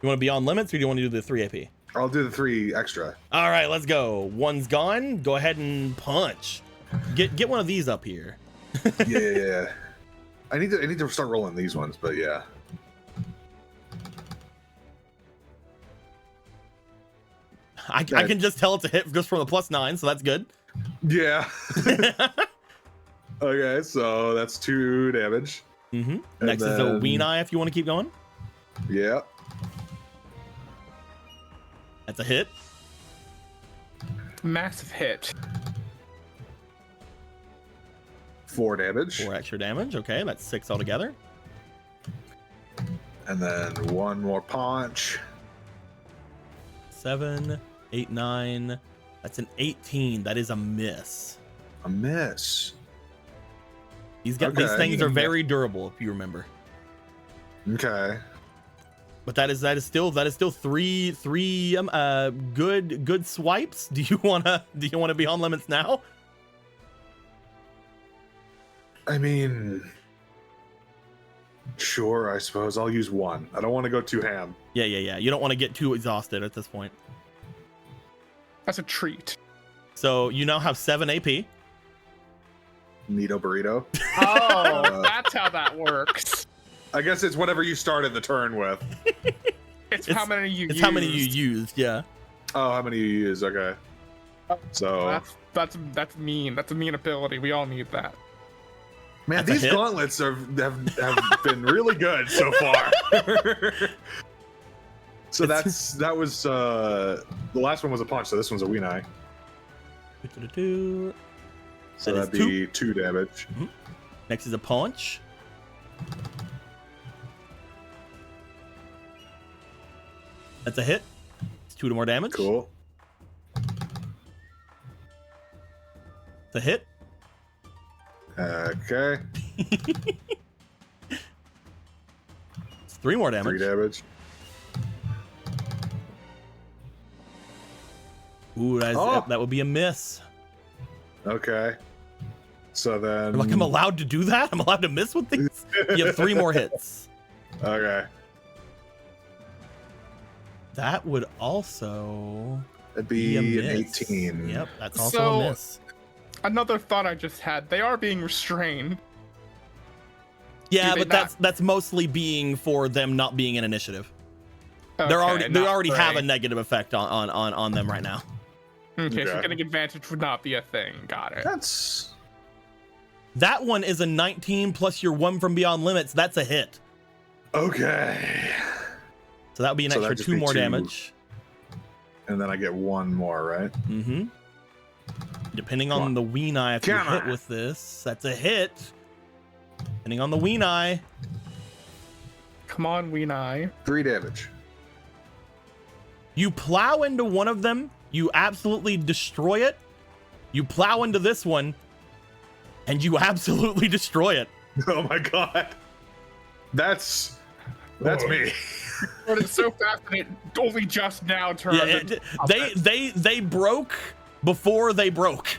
S1: You want to be on limits, or do you want to do the 3 AP?
S3: I'll do the 3 extra.
S1: All right, let's go. One's gone. Go ahead and punch. Get one of these up here.
S3: Yeah. I need to start rolling these ones, but yeah.
S1: I can just tell it's a hit just from the +9, so that's good.
S3: Yeah. Okay, so that's 2 damage.
S1: Mm-hmm. Next is a Ween Eye if you want to keep going.
S3: Yeah.
S1: That's a hit.
S2: Massive hit.
S3: 4 damage.
S1: 4 extra damage. Okay, that's 6 altogether.
S3: And then 1 more punch.
S1: 7, 8, 9. That's an 18. That is a miss.
S3: A miss.
S1: These things are very durable, if you remember.
S3: Okay.
S1: But that is still three good swipes. Do you wanna be on limits now?
S3: I mean, sure, I suppose I'll use 1. I don't want to go too ham.
S1: Yeah. You don't want to get too exhausted at this point.
S2: That's a treat.
S1: So you now have 7 AP.
S3: Neato burrito.
S2: Oh, that's how that works.
S3: I guess it's whatever you started the turn with.
S2: It's how many you used.
S1: How many you used, yeah.
S3: Oh, how many you use? Okay. So
S2: that's mean. That's a mean ability. We all need that.
S3: Man,
S1: That's a
S3: these
S1: hit.
S3: gauntlets have been really good so far. So that was the last one was a punch, so this one's a Ween Eye. So
S1: That is
S3: that'd be 2 damage.
S1: Next is a punch. That's a hit. It's 2 more damage.
S3: Cool.
S1: It's a hit.
S3: Okay.
S1: It's 3 more damage.
S3: 3 damage.
S1: Ooh, that would be a miss.
S3: Okay. So then.
S1: Like, I'm allowed to do that? I'm allowed to miss with these? You have 3 more hits.
S3: Okay.
S1: That would also
S3: It'd be
S1: a
S3: an
S1: miss.
S3: 18.
S1: Yep, that's also
S2: So-
S1: a miss.
S2: Another thought I just had. They are being restrained.
S1: Yeah,
S2: do they
S1: but that's mostly being for them not being in initiative. They
S2: Okay,
S1: already
S2: not
S1: have a
S2: prey.
S1: negative effect on them right now.
S2: Okay, so
S3: Okay.
S2: getting advantage would not be a thing. Got it.
S3: That's.
S1: That one is a 19 plus your 1 from Beyond Limits. That's a hit.
S3: Okay.
S1: So that would be an
S3: So
S1: extra
S3: that'd just
S1: 2
S3: be
S1: more
S3: 2.
S1: damage.
S3: And then I get 1 more, right?
S1: Mm-hmm. Depending on the Ween Eye, if you
S3: Come
S1: hit
S3: on.
S1: with this, that's a hit. Depending on the Ween Eye.
S2: Come on, Ween Eye.
S3: 3 damage.
S1: You plow into one of them, you absolutely destroy it. You plow into this one, and you absolutely destroy it.
S3: Oh my god. That's me.
S2: But it's so fast that it only just now turned.
S1: Yeah, they broke before they broke.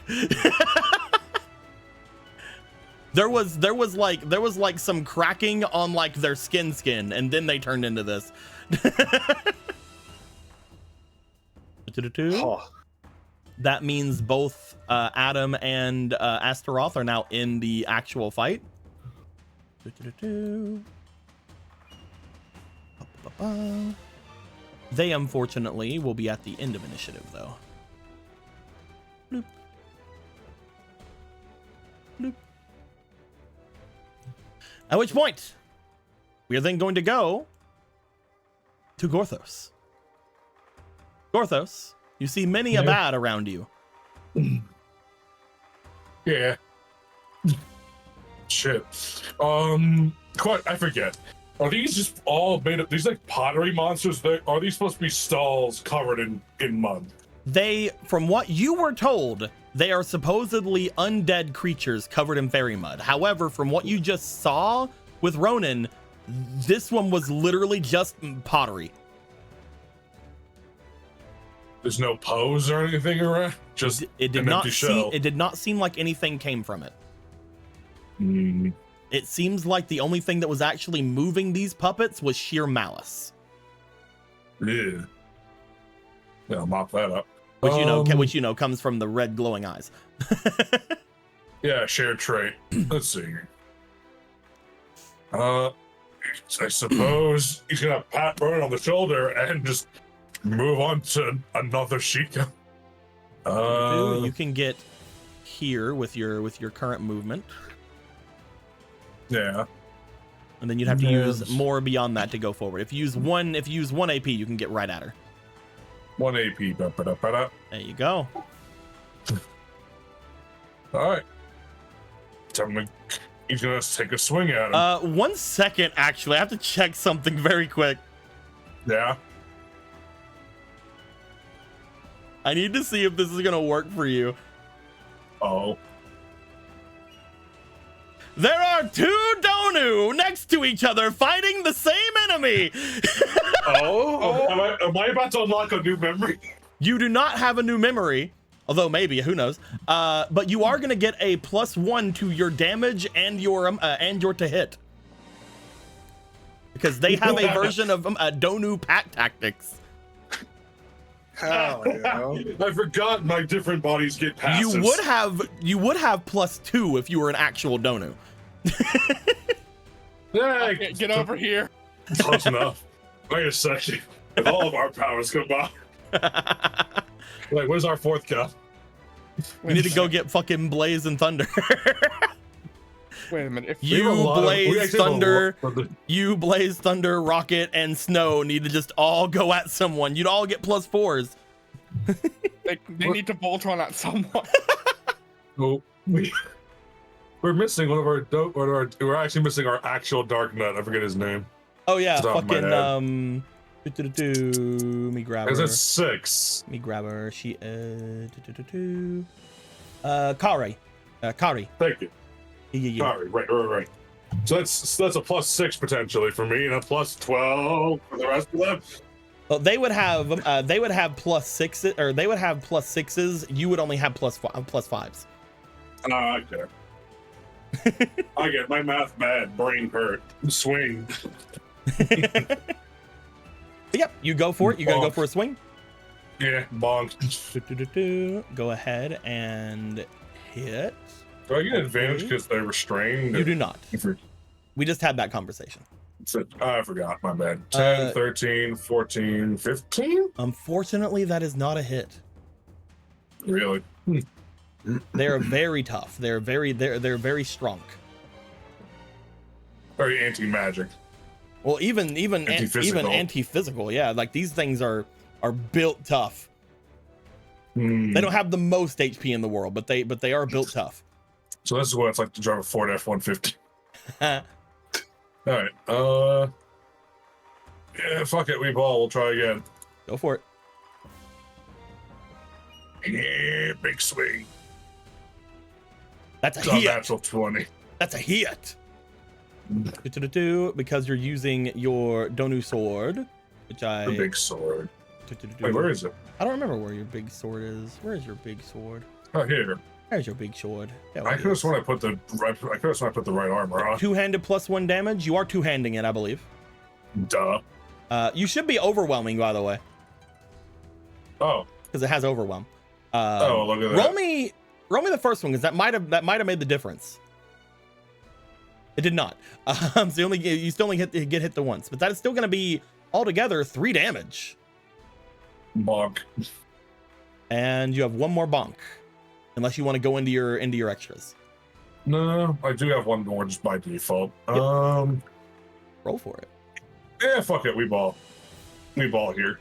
S1: there was like some cracking on like their skin, and then they turned into this.
S3: Oh,
S1: That means both Adam and Astaroth are now in the actual fight. They unfortunately will be at the end of initiative though. Bloop. Bloop. At which point, we are then going to go to Gorthos. Gorthos, you see many a bad around you.
S6: Yeah. Shit. I forget. Are these just all made of these like pottery monsters? Are these supposed to be stalls covered in mud?
S1: They, from what you were told, they are supposedly undead creatures covered in fairy mud. However, from what you just saw with Ronan, this one was literally just pottery.
S6: There's no pose or anything around. Just
S1: It did
S6: an
S1: not
S6: empty shell.
S1: it did not seem like anything came from it.
S6: Mm,
S1: It seems like the only thing that was actually moving these puppets was sheer malice,
S6: yeah. Yeah, I'll mop that up.
S1: which you know comes from the red glowing eyes.
S6: Yeah, shared trait. Let's see. I suppose he's gonna pat Burn on the shoulder and just move on to another Sheikah.
S1: You can get here with your current movement.
S6: Yeah.
S1: And then you'd have to use more beyond that to go forward. If you use one AP, you can get right at her.
S6: 1 AP.
S1: There you go.
S6: All right. He's gonna take a swing at him.
S1: 1 second, actually. I have to check something very quick.
S6: Yeah.
S1: I need to see if this is gonna work for you.
S6: Oh.
S1: There are 2 Donu next to each other fighting the same enemy.
S6: Am I about to unlock a new memory?
S1: You do not have a new memory, although maybe, who knows? But you are gonna get a +1 to your damage and your to hit, because they have a version of Donu pack tactics.
S3: Hell yeah.
S6: I forgot my different bodies get passes.
S1: You would have +2 if you were an actual Donu.
S6: Hey,
S2: Get over here.
S6: close enough. Wait a second. If all of our powers combined. Like, where's our 4th cup?
S1: We need to go get fucking Blaze and Thunder.
S2: Wait a minute. If
S1: You, Blaze, Thunder, Rocket, and Snow need to just all go at someone. You'd all get +4s.
S2: they need to bolt on at someone.
S6: Oh, we're missing one of our we're actually missing our actual Dark Knight. I forget his name.
S1: Oh yeah,
S6: It's off my
S1: fucking let me grab her.
S6: Is it 6?
S1: Let me grab her. She is Kari. Kari.
S6: Thank you.
S1: Yeah.
S6: Sorry, right. So that's a +6 potentially for me, and a +12 for the rest of them.
S1: Well, they would have +6, or they would have +6s. You would only have +5s.
S6: Okay. I get my math bad, brain hurt. Swing.
S1: Yep, you go for it. You gotta go for a swing.
S6: Yeah, bonk.
S1: Go ahead and hit.
S6: Do I get an advantage because they're restrained?
S1: You do not. We just had that conversation.
S6: I forgot, my bad. 10, 13, 14, 15?
S1: Unfortunately, that is not a hit.
S6: Really?
S1: They are very tough. They're very strong.
S6: Very anti-magic.
S1: Well, even anti-physical, yeah. Like these things are built tough. They don't have the most HP in the world, but they are built tough.
S6: So this is what it's like to drive a Ford F-150. All right. Yeah, fuck it. We'll try again.
S1: Go for it.
S6: Yeah, big swing.
S1: That's a
S6: It's
S1: hit.
S6: natural 20.
S1: That's a hit. Because you're using your Donu sword, which
S6: The big sword. Wait, where is it?
S1: I don't remember where your big sword is. Where is your big sword?
S6: Oh, here.
S1: There's your big sword.
S6: I could have sworn I put the right armor on.
S1: Two-handed +1 damage. You are two-handing it, I believe.
S6: Duh.
S1: You should be overwhelming, by the way.
S6: Oh.
S1: Because it has overwhelm.
S6: Look at that.
S1: Roll me the first one, because that might have made the difference. It did not. So you still only get hit the once, but that is still going to be altogether 3 damage.
S6: Bonk.
S1: And you have 1 more bonk, unless you want to go into your extras.
S6: No, I do have 1 more just by default.
S1: Yep. Roll for it.
S6: Yeah, fuck it. We ball here.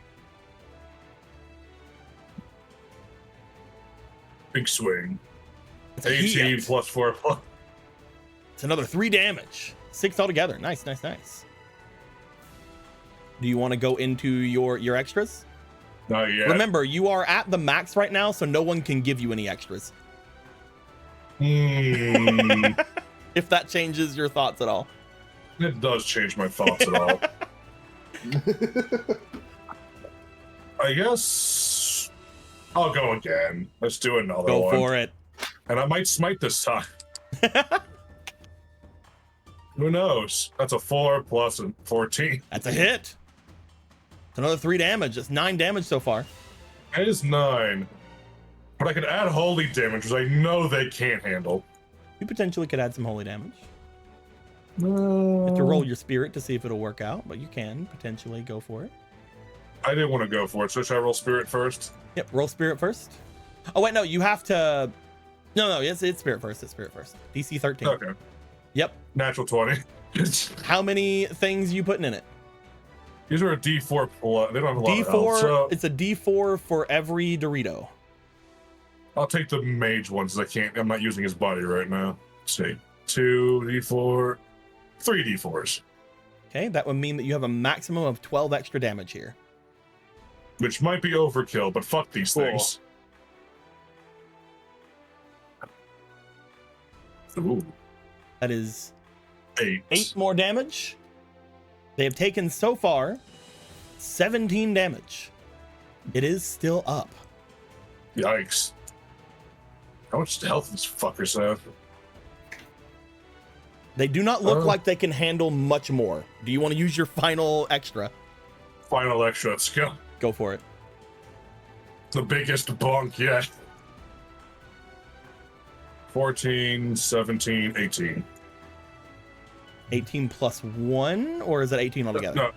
S6: Big swing. 18 plus 4 plus.
S1: It's another 3 damage. 6 altogether. Nice. Do you want to go into your extras?
S6: Not yet.
S1: Remember, you are at the max right now, so no one can give you any extras. If that changes your thoughts at all.
S6: It does change my thoughts at all. I guess I'll go again. Let's do another one.
S1: Go for it.
S6: And I might smite this time. Who knows? That's a 4 plus a 14.
S1: That's a hit. It's another 3 damage. It's 9 damage so far.
S6: That is 9. But I could add holy damage, which I know they can't handle.
S1: You potentially could add some holy damage. You have to roll your spirit to see if it'll work out, but you can potentially go for it.
S6: I didn't want to go for it, so should I roll spirit first?
S1: Yep, roll spirit first. Oh wait, no, you have to. No, it's spirit first. It's spirit first. DC 13.
S6: Okay.
S1: Yep.
S6: Natural 20.
S1: How many things you putting in it?
S6: These are a D4 plus. They don't have a lot of health,
S1: D4.
S6: so
S1: It's a D4 for every Dorito.
S6: I'll take the mage ones. I'm not using his body right now. Let's see. 2 D4, 3 D4s.
S1: Okay, that would mean that you have a maximum of 12 extra damage here.
S6: Which might be overkill, but fuck these things. Ooh.
S1: That is
S6: 8.
S1: 8 more damage. They have taken so far 17 damage. It is still up.
S6: Yikes. How much health these fuckers have?
S1: They do not look like they can handle much more. Do you want to use your final extra?
S6: Final extra, let's go.
S1: Go for it.
S6: The biggest bonk yet. 14, 17, 18.
S1: 18 plus 1, or is it 18 altogether?
S6: No,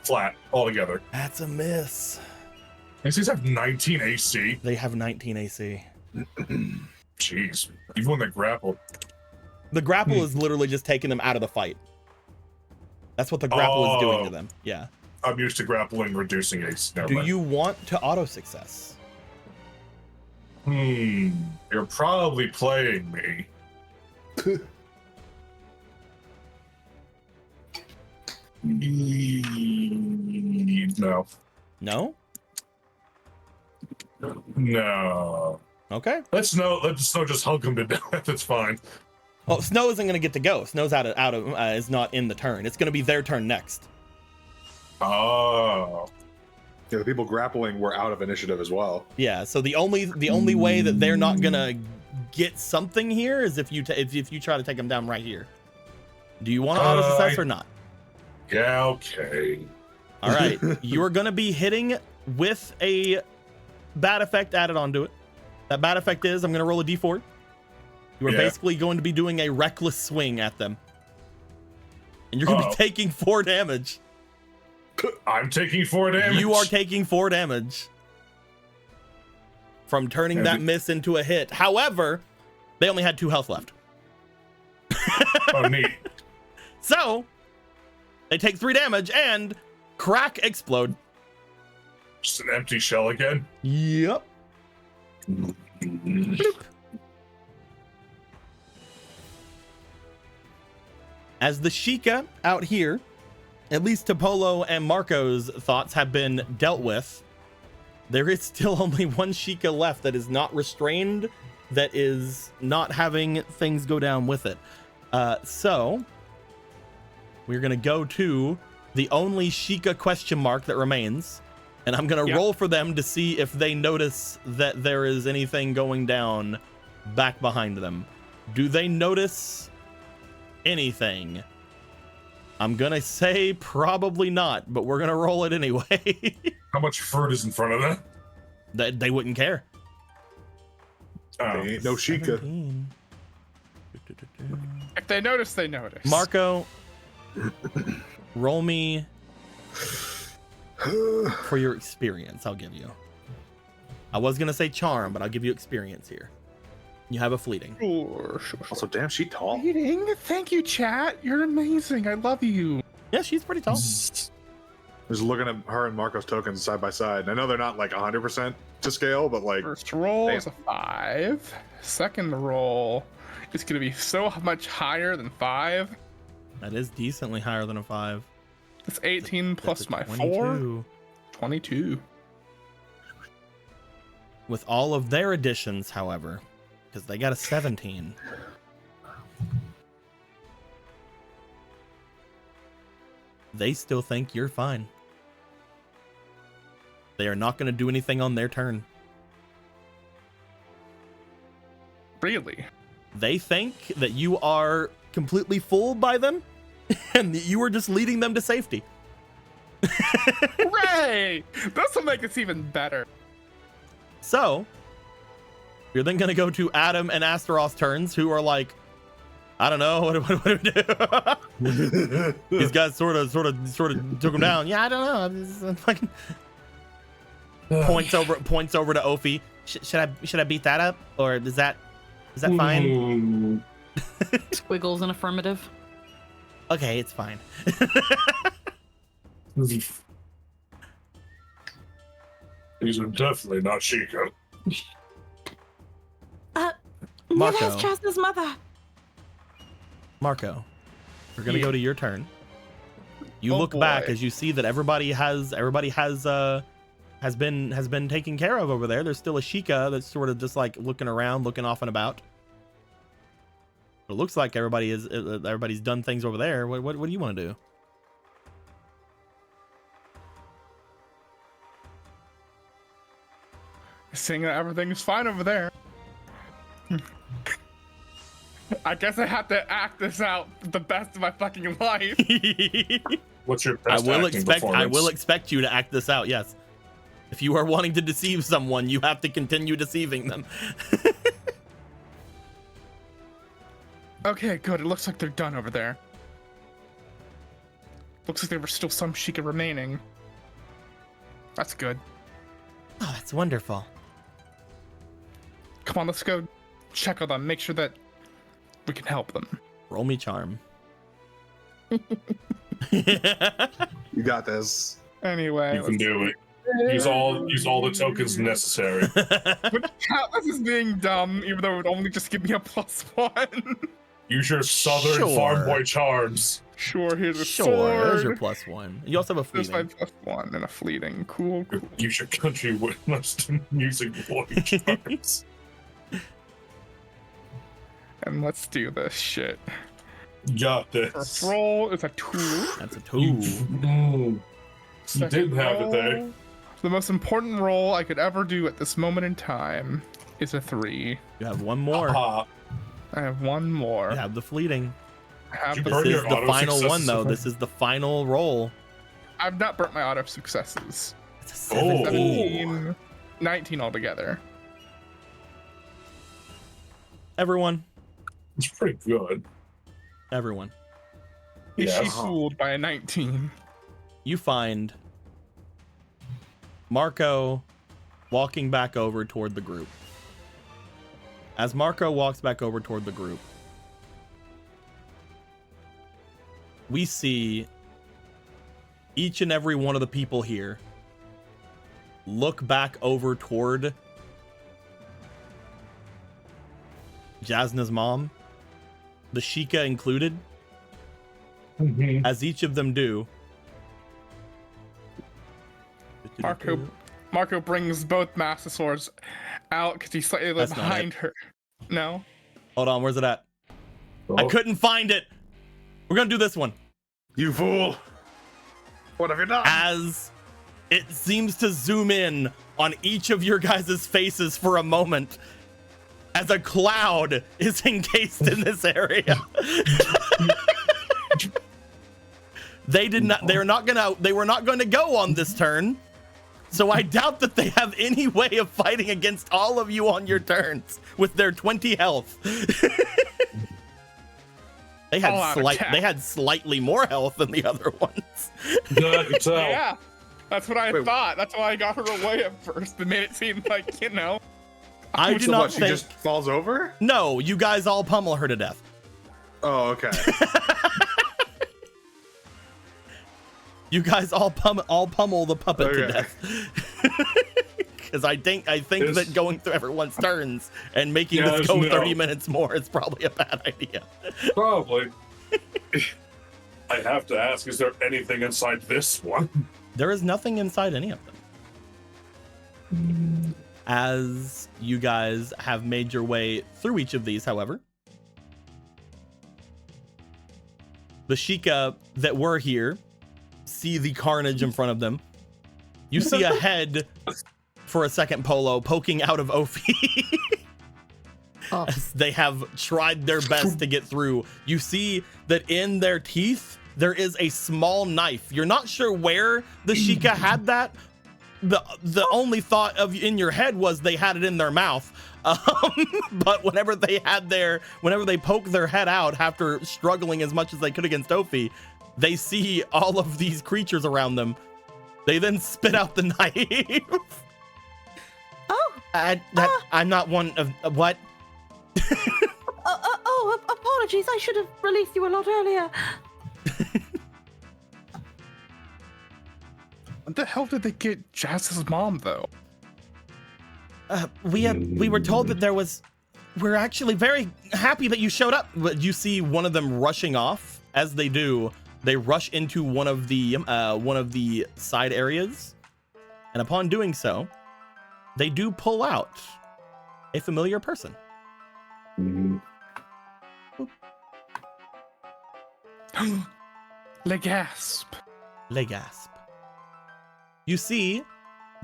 S6: flat, altogether.
S1: That's a miss.
S6: These things have 19 AC.
S1: They have 19 AC.
S6: Jeez. Even when they grapple.
S1: The grapple is literally just taking them out of the fight. That's what the grapple is doing to them. Yeah.
S6: I'm used to grappling reducing AC. Never mind.
S1: You want to auto success?
S6: You're probably playing me. No.
S1: No?
S6: No.
S1: Okay.
S6: Let Snow just hug him to death. It's fine.
S1: Well, Snow isn't going to get to go. Snow's is not in the turn. It's going to be their turn next.
S6: Oh.
S3: Yeah, the people grappling were out of initiative as well.
S1: Yeah. So the only way that they're not going to get something here is if you try to take them down right here. Do you want to auto success or not?
S6: Yeah. Okay.
S1: All right. You are going to be hitting with a bad effect added onto it. That bad effect is I'm going to roll a d4. You are basically going to be doing a reckless swing at them. And you're going to be taking 4 damage.
S6: I'm taking 4 damage.
S1: You are taking 4 damage from turning that miss into a hit. However, they only had 2 health left.
S6: Oh, neat.
S1: So, they take 3 damage and crack explode.
S6: Just an empty shell again?
S1: Yep. As the Sheikah out here, at least Topolo and Marco's thoughts have been dealt with, there is still only one Sheikah left that is not restrained, that is not having things go down with it. So, we're going to go to the only Sheikah question mark that remains, and I'm going to roll for them to see if they notice that there is anything going down back behind them. Do they notice anything? I'm gonna say probably not, but we're gonna roll it anyway.
S6: How much fruit is in front of them?
S1: They wouldn't care.
S3: Ain't no Sheikah.
S2: If they notice, they notice.
S1: Marco, roll me for your experience. I'll give you. I was gonna say charm, but I'll give you experience here. You have a fleeting.
S2: Sure.
S3: Also, damn, she tall.
S2: Fleeting? Thank you, chat. You're amazing. I love you.
S1: Yeah, she's pretty tall.
S3: Just looking at her and Marco's tokens side by side. I know they're not like 100% to scale, but like...
S2: First roll is a 5. Second roll is going to be so much higher than 5.
S1: That is decently higher than a 5.
S2: It's 18 plus my
S1: 22.
S2: 4. 22.
S1: With all of their additions, however, because they got a 17. They still think you're fine. They are not going to do anything on their turn.
S2: Really?
S1: They think that you are completely fooled by them and that you are just leading them to safety.
S2: Hooray! This will make this even better.
S1: So, you're then going to go to Adam and Astaroth's turns, who are like,
S8: I don't know. What do we do? These guys sort of took him down. Yeah, I don't know. I'm just fucking points over to Ophi. Should I beat that up, or is that fine?
S5: Squiggles in affirmative.
S8: Okay, it's fine.
S6: These are definitely not Chica.
S8: Marco.
S7: That's Chas's mother.
S8: Marco, we're gonna go to your turn. You
S2: Oh,
S8: look back
S2: boy.
S8: as you see that everybody has been taken care of over there. There's still a Sheikah that's sort of just like looking around, looking off and about. It looks like everybody's done things over there. What do you want to do?
S2: Seeing that everything's fine over there. I guess I have to act this out the best of my fucking life.
S6: What's your
S8: I
S6: best
S8: will
S6: acting
S8: expect
S6: performance?
S8: you to act this out. Yes. If you are wanting to deceive someone, you have to continue deceiving them.
S2: Okay, good. It looks like they're done over there. Looks like there were still some Sheikah remaining. That's good.
S8: Oh, that's wonderful.
S2: Come on, let's go check on them. Make sure that we can help them.
S8: Roll me charm.
S9: You got this.
S2: Anyway,
S6: You can do it. Use all the tokens necessary.
S2: But this is being dumb, even though it would only just give me a +1.
S6: Use your southern
S8: Sure.
S6: farm boy charms.
S2: Sure, here's a
S8: Sure,
S2: sword.
S8: there's your +1. You also have a
S2: There's my
S8: fleeting.
S2: +1 and a fleeting. Cool.
S6: Use your country western music boy charms.
S2: And let's do this shit.
S6: Got this.
S2: First roll is a 2.
S8: That's a
S6: You,
S8: 2.
S6: you didn't have it there.
S2: roll- The most important roll I could ever do at this moment in time is a 3.
S8: You have one more.
S6: Ah,
S2: I have one more.
S8: You have the fleeting.
S2: I have
S6: You
S2: the-
S8: This
S6: burn
S8: is
S6: your
S8: the
S6: auto
S8: final one,
S6: successes
S8: though.
S6: over?
S8: This is the final roll.
S2: I've not burnt my auto successes.
S8: It's a
S6: Oh.
S8: 17.
S2: 19 altogether.
S8: Everyone.
S6: it's pretty good.
S8: Everyone.
S2: Is she
S6: Yes.
S2: fooled by a 19?
S8: You find Marco walking back over toward the group. As Marco walks back over toward the group, we see each and every one of the people here look back over toward Jasna's mom, the Sheikah included.
S6: Mhm.
S8: As each of them do,
S2: Marco brings both Master Swords out because he's slightly
S8: That's not
S2: behind her. No?
S8: hold on, where's it at? I
S6: Oh,
S8: couldn't find it. We're gonna do this one.
S9: You fool! What have you done?
S8: As it seems to zoom in on each of your guys' faces for a moment, as a cloud is encased in this area. They were not gonna go on this turn. So I doubt that they have any way of fighting against all of you on your turns with their 20 health. They
S2: All-out attack.
S8: had slightly more health than the other ones.
S6: yeah, I can tell.
S2: Yeah. That's what I
S9: Wait.
S2: thought. That's why I got her away at first. It made it seem like, you know.
S8: I do
S9: So
S8: not
S9: what, she
S8: think.
S9: just falls over?
S8: No, you guys all pummel her to death.
S9: Oh, okay.
S8: You guys all pummel the puppet to
S9: Okay.
S8: death. Because I think
S6: This-
S8: that going through everyone's turns and making
S6: Yeah,
S8: this
S6: there's
S8: go
S6: no-
S8: 30 minutes more is probably a bad idea.
S6: Probably. I have to ask, is there anything inside this one?
S8: There is nothing inside any of them. As you guys have made your way through each of these, however, the Sheikah that were here see the carnage in front of them. You see a head for a second, Polo, poking out of Ophi.
S5: Oh.
S8: As they have tried their best to get through. You see that in their teeth, there is a small knife. You're not sure where the Sheikah had that,
S1: the only thought of in your head was they had it in their mouth. But whenever they poke their head out after struggling as much as they could against Ophi, they see all of these creatures around them. They then spit out the knife.
S7: Oh.
S1: I'm not one of what?
S7: Apologies. I should have released you a lot earlier.
S2: What the hell did they get Jazz's mom, though?
S1: We were told that there was. We're actually very happy that you showed up. You see one of them rushing off. As they do, they rush into one of the side areas, and upon doing so, they do pull out a familiar person.
S2: Legasp.
S1: You see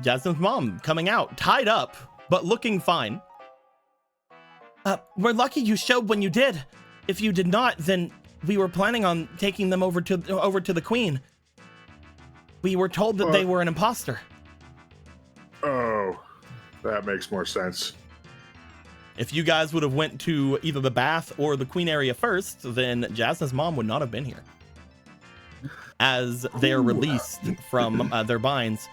S1: Jasmine's mom coming out, tied up, but looking fine. We're lucky you showed when you did. If you did not, then we were planning on taking them over to the queen. We were told that they were an imposter.
S3: Oh, that makes more sense.
S1: If you guys would have went to either the bath or the queen area first, then Jasmine's mom would not have been here. As they're released from their binds.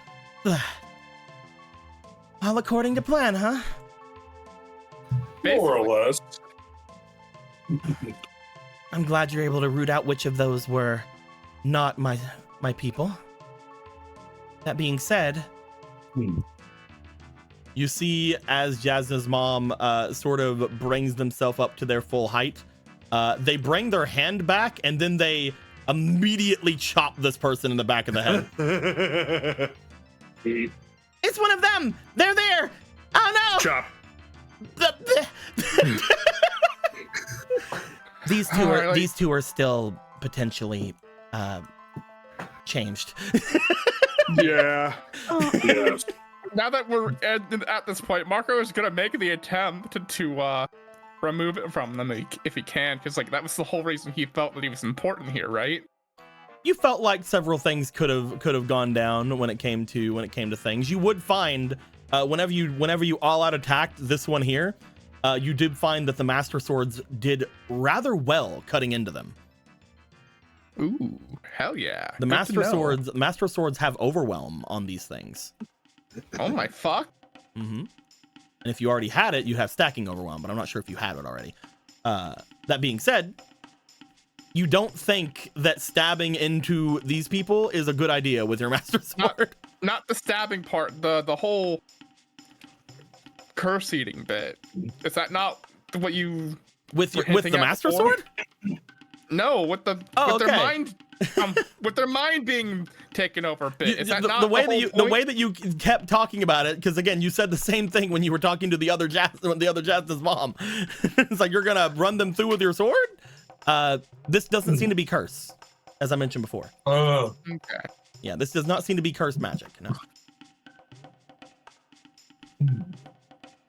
S1: All according to plan, huh?
S6: More or less.
S1: I'm glad you're able to root out which of those were not my people. That being said, you see as Jasna's mom sort of brings themselves up to their full height, they bring their hand back and then they immediately chop this person in the back of the head. It's one of them! They're there! Oh no!
S9: Chop.
S1: These two are still potentially changed.
S3: Yeah.
S6: Yes.
S2: Now that we're at this point, Marco is gonna make the attempt to remove it from them if he can, because like that was the whole reason he felt that he was important here, right?
S1: You felt like several things could have gone down when it came to things. You would find whenever you all out attacked this one here, you did find that the Master Swords did rather well cutting into them.
S2: Ooh, hell yeah!
S1: The Master Swords have overwhelm on these things.
S2: Oh my fuck!
S1: Mm-hmm. And if you already had it, you have stacking overwhelm, but I'm not sure if you had it already. That being said, you don't think that stabbing into these people is a good idea with your Master Sword?
S2: Not the stabbing part, the whole curse eating bit. Is that not what you
S1: with the Master Sword?
S2: No, with their mind, with their mind being taken over a bit. Is that not the way
S1: that you kept talking about it? Because again, you said the same thing when you were talking to the other Jasna's mom. It's like you're gonna run them through with your sword. This doesn't seem to be curse, as I mentioned before.
S2: Okay.
S1: Yeah, this does not seem to be cursed magic. No.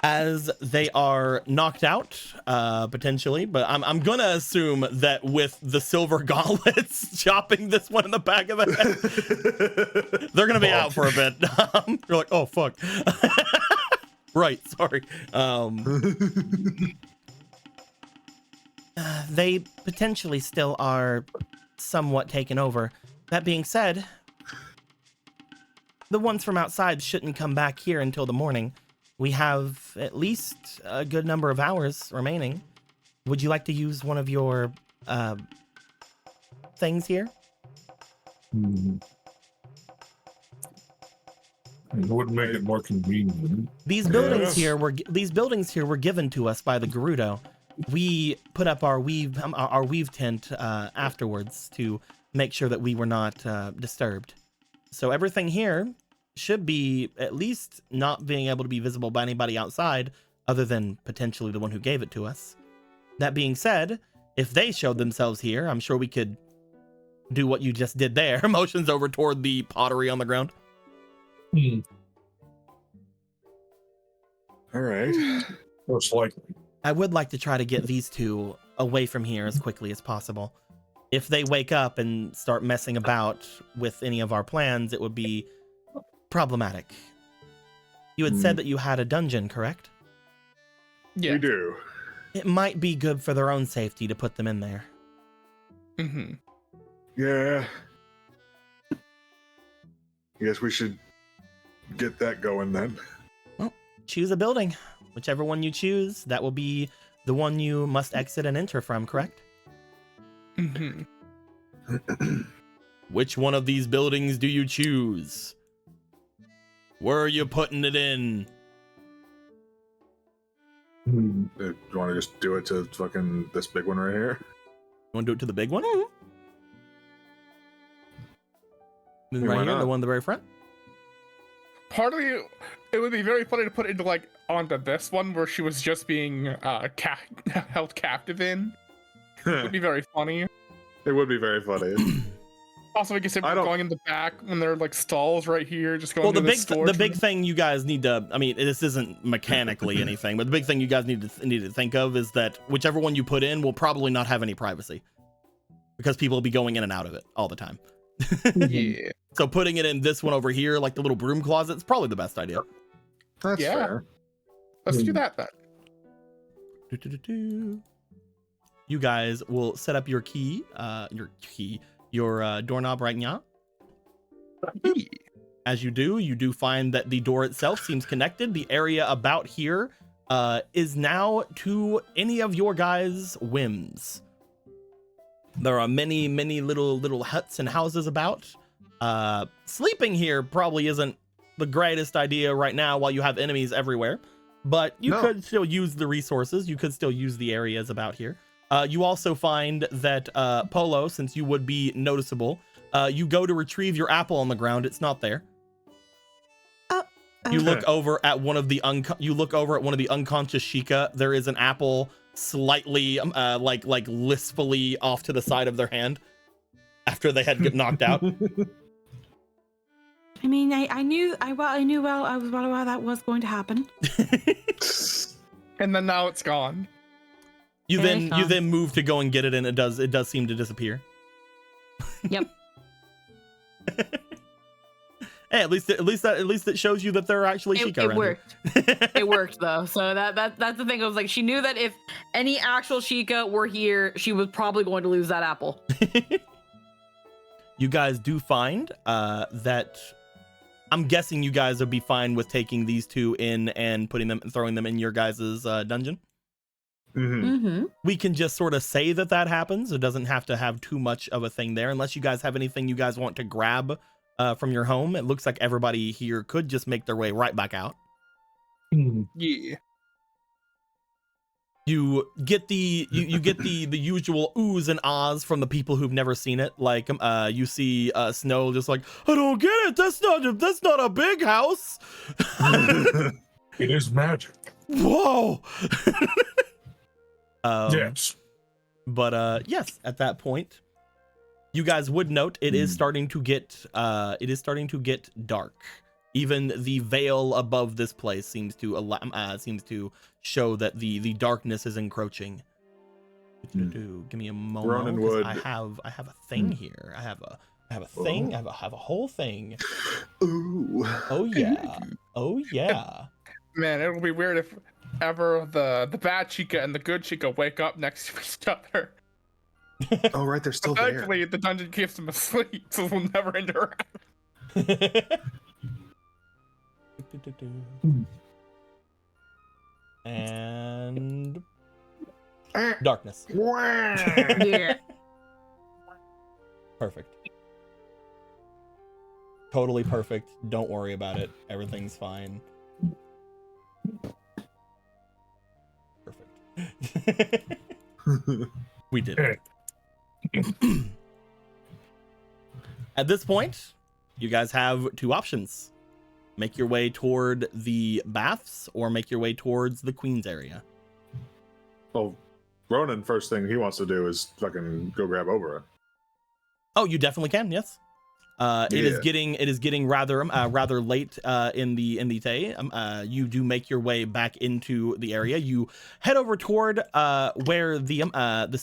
S1: As they are knocked out, potentially, but I'm gonna assume that with the silver gauntlets chopping this one in the back of the head, they're gonna be out for a bit. You're like, oh fuck. Right, sorry. They potentially still are somewhat taken over. That being said, the ones from outside shouldn't come back here until the morning. We have at least a good number of hours remaining. Would you like to use one of your things here?
S6: It would make it more convenient.
S1: These buildings here were given to us by the Gerudo. We put up our weave tent afterwards to make sure that we were not disturbed. So everything here should be at least not being able to be visible by anybody outside other than potentially the one who gave it to us. That being said, if they showed themselves here, I'm sure we could do what you just did there. Motions over toward the pottery on the ground.
S3: All right.
S6: Most likely.
S1: I would like to try to get these two away from here as quickly as possible. If they wake up and start messing about with any of our plans, it would be problematic. You had said that you had a dungeon, correct?
S2: Yeah.
S3: We do.
S1: It might be good for their own safety to put them in there.
S2: Mm-hmm.
S3: Yeah. Guess we should get that going then.
S1: Well, choose a building. Whichever one you choose, that will be the one you must exit and enter from, correct?
S2: Mm-hmm.
S1: Which one of these buildings do you choose? Where are you putting it in?
S3: You want to just do it to fucking this big one right here?
S1: You want to do it to the big one? This
S3: Yeah,
S1: right
S3: why
S1: here, the
S3: not?
S1: one in the very front?
S2: Part of it would be very funny to put into like onto this one where she was just being held captive in. It would be very funny.
S3: It would be very funny.
S2: Also, we can say
S3: I
S2: we're
S3: don't-
S2: going in the back when there are like stalls right here, just going
S1: Well,
S2: to
S1: the
S2: the store.
S1: big thing you guys need to, I mean, this isn't mechanically anything, but the big thing you guys need to think of is that whichever one you put in will probably not have any privacy because people will be going in and out of it all the time.
S2: Yeah.
S1: So putting it in this one over here, like the little broom closet, is probably the best idea.
S3: That's
S2: Yeah.
S3: fair.
S2: Let's do that then.
S1: You guys will set up your doorknob right now. As you do find that the door itself seems connected. The area about here is now to any of your guys' whims. There are many little huts and houses about. Sleeping here probably isn't the greatest idea right now while you have enemies everywhere, but you could still use the resources. You could still use the areas about here. You also find that Polo, since you would be noticeable, you go to retrieve your apple on the ground. It's not there. You look over at one of the unconscious Sheikah. There is an apple slightly like lispfully off to the side of their hand after they had get knocked out.
S7: I mean, I knew that was going to happen.
S2: And then now it's gone.
S1: You
S7: And
S1: then move to go and get it, and it does seem to disappear.
S7: Yep.
S1: Hey, at least it shows you that there are actually Sheikah
S5: It
S1: around here.
S5: worked. It worked though. So that's the thing. I was like, she knew that if any actual Sheikah were here, she was probably going to lose that apple.
S1: You guys do find that I'm guessing you guys would be fine with taking these two in and throwing them in your guys' dungeon.
S7: Mm-hmm.
S1: We can just sort of say that happens. It doesn't have to have too much of a thing there, unless you guys have anything you guys want to grab from your home. It looks like everybody here could just make their way right back out.
S2: Yeah.
S1: You get the usual oohs and ahs from the people who've never seen it. Like you see Snow just like, I don't get it. That's not a big house.
S6: It is magic.
S1: Whoa.
S6: Yes.
S1: But yes, at that point, you guys would note it is starting to get dark. Even the veil above this place seems to show that the darkness is encroaching. Give me a moment.
S3: Ronan
S1: 'cause
S3: would-
S1: I have a thing here. I have a thing. I have a whole thing.
S3: Ooh.
S1: Oh yeah. Oh yeah.
S2: Man, it'll be weird if ever the bad Sheikah and the good Sheikah wake up next to each other.
S3: Oh, right, they're still there.
S2: Thankfully, the dungeon keeps them asleep, so they'll never interact.
S1: And darkness.
S5: Yeah.
S1: Perfect. Totally perfect. Don't worry about it. Everything's fine. Perfect. We did it. At this point, you guys have two options. Make your way toward the baths or make your way towards the Queen's area.
S3: Well, Ronan, first thing he wants to do is fucking go grab Obra.
S1: Oh, you definitely can. Yes. It is getting rather late in the day. You do make your way back into the area. You head over toward where the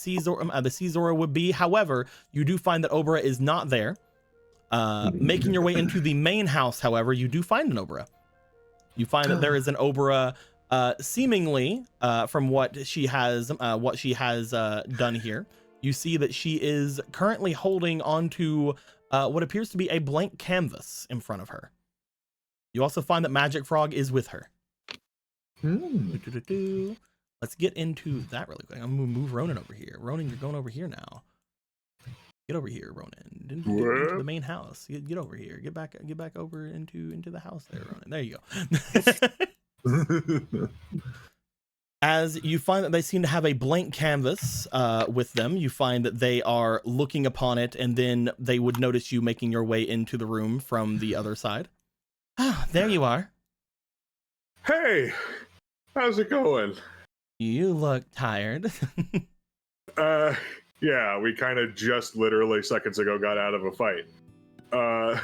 S1: Caesar would be. However, you do find that Obra is not there. Making your way into the main house, however, you do find an Obra. You find that there is an Obra, seemingly, from what she has done here. You see that she is currently holding onto what appears to be a blank canvas in front of her. You also find that Magic Frog is with her. Let's get into that really quick. I'm gonna move Ronan over here. Ronan, you're going over here now. Get over here, Ronan. Into the main house. Get over here. Get back over into the house there, Ronan. There you go. As you find that they seem to have a blank canvas with them, you find that they are looking upon it, and then they would notice you making your way into the room from the other side. Ah, there you are.
S3: Hey, how's it going?
S1: You look tired.
S3: Yeah, we kind of just literally seconds ago got out of a fight. How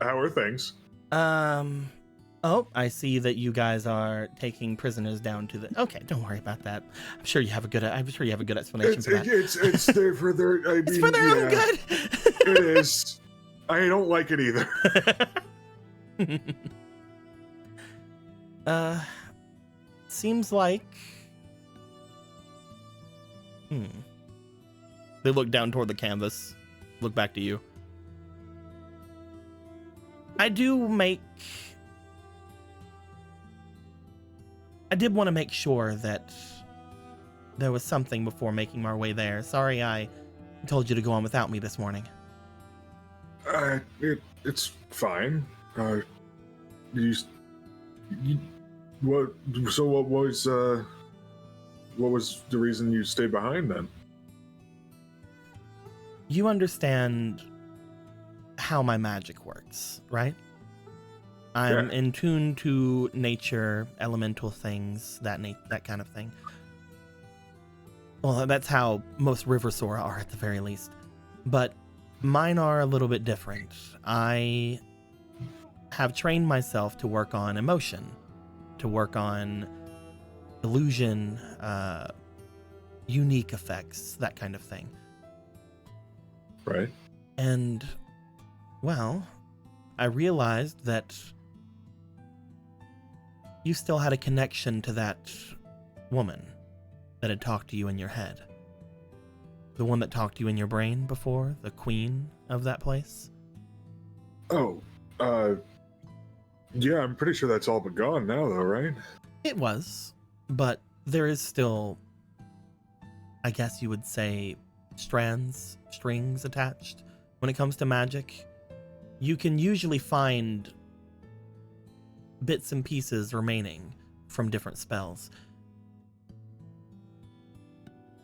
S3: are things?
S1: Oh, I see that you guys are taking prisoners down to the. Okay, don't worry about that. I'm sure you have a good explanation for that.
S3: It's there for their. I mean,
S1: it's for their own good.
S3: It is. I don't like it either.
S1: Seems like. They look down toward the canvas. Look back to you. I did want to make sure that there was something before making our way there. Sorry I told you to go on without me this morning.
S3: It's fine. What was the reason you stayed behind then?
S1: You understand how my magic works, right? I'm in tune to nature, elemental things, that kind of thing. Well, that's how most Riversora are at the very least. But mine are a little bit different. I have trained myself to work on emotion, to work on illusion, unique effects, that kind of thing.
S3: Right.
S1: And, well, I realized that you still had a connection to that woman that had talked to you in your head. The one that talked to you in your brain before, the queen of that place.
S3: Oh, yeah, I'm pretty sure that's all but gone now, though, right?
S1: It was, but there is still, I guess you would say, strings attached. When it comes to magic, you can usually find bits and pieces remaining from different spells.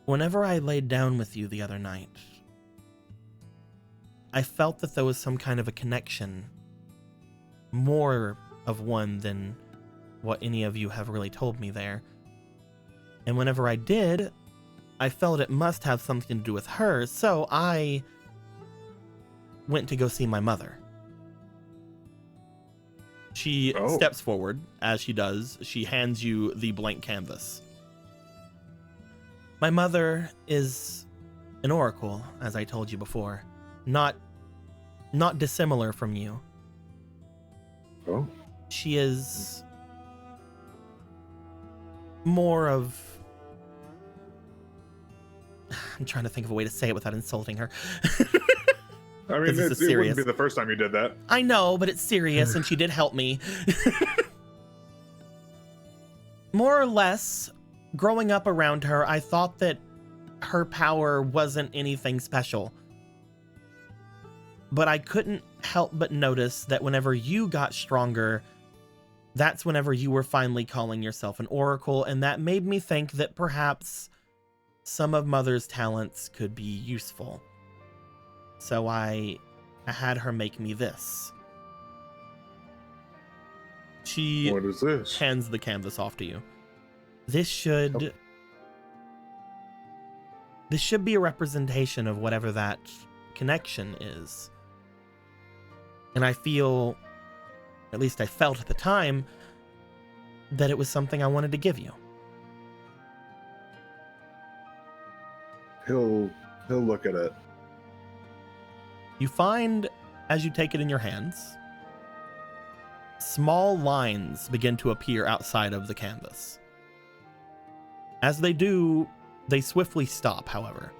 S1: Whenever I laid down with you the other night, I felt that there was some kind of a connection, more of one than what any of you have really told me there. And whenever I did, I felt it must have something to do with her, so I went to go see my mother. She steps forward. As she does, she hands you the blank canvas. My mother is an oracle, as I told you before. Not dissimilar from you.
S3: Oh.
S1: She is more of... I'm trying to think of a way to say it without insulting her.
S3: I mean, it wouldn't be the first time you did that.
S1: I know, but it's serious, and she did help me. More or less, growing up around her, I thought that her power wasn't anything special. But I couldn't help but notice that whenever you got stronger, that's whenever you were finally calling yourself an oracle, and that made me think that perhaps some of Mother's talents could be useful. So I had her make me this. She
S3: What is this?
S1: hands the canvas off to you. This should be a representation of whatever that connection is. And I feel, at least I felt at the time, that it was something I wanted to give you.
S3: He'll look at it.
S1: You find, as you take it in your hands, small lines begin to appear outside of the canvas. As they do, they swiftly stop, however.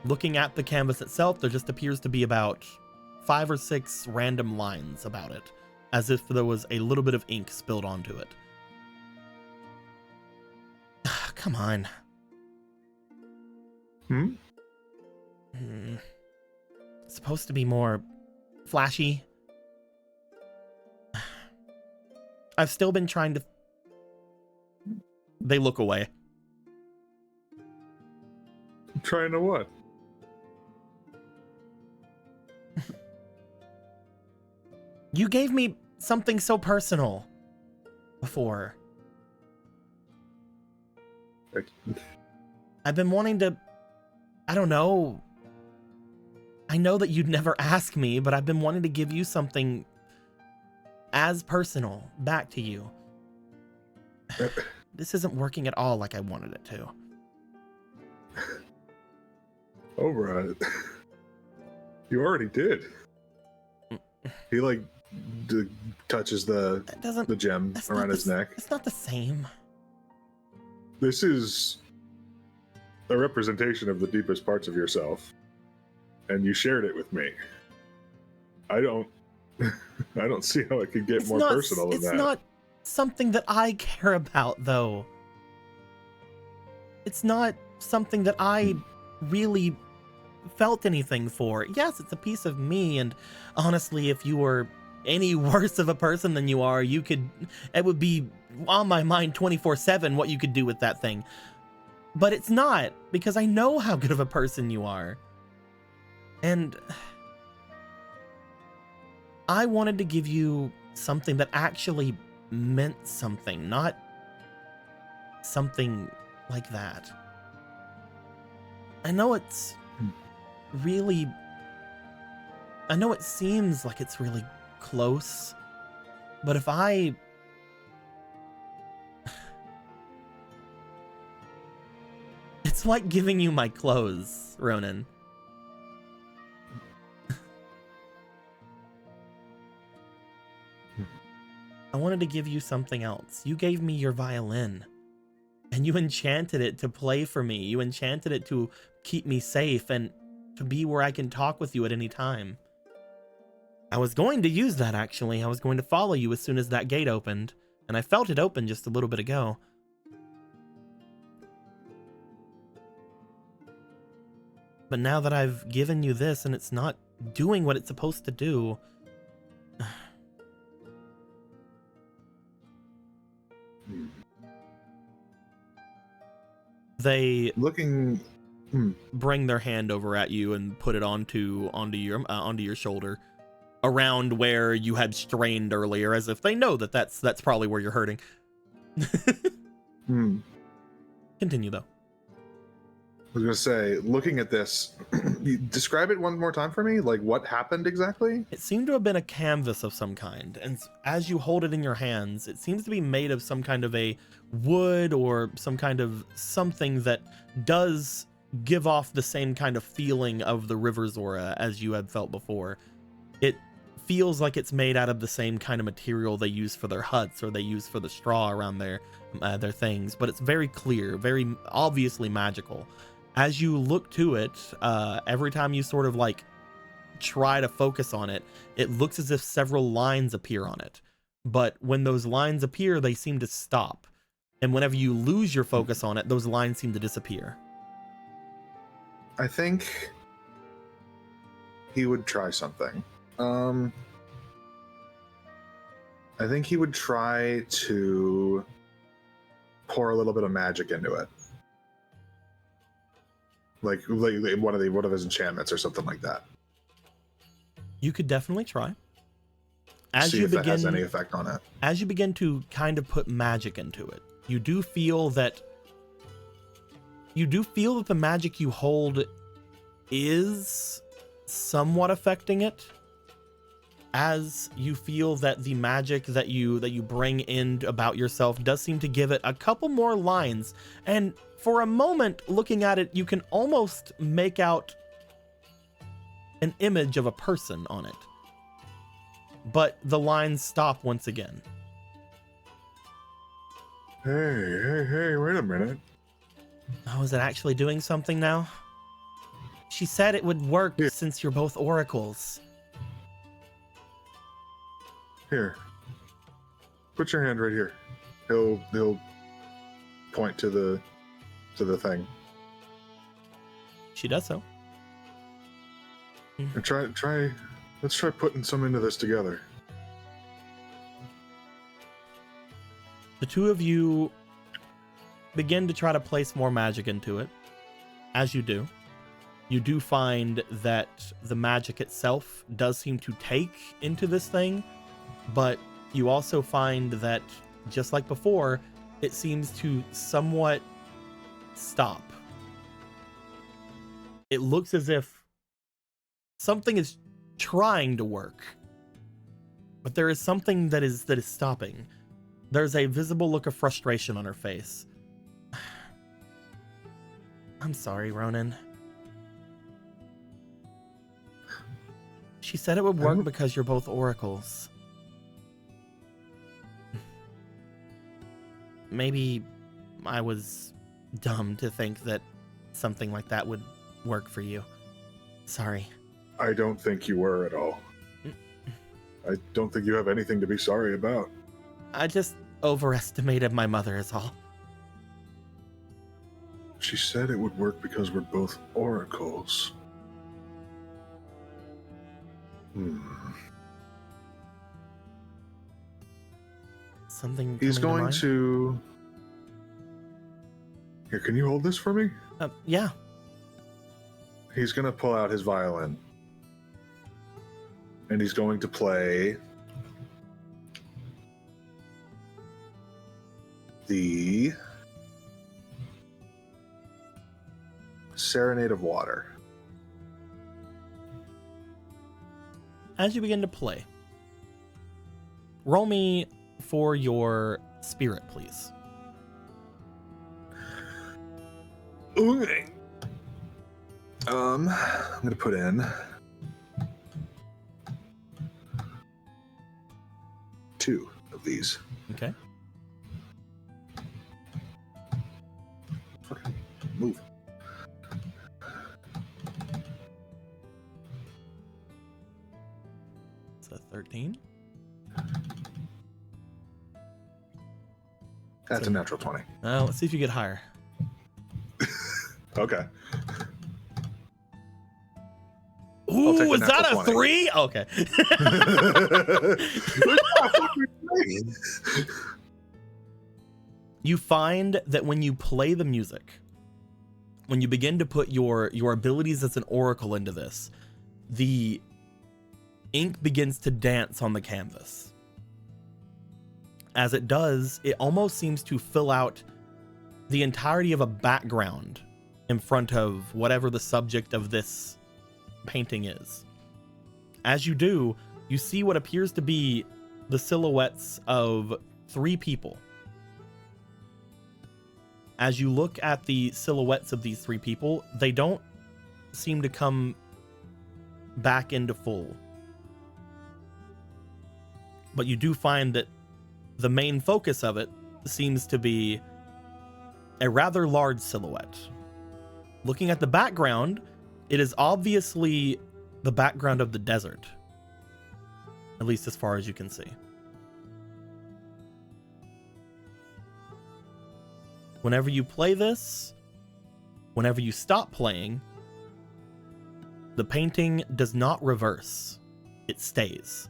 S1: Looking at the canvas itself, there just appears to be about 5 or 6 random lines about it, as if there was a little bit of ink spilled onto it. Come on. It's supposed to be more flashy. I've still been trying to... They look away.
S3: Trying to what?
S1: You gave me something so personal before. I've been wanting to... I don't know. I know that you'd never ask me, but I've been wanting to give you something as personal back to you. This isn't working at all like I wanted it to.
S3: Over you already did. He like touches the gem around his neck.
S1: It's not the same.
S3: This is a representation of the deepest parts of yourself, and you shared it with me. I don't see how it could get more personal than that.
S1: It's not something that I care about, though. It's not something that I really felt anything for. Yes, it's a piece of me, and honestly, if you were any worse of a person than you are, it would be on my mind 24/7 what you could do with that thing. But it's not, because I know how good of a person you are. And I wanted to give you something that actually meant something, not something like that. I know it's really... I know it seems like it's really close, but if I... It's like giving you my clothes, Ronan. I wanted to give you something else. You gave me your violin, and you enchanted it to play for me. You enchanted it to keep me safe and to be where I can talk with you at any time. I was going to use that, actually. I was going to follow you as soon as that gate opened, and I felt it open just a little bit ago. But now that I've given you this and it's not doing what it's supposed to do... They bring their hand over at you and put it onto your shoulder, around where you had strained earlier, as if they know that that's probably where you're hurting. Continue though.
S3: I was gonna say, looking at this, describe it one more time for me. Like, what happened exactly?
S1: It seemed to have been a canvas of some kind, and as you hold it in your hands, it seems to be made of some kind of a wood or some kind of something that does give off the same kind of feeling of the river's aura as you had felt before. It feels like it's made out of the same kind of material they use for their huts or they use for the straw around their things, but it's very clear, very obviously magical. As you look to it, every time you sort of like try to focus on it, it looks as if several lines appear on it. But when those lines appear, they seem to stop. And whenever you lose your focus on it, those lines seem to disappear.
S3: I think he would try something. I think he would try to pour a little bit of magic into it. Like one of his enchantments or something like that.
S1: You could definitely try.
S3: See if that has any effect on it.
S1: As you begin to kind of put magic into it, you do feel that the magic you hold is somewhat affecting it. As you feel that the magic that you bring in about yourself does seem to give it a couple more lines, and for a moment looking at it, you can almost make out an image of a person on it. But the lines stop once again.
S3: Hey, wait a minute.
S1: Oh, is it actually doing something now? She said it would work since you're both oracles.
S3: Here. Put your hand right here. He'll point to the thing.
S1: She does so.
S3: And let's try putting some into this together.
S1: The two of you begin to try to place more magic into it. As you do find that the magic itself does seem to take into this thing, but you also find that, just like before, it seems to somewhat stop. It looks as if something is trying to work, but there is something that is stopping. There's a visible look of frustration on her face. I'm sorry, Ronan. She said it would work because you're both oracles. Maybe I was dumb to think that something like that would work for you. Sorry.
S3: I don't think you were at all. I don't think you have anything to be sorry about.
S1: I just overestimated my mother is all.
S3: She said it would work because we're both oracles.
S1: Something
S3: He's
S1: coming
S3: going
S1: mind?
S3: to... Here, can you hold this for me?
S1: Yeah.
S3: He's going to pull out his violin. And he's going to play the Serenade of Water.
S1: As you begin to play, roll me for your spirit, please.
S3: Okay. I'm going to put in 2 of these.
S1: Okay.
S3: Fucking move.
S1: It's a 13.
S3: That's a natural 20.
S1: Let's see if you get higher.
S3: Okay.
S1: Ooh, is that a
S3: 20.
S1: 3? Okay. You find that when you play the music, when you begin to put your abilities as an oracle into this, the ink begins to dance on the canvas. As it does, it almost seems to fill out the entirety of a background in front of whatever the subject of this painting is. As you do, you see what appears to be the silhouettes of 3 people. As you look at the silhouettes of these 3 people, they don't seem to come back into full. But you do find that the main focus of it seems to be a rather large silhouette. Looking at the background, it is obviously the background of the desert, at least as far as you can see. Whenever you play this, whenever you stop playing, the painting does not reverse. It stays.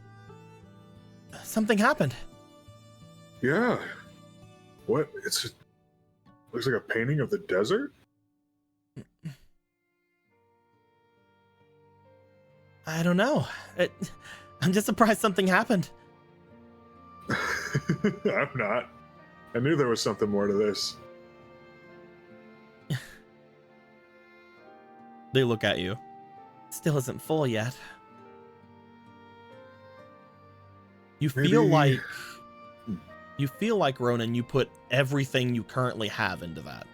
S1: Something happened.
S3: Yeah. What? Looks like a painting of the desert?
S1: I don't know. I'm just surprised something happened.
S3: I'm not. I knew there was something more to this.
S1: They look at you. Still isn't full yet. You feel like Ronan, you put everything you currently have into that.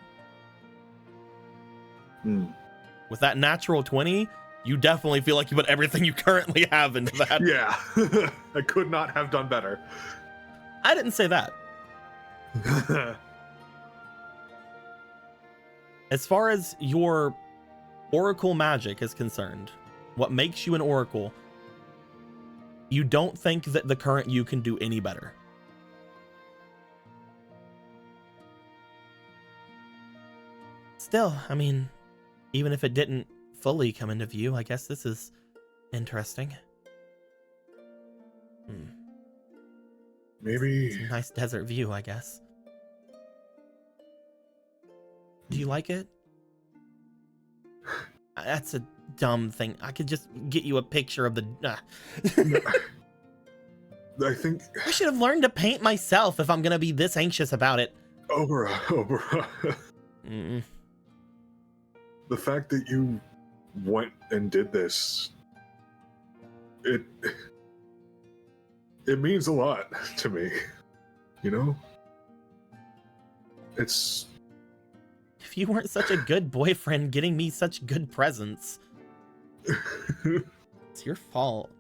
S1: With that natural 20, You definitely feel like you put everything you currently have into that.
S3: Yeah. I could not have done better.
S1: I didn't say that. As far as your oracle magic is concerned, what makes you an oracle, you don't think that the current you can do any better. Still, I mean, even if it didn't fully come into view, I guess this is interesting.
S3: Maybe.
S1: It's a nice desert view, I guess. Do you like it? That's a dumb thing. I could just get you a picture of the...
S3: I think...
S1: I should have learned to paint myself if I'm gonna be this anxious about it.
S3: Obara. The fact that you went and did this, it means a lot to me, you know? It's...
S1: If you weren't such a good boyfriend getting me such good presents, it's your fault.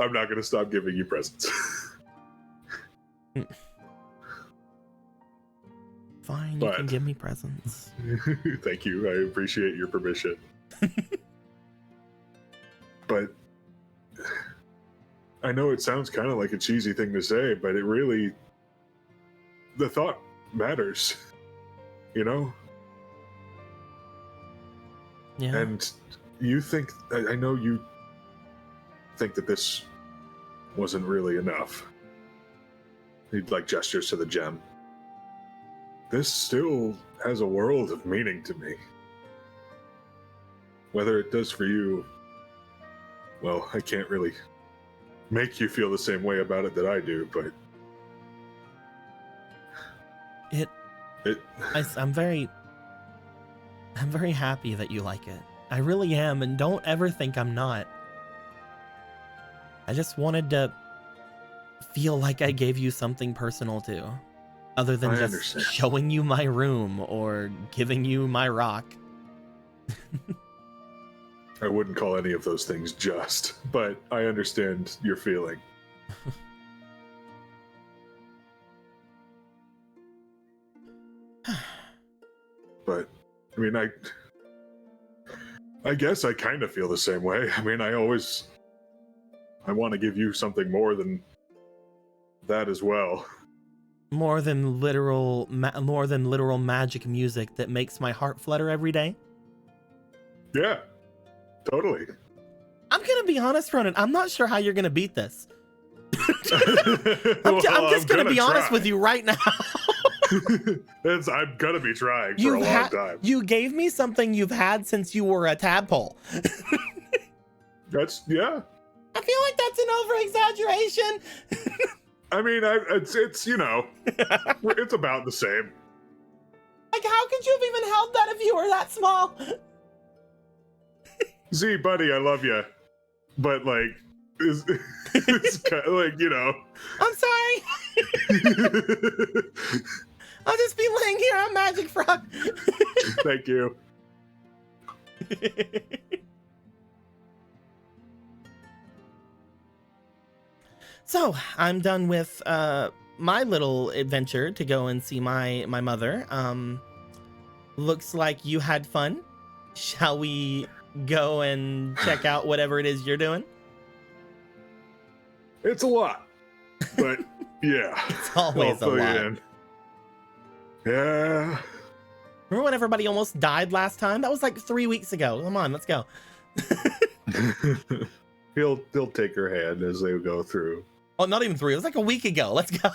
S3: I'm not gonna stop giving you presents.
S1: Fine, you can give me presents.
S3: Thank you. I appreciate your permission. But I know it sounds kind of like a cheesy thing to say, but it really, the thought matters, you know?
S1: Yeah.
S3: And you think, I know you think that this wasn't really enough. He like gestures to the gem. This still has a world of meaning to me. Whether it does for you, well, I can't really make you feel the same way about it that I do, but
S1: I'm very happy that you like it. I really am, and don't ever think I'm not. I just wanted to feel like I gave you something personal too, other than just showing you my room or giving you my rock.
S3: I wouldn't call any of those things just, but I understand your feeling. But, I mean, I guess I kind of feel the same way. I mean, I want to give you something more than that as well.
S1: More than literal magic music that makes my heart flutter every day?
S3: Yeah, totally.
S1: I'm gonna be honest, Ronan. I'm not sure how you're gonna beat this. I'm just gonna be honest with you right now.
S3: I'm gonna be trying for a long time.
S1: You gave me something you've had since you were a tadpole.
S3: Yeah.
S1: I feel like that's an over-exaggeration.
S3: I mean, it's you know, it's about the same.
S1: Like, how could you have even held that if you were that small?
S3: Z, buddy, I love you, but like, it's kind of like, you know.
S1: I'm sorry. I'll just be laying here on Magic Frog.
S3: Thank you.
S1: So I'm done with my little adventure to go and see my mother. Looks like you had fun. Shall we go and check out whatever it is you're doing?
S3: It's a lot, but yeah.
S1: It's always a lot.
S3: Yeah.
S1: Remember when everybody almost died last time? That was like 3 weeks ago. Come on, let's go.
S3: He'll take her hand as they go through.
S1: Oh, not even 3. It was like a week ago. Let's go.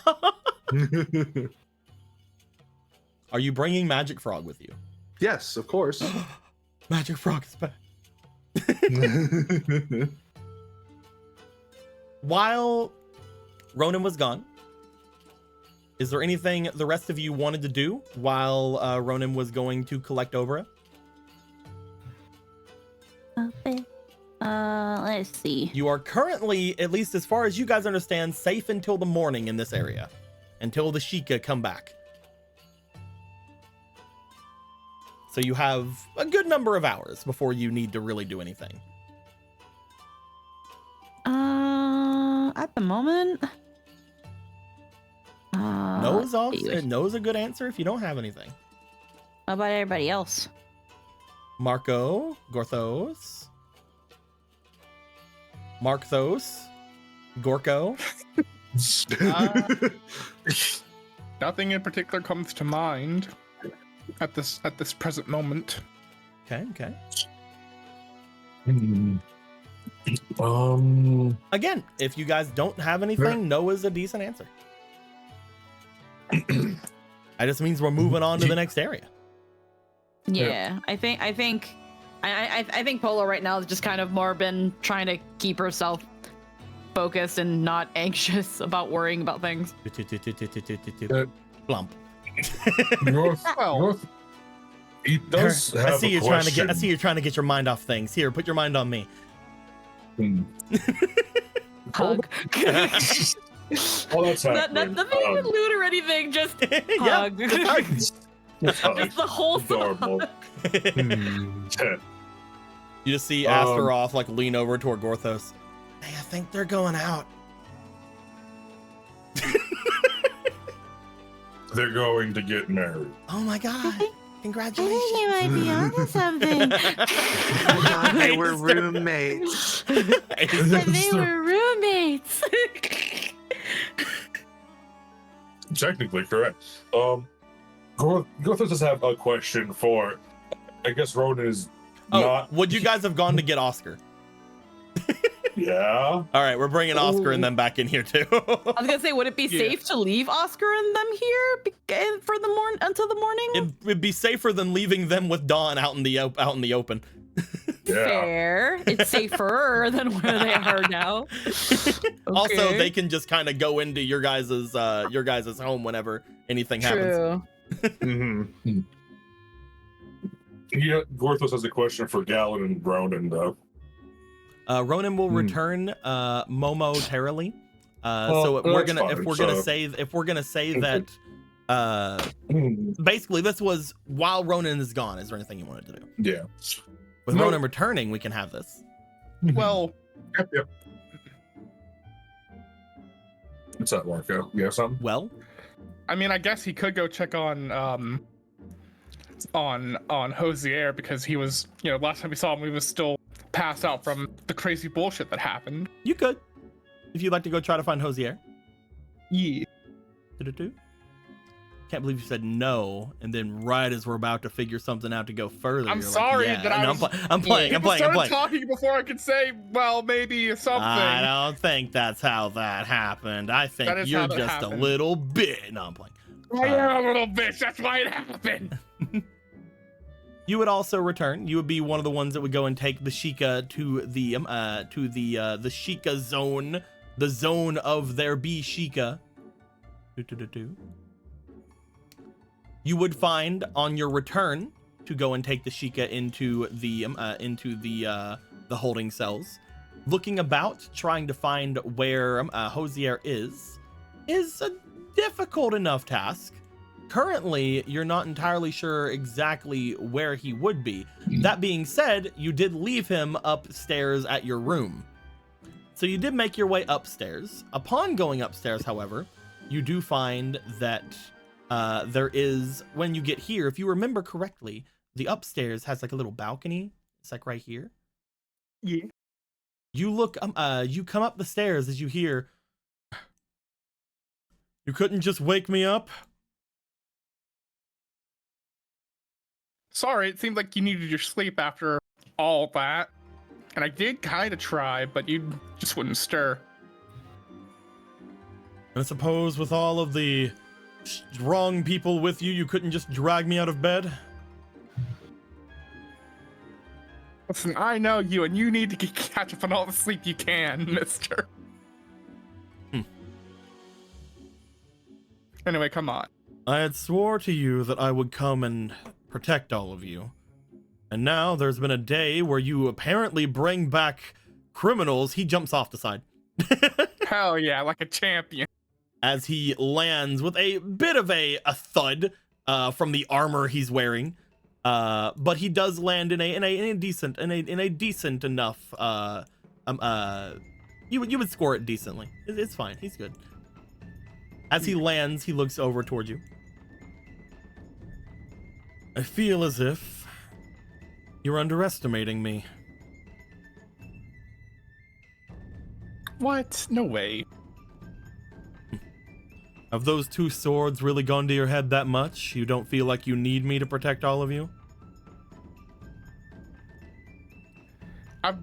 S1: Are you bringing Magic Frog with you?
S3: Yes, of course.
S1: Magic Frog is back. While Ronan was gone, is there anything the rest of you wanted to do while Ronan was going to collect Obra?
S7: Okay. Let's see.
S1: You are currently, at least as far as you guys understand, safe until the morning in this area. Until the Sheikah come back. So you have a good number of hours before you need to really do anything.
S7: At the moment.
S1: No's a good answer if you don't have anything.
S7: How about everybody else?
S1: Marco, Gorthos, Markthos, Gorko.
S2: Nothing in particular comes to mind at this present moment.
S1: Okay.
S6: Again,
S1: if you guys don't have anything, no is a decent answer. That just means we're moving on to the next area.
S5: Yeah, I think Polo right now has just kind of more been trying to keep herself focused and not anxious about worrying about things.
S1: Plump.
S6: North, he does have
S1: I see you're
S6: question.
S1: trying to get your mind off things. Here, put your mind on me.
S5: Hug.
S6: Oh, that's happening.
S5: Nothing even lewd or anything, just hug. It's the whole
S6: Adorable.
S1: You just see Astaroth like lean over toward Gorthos. Hey, I think they're going out.
S6: They're going to get married.
S1: Oh my god. Congratulations.
S7: I think you might be onto something.
S9: I thought they were roommates.
S7: They were roommates.
S6: Technically correct. Gorthos does have a question for, I guess Ronan is not.
S1: Would you guys have gone to get Oscar?
S6: Yeah.
S1: All right, we're bringing Oscar and them back in here too.
S5: I was gonna say, would it be safe to leave Oscar and them here for the morning until the morning?
S1: It'd be safer than leaving them with Dawn out in the open.
S6: Yeah.
S5: Fair. It's safer than where they are now.
S1: Also, they can just kind of go into your guys's home whenever anything happens.
S6: Mm-hmm. Yeah, Gorthos has a question for Galen and Ronan, though.
S1: Ronan will return momentarily. So if we're gonna say that basically this was while Ronan is gone. Is there anything you wanted to do?
S6: Yeah.
S1: With Ronan returning, we can have this.
S2: Well,
S6: Yep. What's up, Marco? You have something?
S1: Well,
S2: I mean, I guess he could go check on Hosier because he was, last time we saw him, he was still passed out from the crazy bullshit that happened.
S1: you could, if you'd like to go try to find Hosier.
S2: Yeah.
S1: Do-do-do. Can't believe you said no, and then right as we're about to figure something out to go further,
S2: I'm
S1: you're
S2: sorry
S1: like, yeah.
S2: that I
S1: No,
S2: was.
S1: I'm playing.
S2: People started talking before I could say, well, maybe something.
S1: I don't think that's how that happened. I think
S2: That is
S1: you're
S2: how that
S1: just
S2: happened.
S1: a little bit. No, I'm playing.
S2: I am a little bitch. That's why it happened.
S1: You would also return. You would be one of the ones that would go and take the Sheikah to the Sheikah zone, the zone of their be Sheikah. You would find on your return to go and take the Sheikah into the holding cells. Looking about, trying to find where Hosier is a difficult enough task. Currently, you're not entirely sure exactly where he would be. That being said, you did leave him upstairs at your room. So you did make your way upstairs. Upon going upstairs, however, you do find that there is, when you get here, if you remember correctly, the upstairs has like a little balcony. It's like right here.
S2: Yeah.
S1: You look, you come up the stairs as you hear, "You couldn't just wake me up?"
S2: Sorry, it seemed like you needed your sleep after all that. And I did kind of try, but you just wouldn't stir.
S1: And I suppose with all of the strong people with you, you couldn't just drag me out of bed?
S2: Listen, I know you, and you need to catch up on all the sleep you can, mister. Anyway, come on.
S1: I had swore to you that I would come and protect all of you. And now there's been a day where you apparently bring back criminals. He jumps off the side.
S2: Hell yeah, like a champion.
S1: As he lands with a bit of a thud from the armor he's wearing. But he does land in a decent enough. You would score it decently. It's fine. He's good. As he lands, he looks over towards you. I feel as if you're underestimating me.
S2: What? No way.
S1: Have those 2 swords really gone to your head that much? You don't feel like you need me to protect all of you?
S2: I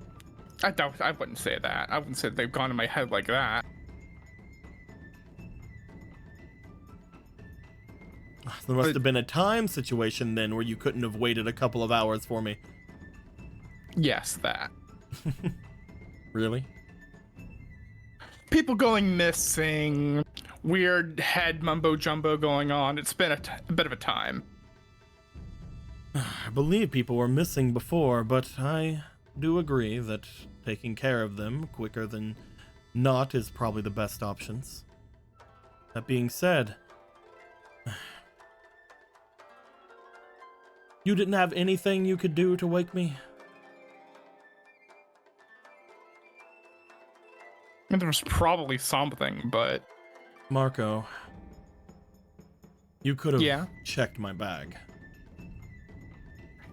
S2: wouldn't say that. I wouldn't say they've gone in my head like that.
S1: There must have been a time situation then where you couldn't have waited a couple of hours for me.
S2: Yes, that.
S1: Really?
S2: People going missing, weird head mumbo jumbo going on. It's been a bit of a time.
S1: I believe people were missing before, but I do agree that taking care of them quicker than not is probably the best options. That being said, you didn't have anything you could do to wake me?
S2: I mean, there was probably something, but...
S1: Marco, you could have
S2: Yeah?
S1: checked my bag.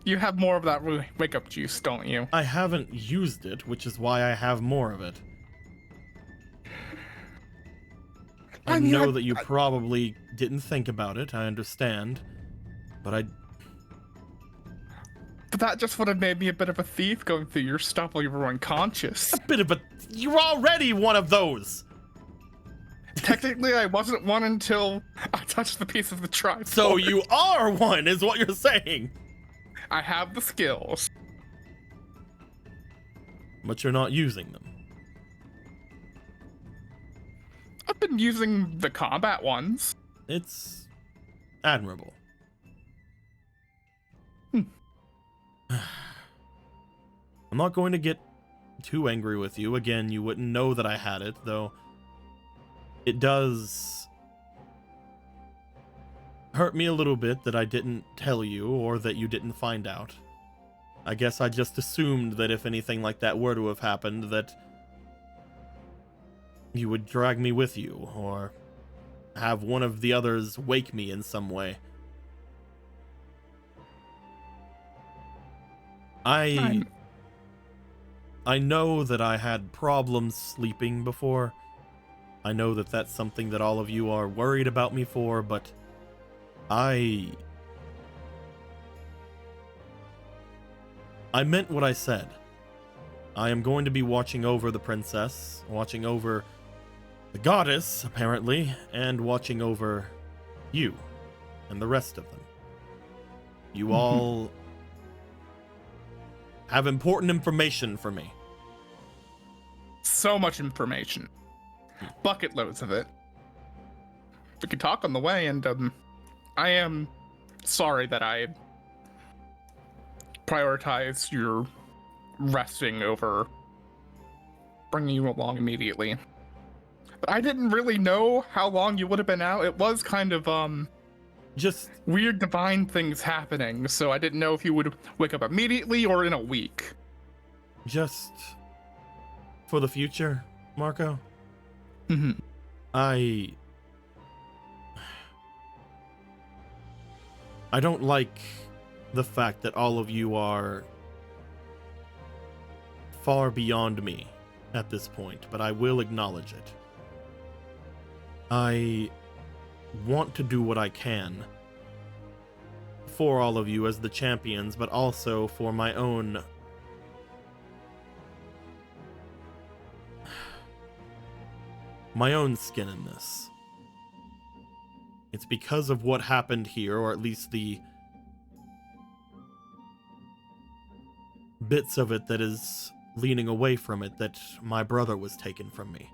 S2: You have more of that wake-up juice, don't you?
S1: I haven't used it, which is why I have more of it. I
S2: mean,
S1: know that you probably didn't think about it, I understand, but
S2: But that just would have made me a bit of a thief going through your stuff while you were unconscious.
S1: You're already one of those!
S2: Technically, I wasn't one until I touched the piece of the tripod.
S1: So you are one, is what you're saying!
S2: I have the skills.
S1: But you're not using them.
S2: I've been using the combat ones.
S1: It's admirable. I'm not going to get too angry with you. Again, you wouldn't know that I had it, though it does hurt me a little bit that I didn't tell you or that you didn't find out. I guess I just assumed that if anything like that were to have happened, that you would drag me with you or have one of the others wake me in some way. I know that I had problems sleeping before. I know that that's something that all of you are worried about me for, but I meant what I said. I am going to be watching over the princess, watching over the goddess, apparently, and watching over you and the rest of them. You all have important information for me.
S2: So much information. Bucket loads of it. We could talk on the way, and I am sorry that I prioritized your resting over bringing you along immediately. But I didn't really know how long you would have been out. It was kind of
S1: Just
S2: weird divine things happening, so I didn't know if you would wake up immediately or in a week.
S1: just for the future, Marco.
S2: Mm-hmm.
S1: I don't like the fact that all of you are far beyond me at this point, but I will acknowledge it. I want to do what I can for all of you as the champions, but also for my own skin in this. It's because of what happened here, or at least the bits of it that is leaning away from it, that my brother was taken from me.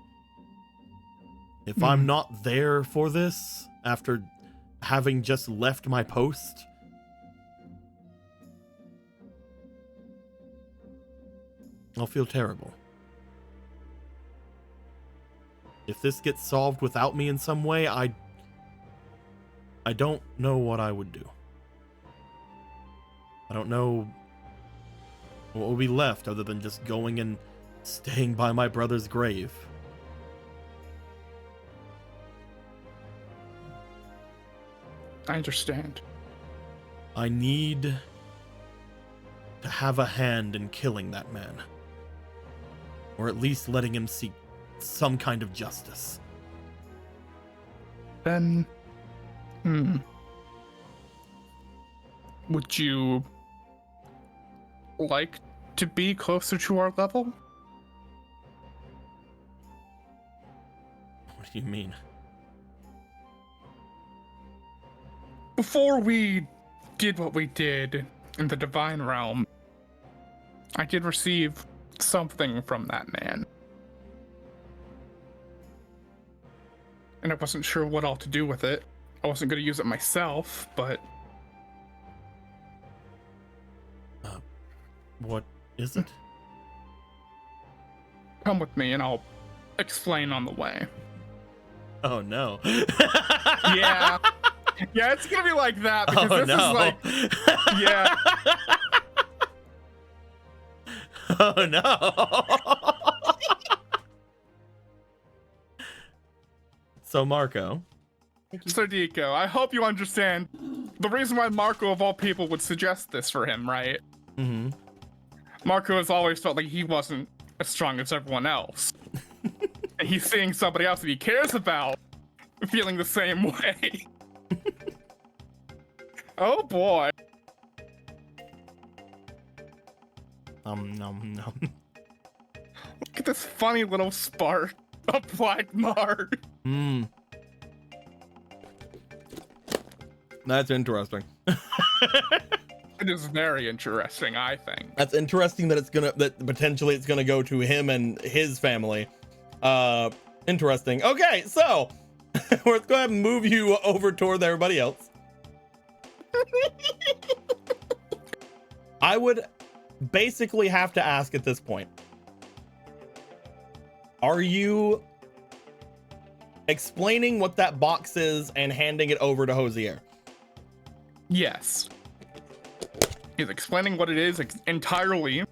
S1: If I'm not there for this, after having just left my post, I'll feel terrible. If this gets solved without me in some way, I don't know what I would do.
S8: I don't know what will be left other than just going and staying by my brother's grave.
S2: I understand.
S8: I need to have a hand in killing that man. Or at least letting him seek some kind of justice.
S2: Then, would you like to be closer to our level?
S8: What do you mean?
S2: Before we did what we did in the Divine Realm, I did receive something from that man. And I wasn't sure what all to do with it. I wasn't going to use it myself, but...
S8: What is it?
S2: Come with me and I'll explain on the way.
S8: Oh no.
S2: Yeah. Yeah, it's gonna be like that because
S8: Oh
S2: this
S8: no.
S2: is like... Yeah.
S8: Oh no. So Marco.
S2: So Deco, I hope you understand the reason why Marco of all people would suggest this for him, right?
S8: Mm-hmm.
S2: Marco has always felt like he wasn't as strong as everyone else. And he's seeing somebody else that he cares about feeling the same way. Oh boy.
S8: Nom.
S2: Look at this funny little spark of black mark.
S8: That's interesting.
S2: It is very interesting, I think.
S8: That's interesting that potentially it's gonna go to him and his family. Interesting. Okay, so let's go ahead and move you over toward everybody else. I would basically have to ask at this point, are you explaining what that box is and handing it over to Hosier?
S2: Yes. He's explaining what it is entirely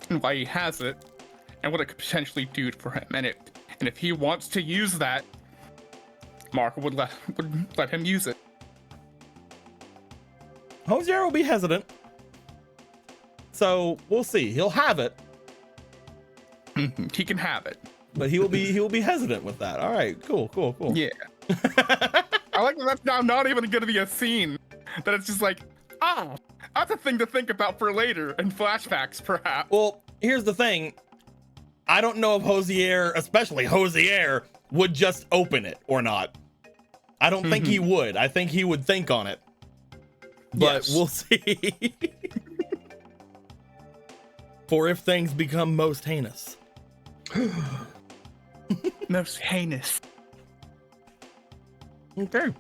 S2: and why he has it and what it could potentially do for him. And if he wants to use that, Marco would let him use it.
S8: Hosier will be hesitant. So we'll see. He'll have it.
S2: He can have it.
S8: But he will be hesitant with that. All right, cool.
S2: Yeah. I like that that's now not even going to be a scene. That it's just like, oh, that's a thing to think about for later and flashbacks, perhaps.
S8: Well, here's the thing. I don't know if Hosier, especially Hosier, would just open it or not. I don't think he would. I think he would think on it. But we'll see. For if things become most heinous.
S2: Most heinous.
S8: Okay.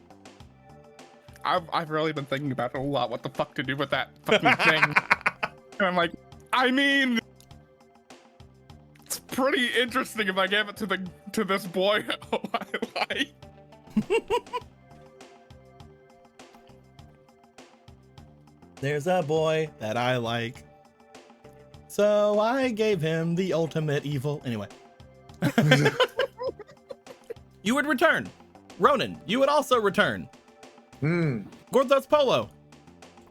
S2: I've really been thinking about it a lot, what the fuck to do with that fucking thing. And I'm like, I mean, it's pretty interesting if I gave it to this boy who I like.
S8: There's a boy that I like. So I gave him the ultimate evil. Anyway. You would return. Ronan, you would also return. Gorthos Polo.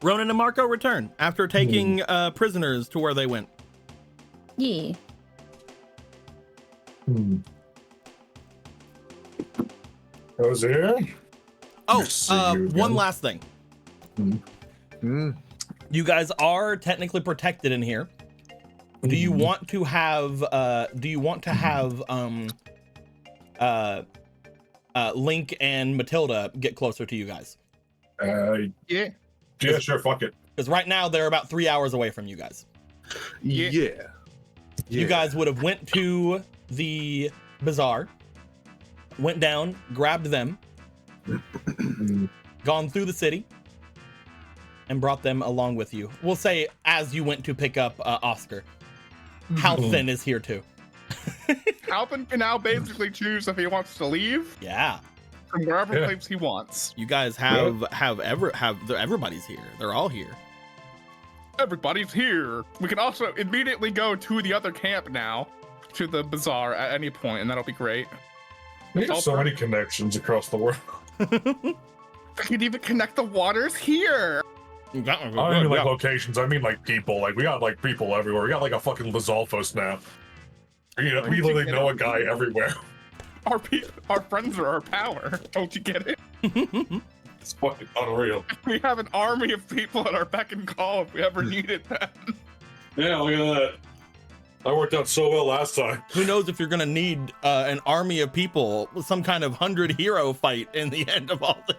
S8: Ronan and Marco return after taking prisoners to where they went.
S5: Yeah.
S6: Hosier?
S8: Oh, one last thing. You guys are technically protected in here. Do you want to have Link and Matilda get closer to you guys?
S2: Yeah.
S6: Yeah, sure, fuck it.
S8: Because right now they're about 3 hours away from you guys.
S3: Yeah.
S8: You guys would have went to the bazaar, went down, grabbed them, gone through the city, and brought them along with you. We'll say as you went to pick up Oscar. Halfin is here too.
S2: Halpin can now basically choose if he wants to leave.
S8: Yeah.
S2: From wherever place he wants.
S8: You guys have everybody's here. They're all here.
S2: everybody's here. We can also immediately go to the other camp now, to the bazaar at any point, and that'll be great.
S6: We have so many connections across the world.
S2: We can even connect the waters here.
S6: I don't mean like locations, I mean like people. Like we got like people everywhere. We got like a fucking Lizalfos now. You know, we literally know a guy everywhere.
S2: Our friends are our power. Don't you get it?
S6: It's fucking unreal.
S2: We have an army of people at our beck and call if we ever needed them.
S6: Yeah, look at that. That worked out so well last time.
S1: Who knows if you're gonna need an army of people, some kind of 100 hero fight in the end of all this.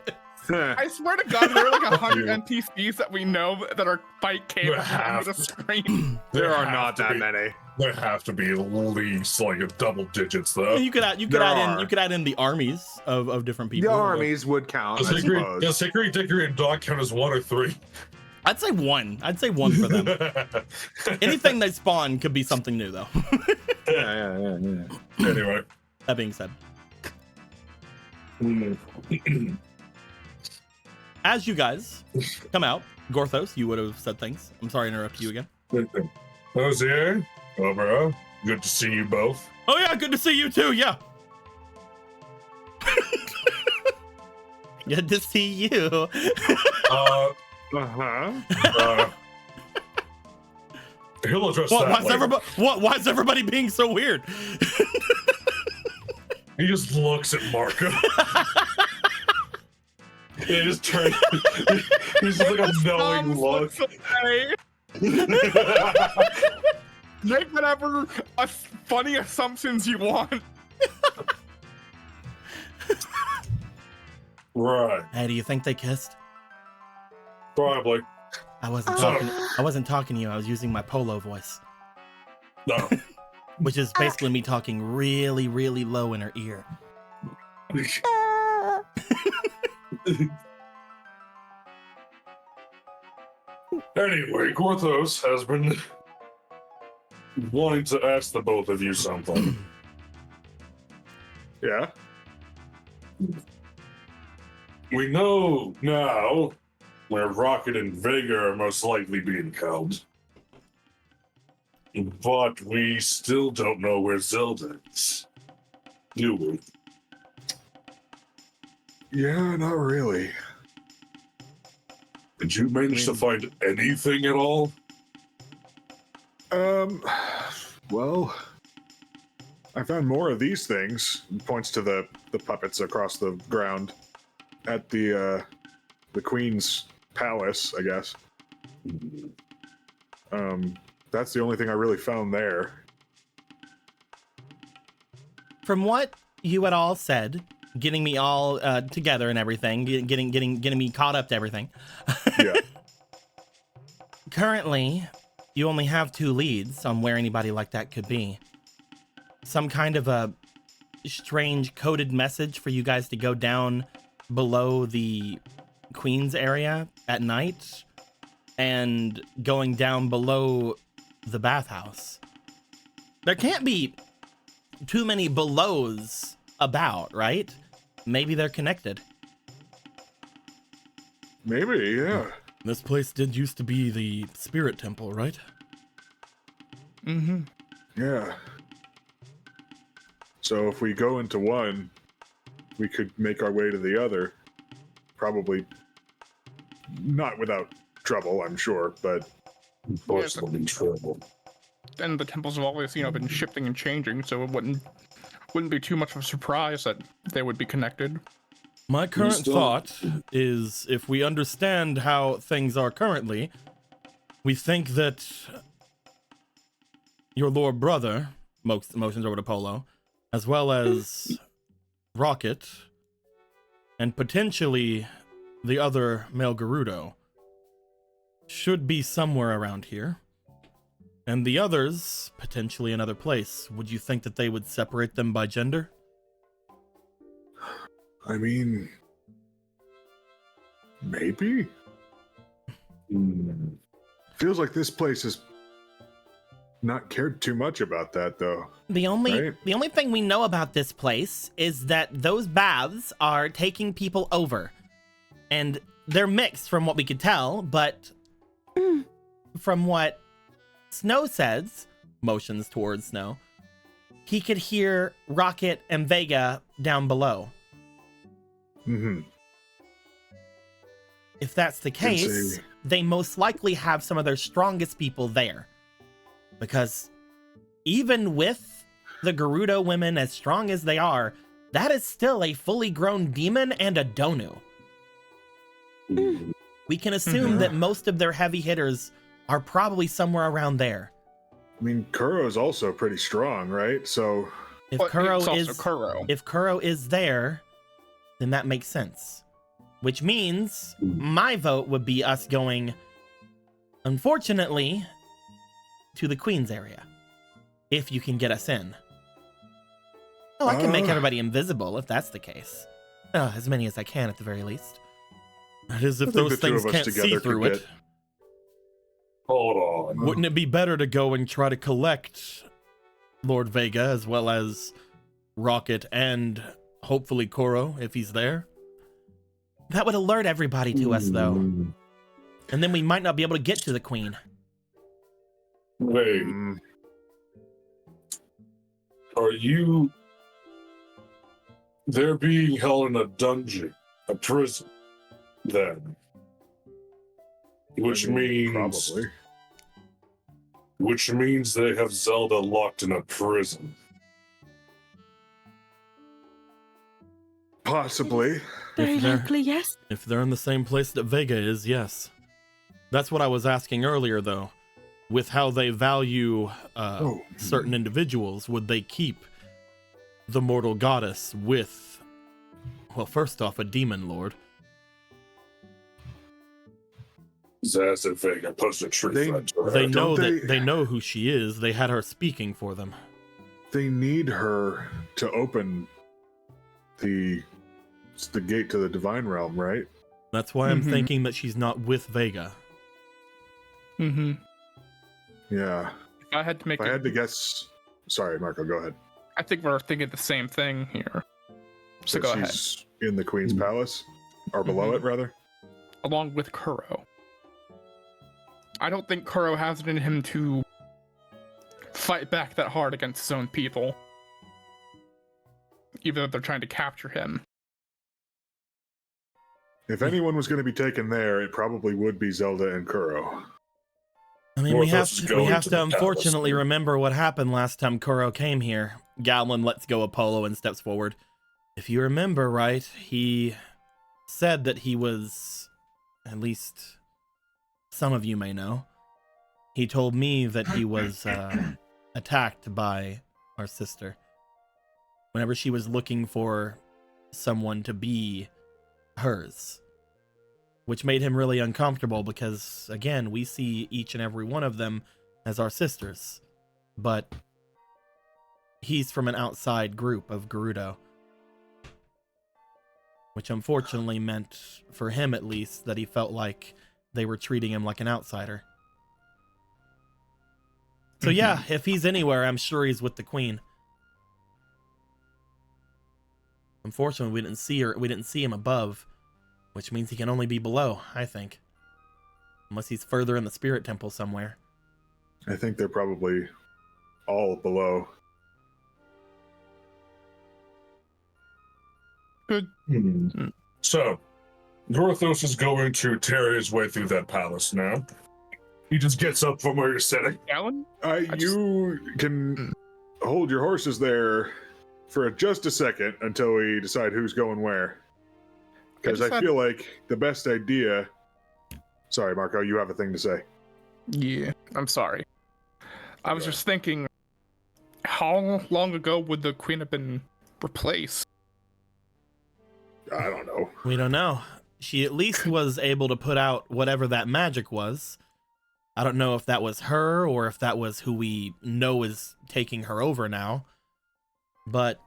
S2: I swear to God, there are like 100 NPCs that we know that are fight capable on the screen.
S3: There are not that many.
S6: There have to be at least like a double digits though.
S1: You could add in the armies of different people.
S3: The armies would count.
S6: Does Hickory Dickory and Dog count as 1 or 3?
S1: I'd say 1. I'd say 1 for them. Anything they spawn could be something new though.
S3: Yeah.
S6: Anyway.
S1: That being said. As you guys come out, Gorthos, you would have said things. I'm sorry to interrupt you again.
S6: Hosier, bro. Good to see you both.
S1: Oh yeah, good to see you too, yeah. Good to see you.
S6: He'll address
S1: that. Why is everybody being so weird?
S6: He just looks at Marco. He just turns. He's just like a knowing look.
S2: Make whatever funny assumptions you want.
S6: Right.
S1: Hey, do you think they kissed?
S6: Probably.
S1: I wasn't talking to you. I was using my polo voice.
S6: No.
S1: Which is basically me talking really, really low in her ear.
S6: Anyway, Gorthos has been wanting to ask the both of you something.
S3: Yeah?
S6: We know now where Rocket and Vega are most likely being held. But we still don't know where Zelda is. Do we?
S3: Yeah, not really.
S6: Did you manage to find anything at all?
S3: Well, I found more of these things. He points to the puppets across the ground at the Queen's palace, I guess. That's the only thing I really found there.
S1: From what you had all said, getting me all together and everything, getting me caught up to everything.
S3: Yeah.
S1: Currently, you only have 2 leads on where anybody like that could be. Some kind of a strange coded message for you guys to go down below the Queen's area at night and going down below the bathhouse. There can't be too many belows about, right? Maybe they're connected.
S3: Maybe, yeah.
S1: This place did used to be the spirit temple, right?
S2: Mm-hmm.
S3: Yeah. So if we go into one, we could make our way to the other. Probably not without trouble, I'm sure, but...
S6: Of course it'll be trouble.
S2: And the temples have always, been shifting and changing, so it wouldn't be too much of a surprise that they would be connected.
S1: My current thought is, if we understand how things are currently, we think that your Lord Brother, motions over to Polo, as well as Rocket, and potentially the other male Gerudo, should be somewhere around here. And the others, potentially another place. Would you think that they would separate them by gender?
S3: I mean... maybe? Feels like this place has not cared too much about that, though.
S1: The only thing we know about this place is that those baths are taking people over. And they're mixed from what we could tell, but from what Snow says, motions towards Snow, he could hear Rocket and Vega down below.
S3: Mm-hmm.
S1: If that's the case, they most likely have some of their strongest people there. Because even with the Gerudo women as strong as they are, that is still a fully grown demon and a Donu. We can assume that most of their heavy hitters are probably somewhere around there.
S3: I mean, Kuro's also pretty strong, right? So
S1: If
S2: But
S1: Kuro
S2: it's also
S1: is
S2: Kuro.
S1: if Kuro is there, then that makes sense. Which means my vote would be us going, unfortunately, to the Queen's area. If you can get us in. Oh, I can make everybody invisible if that's the case. As many as I can at the very least. That is if
S3: I think
S1: those
S3: the two
S1: things
S3: of us
S1: can't
S3: together
S1: see
S3: could
S1: through
S3: get-
S1: it.
S6: Hold on.
S1: Wouldn't it be better to go and try to collect Lord Vega as well as Rocket and hopefully Koro if he's there? That would alert everybody to us though. And then we might not be able to get to the Queen.
S6: Wait,
S3: mm,
S6: are you... They're being held in a dungeon, a prison, then. Which
S3: I mean,
S6: means...
S3: probably.
S6: Which means they have Zelda locked in a prison.
S3: Possibly.
S7: Very
S1: they're-
S7: likely, yes.
S1: If they're in the same place that Vega is, yes. That's what I was asking earlier, though. With how they value certain individuals, would they keep the mortal goddess with, well, first off, a demon lord?
S6: Zaz and Vega posed a true
S3: They-
S6: threat to her.
S1: They know
S3: don't
S1: they know who she is. They had her speaking for them.
S3: They need her to open the gate to the divine realm, right?
S1: That's why I'm
S2: Mhm.
S1: thinking that she's not with Vega.
S2: Mm-hmm.
S3: Yeah.
S2: If I had to make
S3: If I had to guess, sorry, Marco, go ahead.
S2: I think we're thinking the same thing here. So
S3: That
S2: go ahead.
S3: she's in the Queen's Palace, or below
S2: Mhm.
S3: it, rather.
S2: Along with Kuro. I don't think Kuro has it in him to fight back that hard against his own people. Even though they're trying to capture him.
S3: If anyone was going to be taken there, it probably would be Zelda and Kuro.
S1: I mean,
S6: Or
S1: we
S6: if
S1: have
S6: us
S1: to,
S6: going
S1: we have
S6: to
S1: to
S6: the
S1: unfortunately
S6: palace.
S1: remember what happened last time Kuro came here. Goblin lets go Apollo and steps forward. If you remember right, he said that he was, at least some of you may know, he told me that he was attacked by our sister. Whenever she was looking for someone to be hers. Which made him really uncomfortable because, again, we see each and every one of them as our sisters. But he's from an outside group of Gerudo. Which unfortunately meant, for him at least, that he felt like they were treating him like an outsider. So yeah, if he's anywhere, I'm sure he's with the Queen. Unfortunately, we didn't see him above. Which means he can only be below, I think. Unless he's further in the spirit temple somewhere.
S3: I think they're probably all below.
S2: Good.
S6: So, Gorthos is going to tear his way through that palace now. He just gets up from where you're sitting.
S2: Alan?
S3: You can hold your horses there for just a second until we decide who's going where. Because I feel like the best idea... Sorry, Marco, you have a thing to say.
S2: Yeah, I'm sorry. I was just thinking, how long ago would the Queen have been replaced?
S3: I don't know.
S1: We don't know. She at least was able to put out whatever that magic was. I don't know if that was her or if that was who we know is taking her over now. But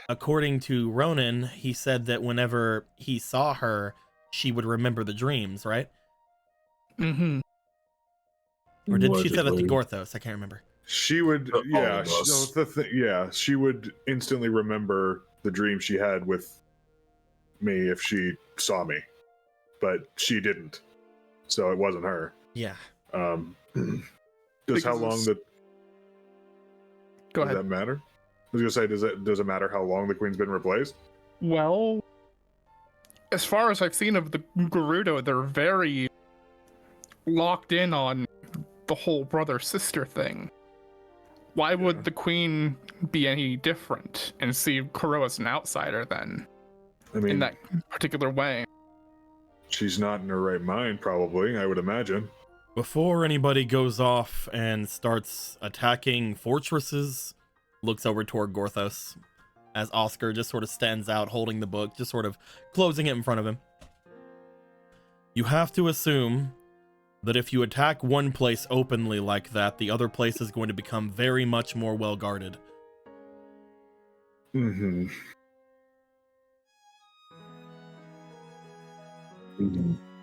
S1: according to Ronan, he said that whenever he saw her, she would remember the dreams, right?
S2: Mm-hmm.
S1: Or did she say that to
S6: Allegedly.
S1: Gorthos? I can't remember.
S3: She would,
S6: All
S3: yeah,
S6: of us.
S3: she would instantly remember the dream she had with me if she saw me, but she didn't, so it wasn't her.
S1: Yeah.
S3: Does how long the
S2: Go
S3: does
S2: ahead.
S3: that matter? I was gonna say, does it matter how long the queen's been replaced?
S2: Well, as far as I've seen of the Gerudo, they're very locked in on the whole brother-sister thing. Why would the queen be any different and see Kuro as an outsider then,
S3: I mean,
S2: in that particular way?
S3: she's not in her right mind, probably, I would imagine.
S8: Before anybody goes off and starts attacking fortresses, looks over toward Gorthos as Oscar just sort of stands out holding the book, just sort of closing it in front of him. You have to assume that if you attack one place openly like that, the other place is going to become very much more well guarded.
S3: Mm-hmm.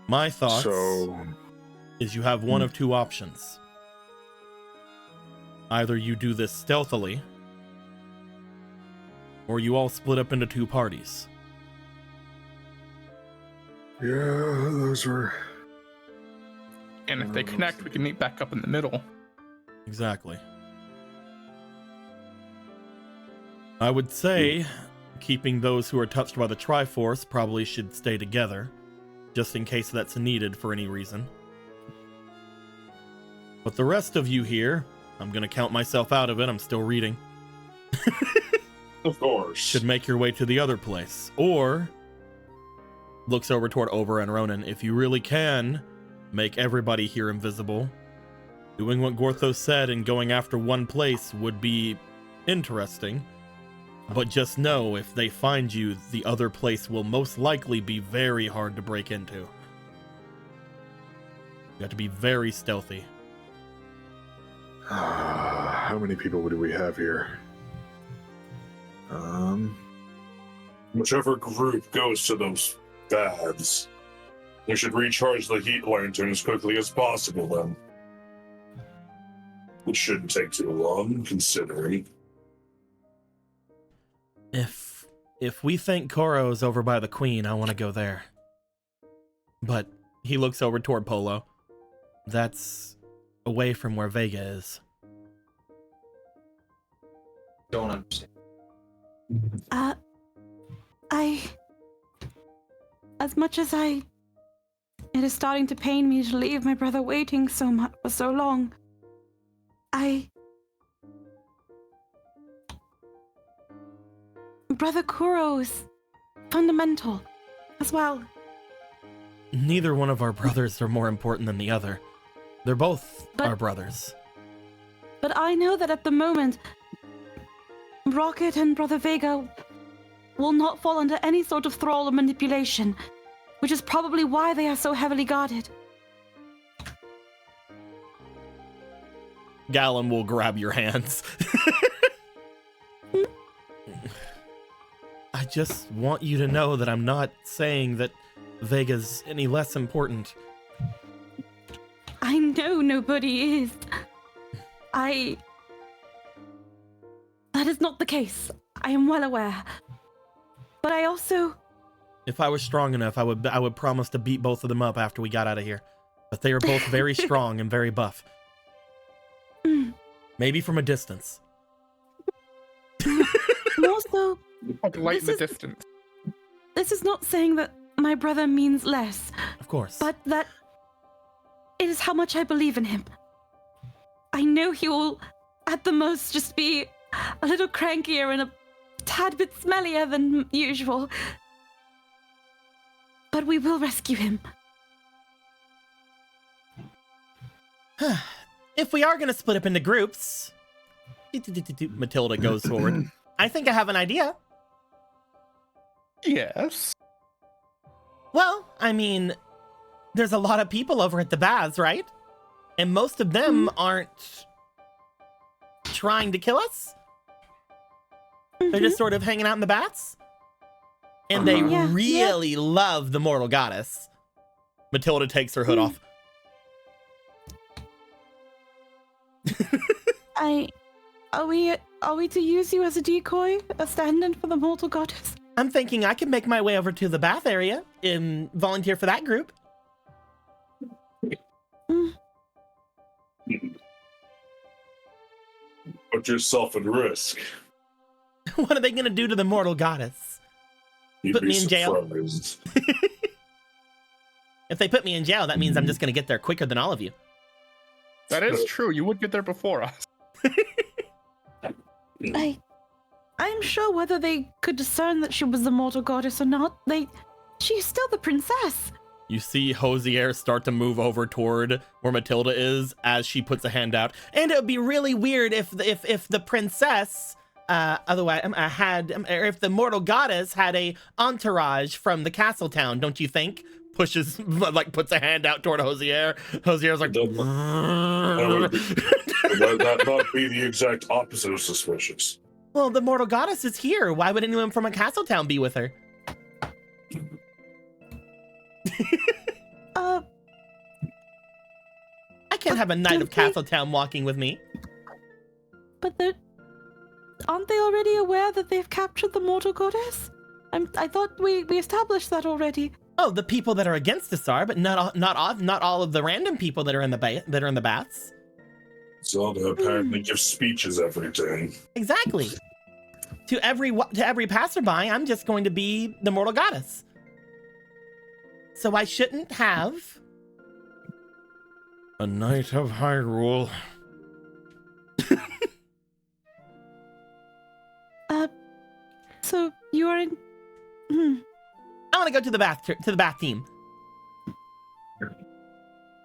S8: My thoughts
S3: So,
S8: is you have one of two options. Either you do this stealthily, or you all split up into two parties.
S3: yeah, those were...
S2: And if they connect, we can meet back up in the middle.
S8: Exactly. I would say keeping those who are touched by the Triforce probably should stay together, just in case that's needed for any reason. But the rest of you here, I'm gonna count myself out of it, I'm still reading.
S6: Of course.
S8: Should make your way to the other place. Or, looks over toward Ober and Ronan, if you really can, make everybody here invisible. Doing what Gorthos said and going after one place would be interesting. But just know, if they find you, the other place will most likely be very hard to break into. You have to be very stealthy.
S3: How many people do we have here?
S6: Whichever group goes to those baths, they should recharge the heat lantern as quickly as possible then. It shouldn't take too long, considering.
S8: If we think Koro's over by the Queen, I want to go there. But he looks over toward Polo. That's away from where Vega is.
S10: Don't understand.
S7: As much as it is starting to pain me to leave my brother waiting so much for so long, Brother Kuro is fundamental as well.
S8: Neither one of our brothers are more important than the other. They're both our brothers.
S7: But I know that at the moment, Rocket and Brother Vega will not fall under any sort of thrall or manipulation, which is probably why they are so heavily guarded.
S8: Gallum will grab your hands. I just want you to know that I'm not saying that Vega's any less important.
S7: I know nobody is. That is not the case. I am well aware. But I also...
S8: If I was strong enough, I would promise to beat both of them up after we got out of here. But they are both very strong and very buff. Maybe from a distance.
S7: More so...
S2: Light in the distance.
S7: This is not saying that my brother means less.
S8: Of course.
S7: But that it is how much I believe in him. I know he will, at the most, just be a little crankier and a tad bit smellier than usual. But we will rescue him.
S1: If we are going to split up into groups,
S8: Matilda goes forward.
S1: I think I have an idea.
S2: Yes.
S1: Well, I mean, there's a lot of people over at the baths, right? And most of them aren't trying to kill us. They're just sort of hanging out in the baths. And they really love the mortal goddess.
S8: Matilda takes her hood off.
S7: Are we to use you as a decoy? A stand-in for the mortal goddess?
S1: I'm thinking I could make my way over to the bath area and volunteer for that group.
S6: Put yourself at risk.
S8: What are they gonna do to the mortal goddess?
S6: You'd
S8: Put
S6: be
S8: me in jail?
S6: surprised.
S8: If they put me in jail, that means I'm just gonna get there quicker than all of you.
S2: That is true. You would get there before us.
S7: I'm sure whether they could discern that she was the mortal goddess or not, she's still the princess.
S8: You see Hosier start to move over toward where Matilda is as she puts a hand out. And it would be really weird if the princess, if the mortal goddess had a entourage from the castle town, don't you think? Puts a hand out toward Hosier. Hosier's like,
S6: That might be the exact opposite of suspicious.
S8: well, the mortal goddess is here. Why would anyone from a castle town be with her? I can't have a knight of Castletown walking with me.
S7: But aren't they already aware that they've captured the mortal goddess? I thought we established that already.
S8: Oh, the people that are against us are, but not all of the random people that are in the baths.
S6: Zelda apparently gives speeches every day.
S8: Exactly. To every passerby, I'm just going to be the mortal goddess. So I shouldn't have a Knight of Hyrule.
S7: So you are in.
S8: I want to go to the bath team.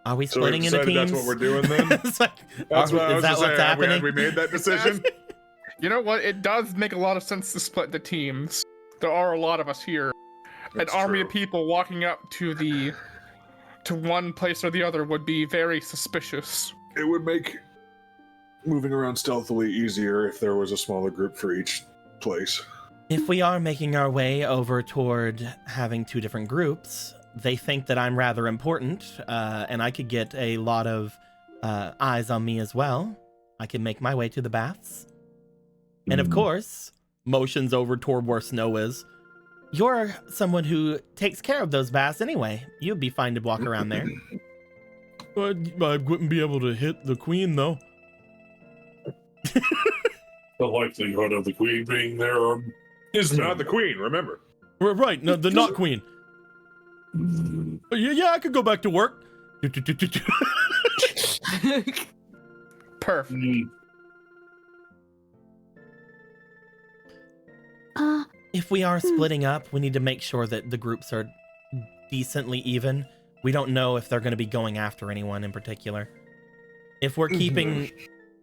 S8: Are we splitting into teams?
S3: That's what we're doing then.
S8: It's like,
S3: That's what I was
S8: is that
S3: saying.
S8: what's happening?
S3: We made that decision.
S2: You know what? It does make a lot of sense to split the teams. There are a lot of us here.
S3: That's
S2: An army
S3: true.
S2: of people walking up to one place or the other would be very suspicious.
S3: It would make moving around stealthily easier if there was a smaller group for each place.
S8: If we are making our way over toward having two different groups, they think that I'm rather important, and I could get a lot of eyes on me as well. I can make my way to the baths. And of course, motions over toward where Snow is. You're someone who takes care of those baths anyway. You'd be fine to walk around there. I wouldn't be able to hit the queen, though.
S6: The likelihood of the queen being there is
S3: Not the queen, remember.
S8: Right, no, the not queen. Yeah, I could go back to work.
S2: Perfect.
S8: If we are splitting up, we need to make sure that the groups are decently even. We don't know if they're going to be going after anyone in particular. If we're keeping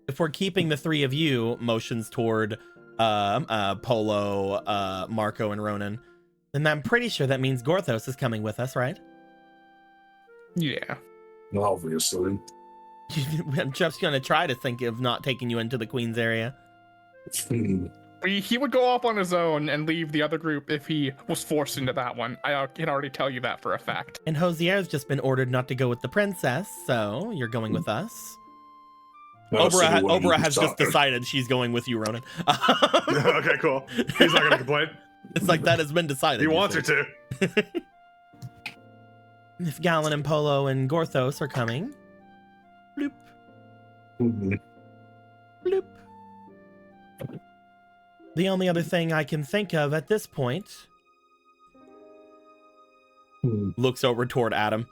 S8: the three of you, motions toward Polo, Marco, and Ronan, then I'm pretty sure that means Gorthos is coming with us, right?
S2: Yeah.
S6: Obviously.
S8: I'm just going to try to think of not taking you into the Queen's area.
S2: He would go off on his own and leave the other group if he was forced into that one. I can already tell you that for a fact.
S8: And Hosier's just been ordered not to go with the princess, so you're going with us. Oberah has just decided she's going with you, Ronan.
S3: Okay, cool. He's not gonna complain.
S8: It's like that has been decided.
S3: He wants her to.
S8: If Gallon and Polo and Gorthos are coming, bloop, bloop. The only other thing I can think of at this point looks over toward Adam.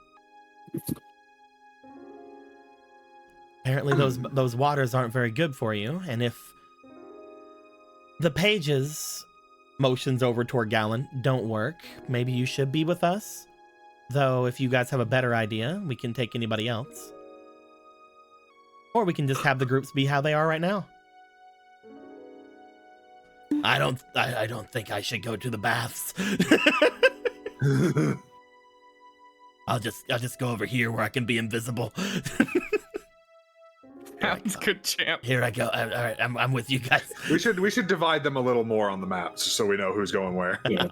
S8: Apparently those waters aren't very good for you, and if the pages, motions over toward Gallon, don't work, maybe you should be with us. Though if you guys have a better idea, we can take anybody else. Or we can just have the groups be how they are right now. I don't think I should go to the baths. I'll just go over here where I can be invisible.
S2: Sounds good, champ.
S8: Here I go. All right, I'm with you guys.
S3: We should divide them a little more on the maps so we know who's going where.
S6: Yeah.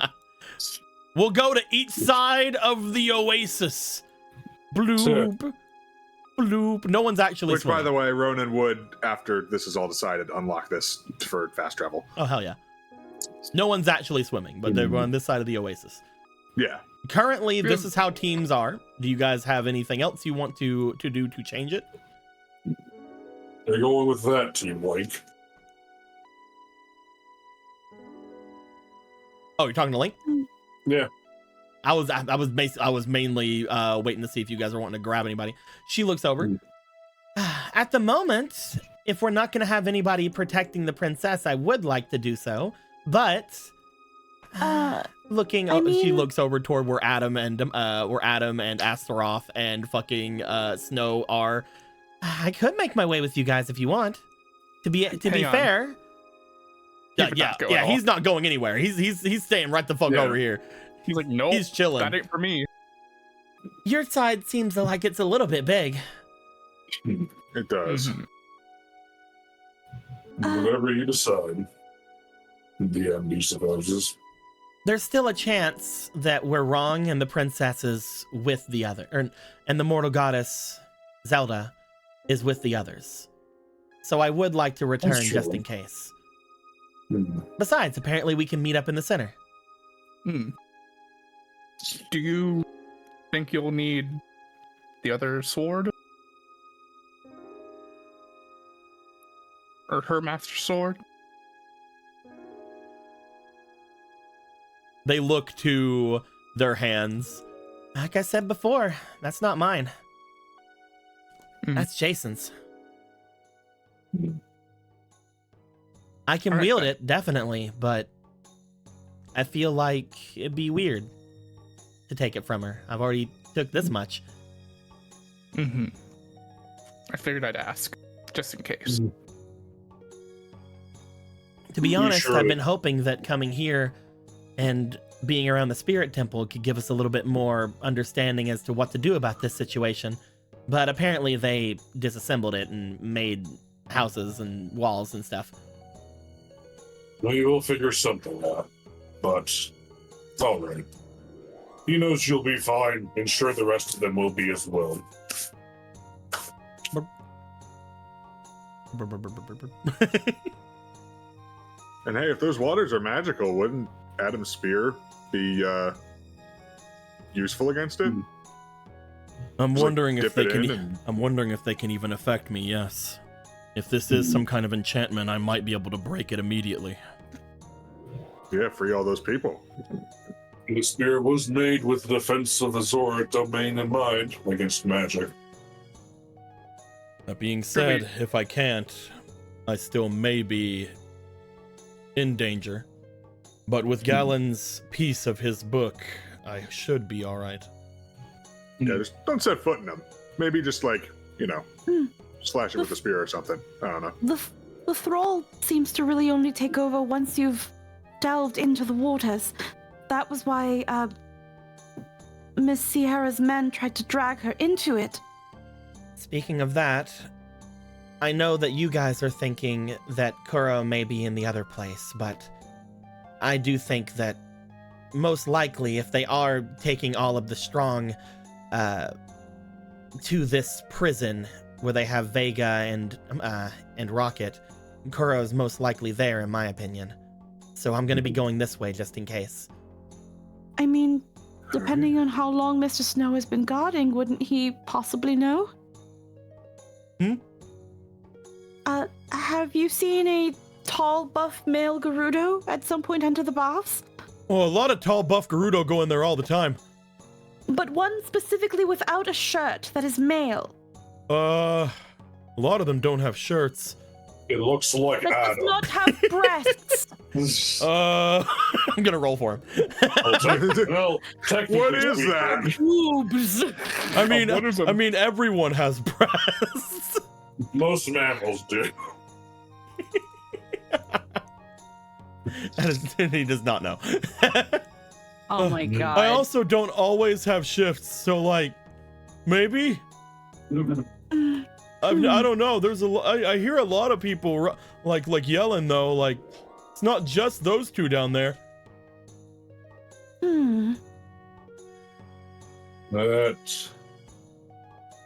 S8: We'll go to each side of the oasis. Bloop. Bloop. No one's actually
S3: Which,
S8: swimming.
S3: by the way, Ronan would, after this is all decided, unlock this for fast travel.
S8: Oh, hell yeah. No one's actually swimming, but they're on this side of the oasis.
S3: Yeah.
S8: Currently, this is how teams are. Do you guys have anything else you want to do to change it?
S6: They're going with that, Team Link.
S1: Oh, you're talking to Link?
S6: Yeah.
S1: I was mainly waiting to see if you guys were wanting to grab anybody. She looks over. At the moment, if we're not going to have anybody protecting the princess, I would like to do so. But she looks over toward where Adam and Astaroth and fucking Snow are. I could make my way with you guys if you want. To be fair. Yeah, he's not going anywhere. He's staying right the fuck over here.
S2: He's like, nope,
S1: he's chilling.
S2: That ain't for me.
S1: Your side seems like it's a little bit big.
S3: It does.
S6: Whatever you decide. The MD supposes.
S1: There's still a chance that we're wrong and the princess is with the other, and the mortal goddess Zelda is with the others. So I would like to return just in case. Besides, apparently we can meet up in the center.
S2: Do you think you'll need the other sword? Or her master sword?
S1: They look to their hands. Like I said before, that's not mine. That's Jason's. I can wield it, definitely, but I feel like it'd be weird to take it from her. I've already took this much.
S2: I figured I'd ask, just in case.
S1: To be honest, I've been hoping that coming here and being around the Spirit Temple could give us a little bit more understanding as to what to do about this situation. But apparently they disassembled it and made houses and walls and stuff.
S6: We will figure something out, but it's all right. He knows you'll be fine, and sure the rest of them will be as well.
S3: And hey, if those waters are magical, wouldn't Adam's spear be useful against it?
S1: I'm wondering if they can.
S3: and...
S1: I'm wondering if they can even affect me. Yes, if this is some kind of enchantment, I might be able to break it immediately.
S3: Yeah, free all those people.
S6: The spear was made with the defense of the Zora domain in mind against magic.
S1: That being said, if I can't, I still may be in danger. But with Galen's piece of his book, I should be all right.
S3: Yeah, just don't set foot in them. Maybe just like, slash it with a spear or something. I don't know.
S7: The thrall seems to really only take over once you've delved into the waters. That was why Miss Sierra's men tried to drag her into it.
S1: Speaking of that, I know that you guys are thinking that Kuro may be in the other place, but I do think that most likely if they are taking all of the strong to this prison where they have Vega and Rocket, Kuro's most likely there, in my opinion. So I'm going to be going this way just in case.
S7: I mean, depending on how long Mr. Snow has been guarding, wouldn't he possibly know? Have you seen a tall, buff male Gerudo at some point enter the baths?
S1: Well, a lot of tall, buff Gerudo go in there all the time.
S7: But one specifically without a shirt that is male.
S1: A lot of them don't have shirts.
S6: It looks like
S7: That does
S6: Adam.
S7: not have breasts.
S1: I'm gonna roll for him.
S6: Well, technically
S3: What is that?
S1: Boobs. I mean, everyone has breasts.
S6: Most mammals do.
S1: He does not know.
S5: Oh my god.
S1: I also don't always have shifts, so like, maybe. I don't know. There's I hear a lot of people like yelling though. Like, it's not just those two down there.
S6: That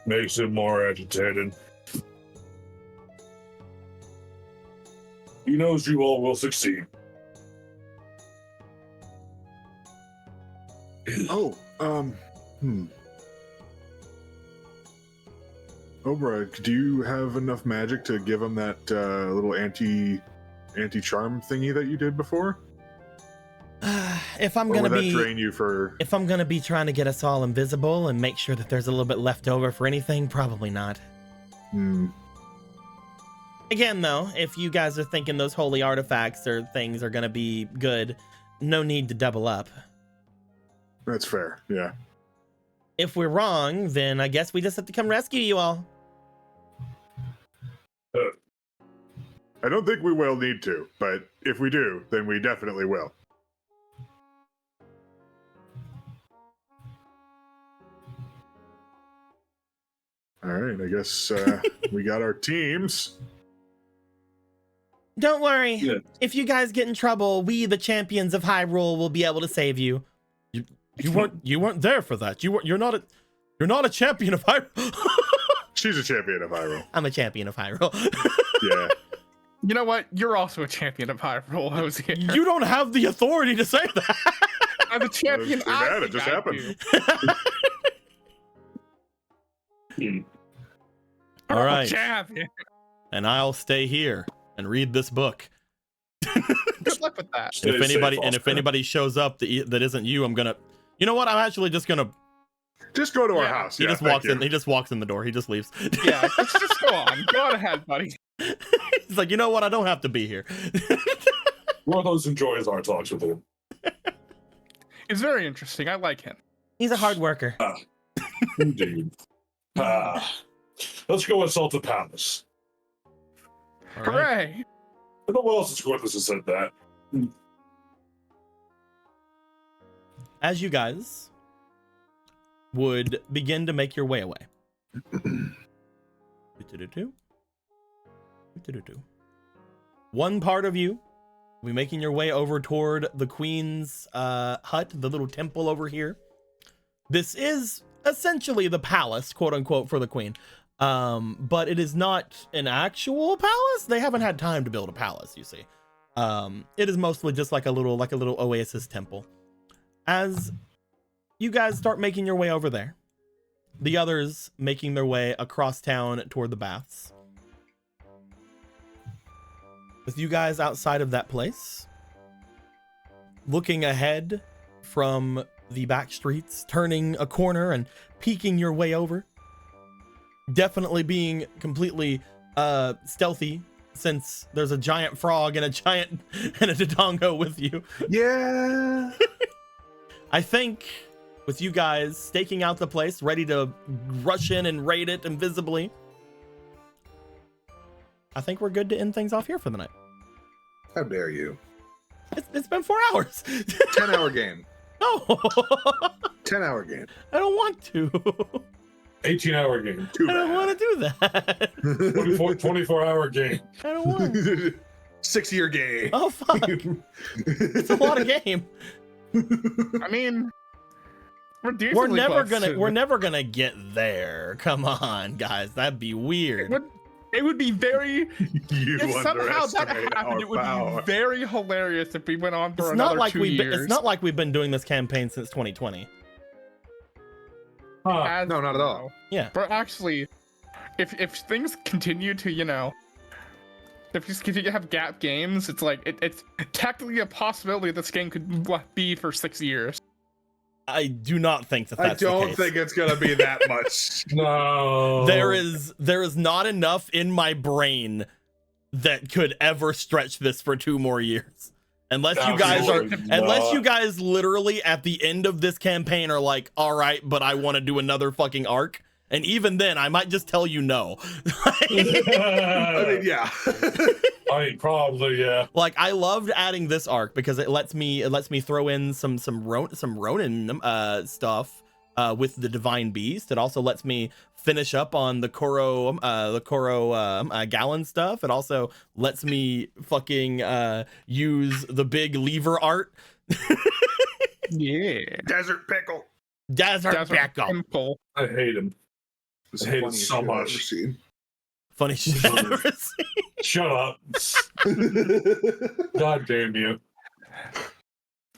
S6: makes him more agitated. He knows you all will succeed.
S3: Obra, do you have enough magic to give him that little anti-charm thingy that you did before?
S1: If I'm
S3: Or
S1: gonna
S3: would that
S1: be
S3: drain you for?
S1: if I'm gonna be trying to get us all invisible and make sure that there's a little bit left over for anything, probably not. Again, though, if you guys are thinking those holy artifacts or things are gonna be good, no need to double up.
S3: That's fair. Yeah.
S1: If we're wrong, then I guess we just have to come rescue you all.
S3: I don't think we will need to, but if we do, then we definitely will. All right, I guess we got our teams.
S1: Don't worry.
S6: Yeah.
S1: If you guys get in trouble, we, the champions of Hyrule, will be able to save you. You weren't there for that. You're not a champion of Hyrule.
S3: She's a champion of Hyrule.
S1: I'm a champion of Hyrule.
S3: Yeah.
S2: You know what? You're also a champion of Hyrule, Hosier.
S1: You don't have the authority to say that.
S2: I'm a champion.
S3: Too bad, it just happened.
S1: All right.
S2: Champion.
S1: And I'll stay here and read this book.
S2: Good luck with that.
S6: Stay
S1: If anybody
S6: safe,
S1: and if
S6: Oscar.
S1: anybody shows up that isn't you, I'm gonna. You know what? I'm actually just gonna.
S3: Just go to our
S2: Yeah.
S3: house.
S1: He
S3: Yeah,
S1: just
S3: thank
S1: walks
S3: you.
S1: in. He just walks in the door. He just leaves.
S2: Yeah, let's just go on. Go on ahead, buddy.
S1: He's like, you know what? I don't have to be here.
S6: Rose enjoys our talks with him.
S2: It's very interesting. I like him.
S1: He's a hard worker.
S6: Indeed. Let's go assault the palace.
S1: All right.
S2: Hooray!
S6: I don't know what else is going to said that.
S1: As you guys would begin to make your way away. One part of you will be making your way over toward the queen's hut, the little temple over here. This is essentially the palace, quote unquote, for the queen. But it is not an actual palace. They haven't had time to build a palace, you see. It is mostly just like a little oasis temple. As you guys start making your way over there, the others making their way across town toward the baths. With you guys outside of that place, looking ahead from the back streets, turning a corner and peeking your way over. Definitely being completely stealthy, since there's a giant frog and a Dodongo with you.
S3: Yeah.
S1: I think with you guys staking out the place, ready to rush in and raid it invisibly, I think we're good to end things off here for the night.
S9: How dare you?
S1: It's been 4 hours.
S9: 10-hour game.
S1: No,
S9: 10-hour game.
S1: I don't want to.
S6: 18-hour game.
S1: I don't want to do that.
S6: 24-hour game.
S1: I don't want to.
S9: 6-year game.
S1: Oh, fuck. It's a lot of game.
S2: I mean, we're
S1: We're never gonna get there. Come on, guys. That'd be weird.
S2: It would be very.
S3: You
S2: If somehow that
S3: underestimate
S2: happened,
S3: our
S2: it would
S3: power.
S2: be very hilarious if we went on for
S1: It's
S2: another
S1: not like
S2: 2 years.
S1: It's not like we've been doing this campaign since 2020.
S2: As-
S9: No, not at all.
S1: Yeah.
S2: But actually, if things continue to, if you continue to have gap games, it's like it's technically a possibility this game could be for 6 years.
S1: I do not think that
S9: I
S1: that's the
S9: don't
S1: case.
S9: think it's gonna be that much.
S6: No.
S1: There is not enough in my brain that could ever stretch this for 2 more years. Unless you guys literally at the end of this campaign are like, all right, but I want to do another fucking arc. And even then, I might just tell you no.
S9: I mean, yeah.
S6: I mean, probably, yeah.
S1: Like, I loved adding this arc because it lets me throw in some Ronin stuff with the Divine Beast. It also lets me finish up on the Koro Gallon stuff. It also lets me fucking use the big lever art.
S2: Yeah.
S9: Desert pickle.
S1: Desert Pickle.
S2: Pimple.
S6: I hate him.
S9: It's
S6: I hate it so much.
S1: Funny shit I've ever seen.
S6: Shut up. God damn you.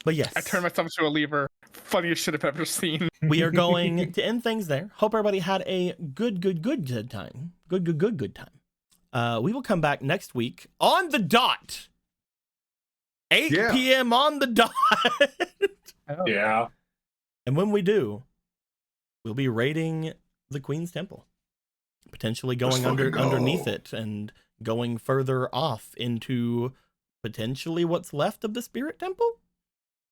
S1: But yes,
S2: I turned myself into a lever. Funniest shit I've ever seen.
S1: we are going to end things there. Hope everybody had a good time. Good time. We will come back next week on the dot. 8 p.m. on the dot.
S6: Yeah.
S1: And when we do, we'll be raiding the Queen's Temple. Potentially going underneath it and going further off into potentially what's left of the Spirit Temple.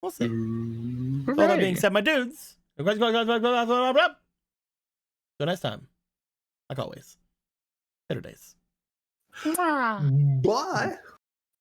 S1: We'll see. All that being said, my dudes, till next time, like always, better days.
S9: Bye.